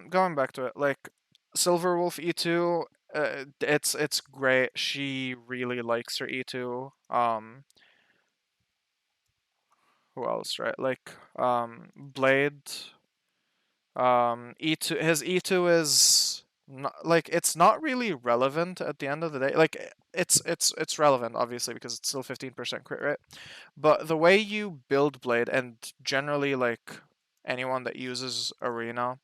going back to it, like Silverwolf E2, it's great. She really likes her E2. Who else, right? Like Blade. E2, his E2 is not, like, it's not really relevant at the end of the day. Like it's relevant obviously because it's still 15% crit rate. But the way you build Blade, and generally like anyone that uses Arena.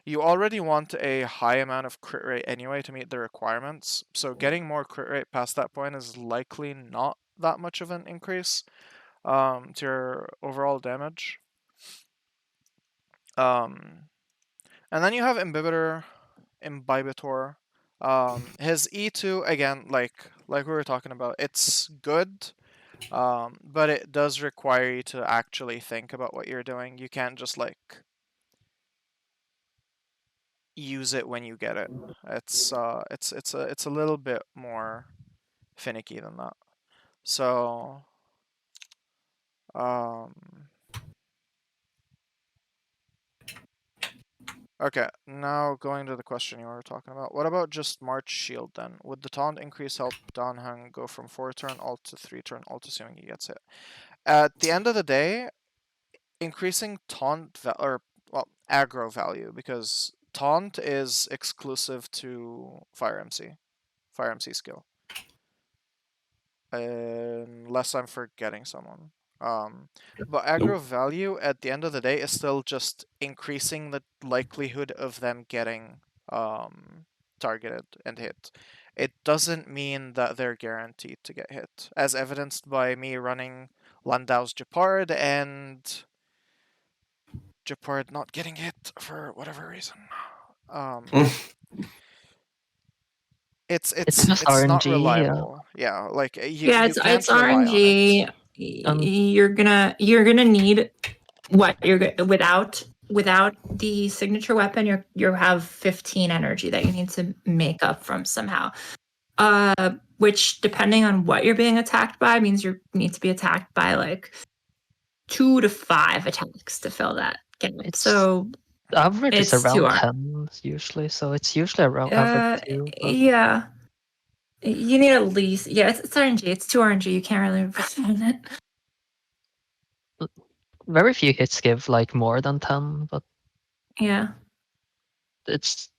You already want a high amount of crit rate anyway to meet the requirements, so getting more crit rate past that point is likely not that much of an increase to your overall damage. And then you have Imbibitor. His E2 again, like we were talking about, it's good, but it does require you to actually think about what you're doing. You can't just like use it when you get it. It's a little bit more finicky than that. So okay, now going to the question you were talking about. What about just March Shield then? Would the taunt increase help Danheng go from 4-turn ult to 3-turn ult assuming he gets hit? At the end of the day, increasing taunt or well aggro value, because taunt is exclusive to Fire MC skill. Unless I'm forgetting someone. But aggro value at the end of the day is still just increasing the likelihood of them getting targeted and hit. It doesn't mean that they're guaranteed to get hit, as evidenced by me running Landau's Jeopard and Jeopard not getting hit for whatever reason. It's just not RNG, reliable. Yeah, like you it's can't rely RNG. on You're gonna need what without the signature weapon. You have 15 energy that you need to make up from somehow. Which depending on what you're being attacked by means you need to be attacked by like 2 to 5 attacks to fill that gap. So the average is it's around 2R. 10 usually, so it's usually around average 2. Yeah. You need at least it's RNG. It's 2 RNG. You can't really recommend it. Very few hits give like more than 10, but Yeah. it's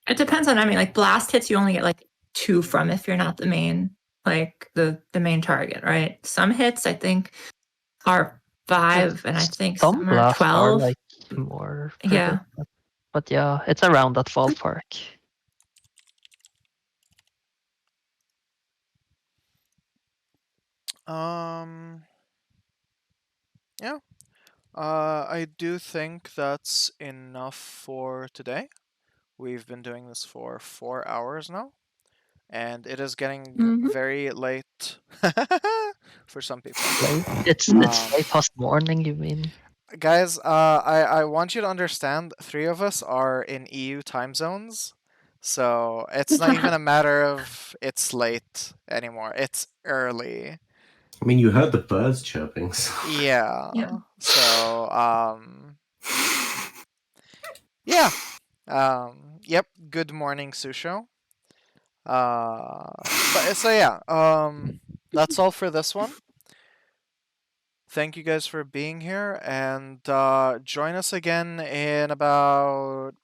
It depends on, I mean, like blast hits you only get like 2 from if you're not the main, like the main target, right? Some hits I think are 5 and I think some some are blasts are 12. like more. Yeah. But yeah, it's around that ballpark. Yeah. I do think that's enough for today. We've been doing this for 4 hours now, and it is getting very late for some people. It's late past morning, you mean? Guys, I want you to understand, 3 of us are in EU time zones, so it's not even a matter of it's late anymore. It's early. I mean, you heard the birds chirping. So. Yeah. Yeah. So, yeah. Yep. Good morning, Sushou. So yeah. That's all for this one. Thank you guys for being here, and join us again in about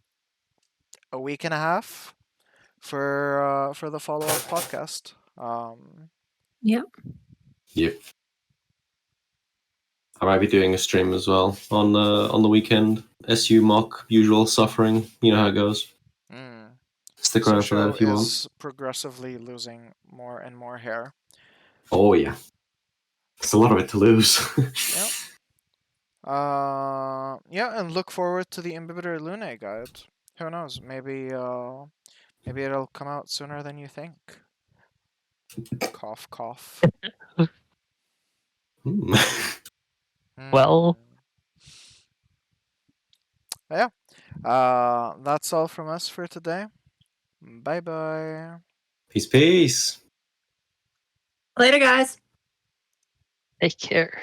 a week and a half for the follow-up podcast. Yep. Yep. I might be doing a stream as well on the weekend. SU mock usual suffering. You know how it goes. Stick around for that if you want. Is progressively losing more and more hair. Oh yeah, it's a lot of it to lose. Yep. Yeah, and look forward to the Imbibitor Lunae guide. Who knows? Maybe it'll come out sooner than you think. Cough, cough. Well, yeah. That's all from us for today. Bye bye. Peace, peace. Later, guys. take care.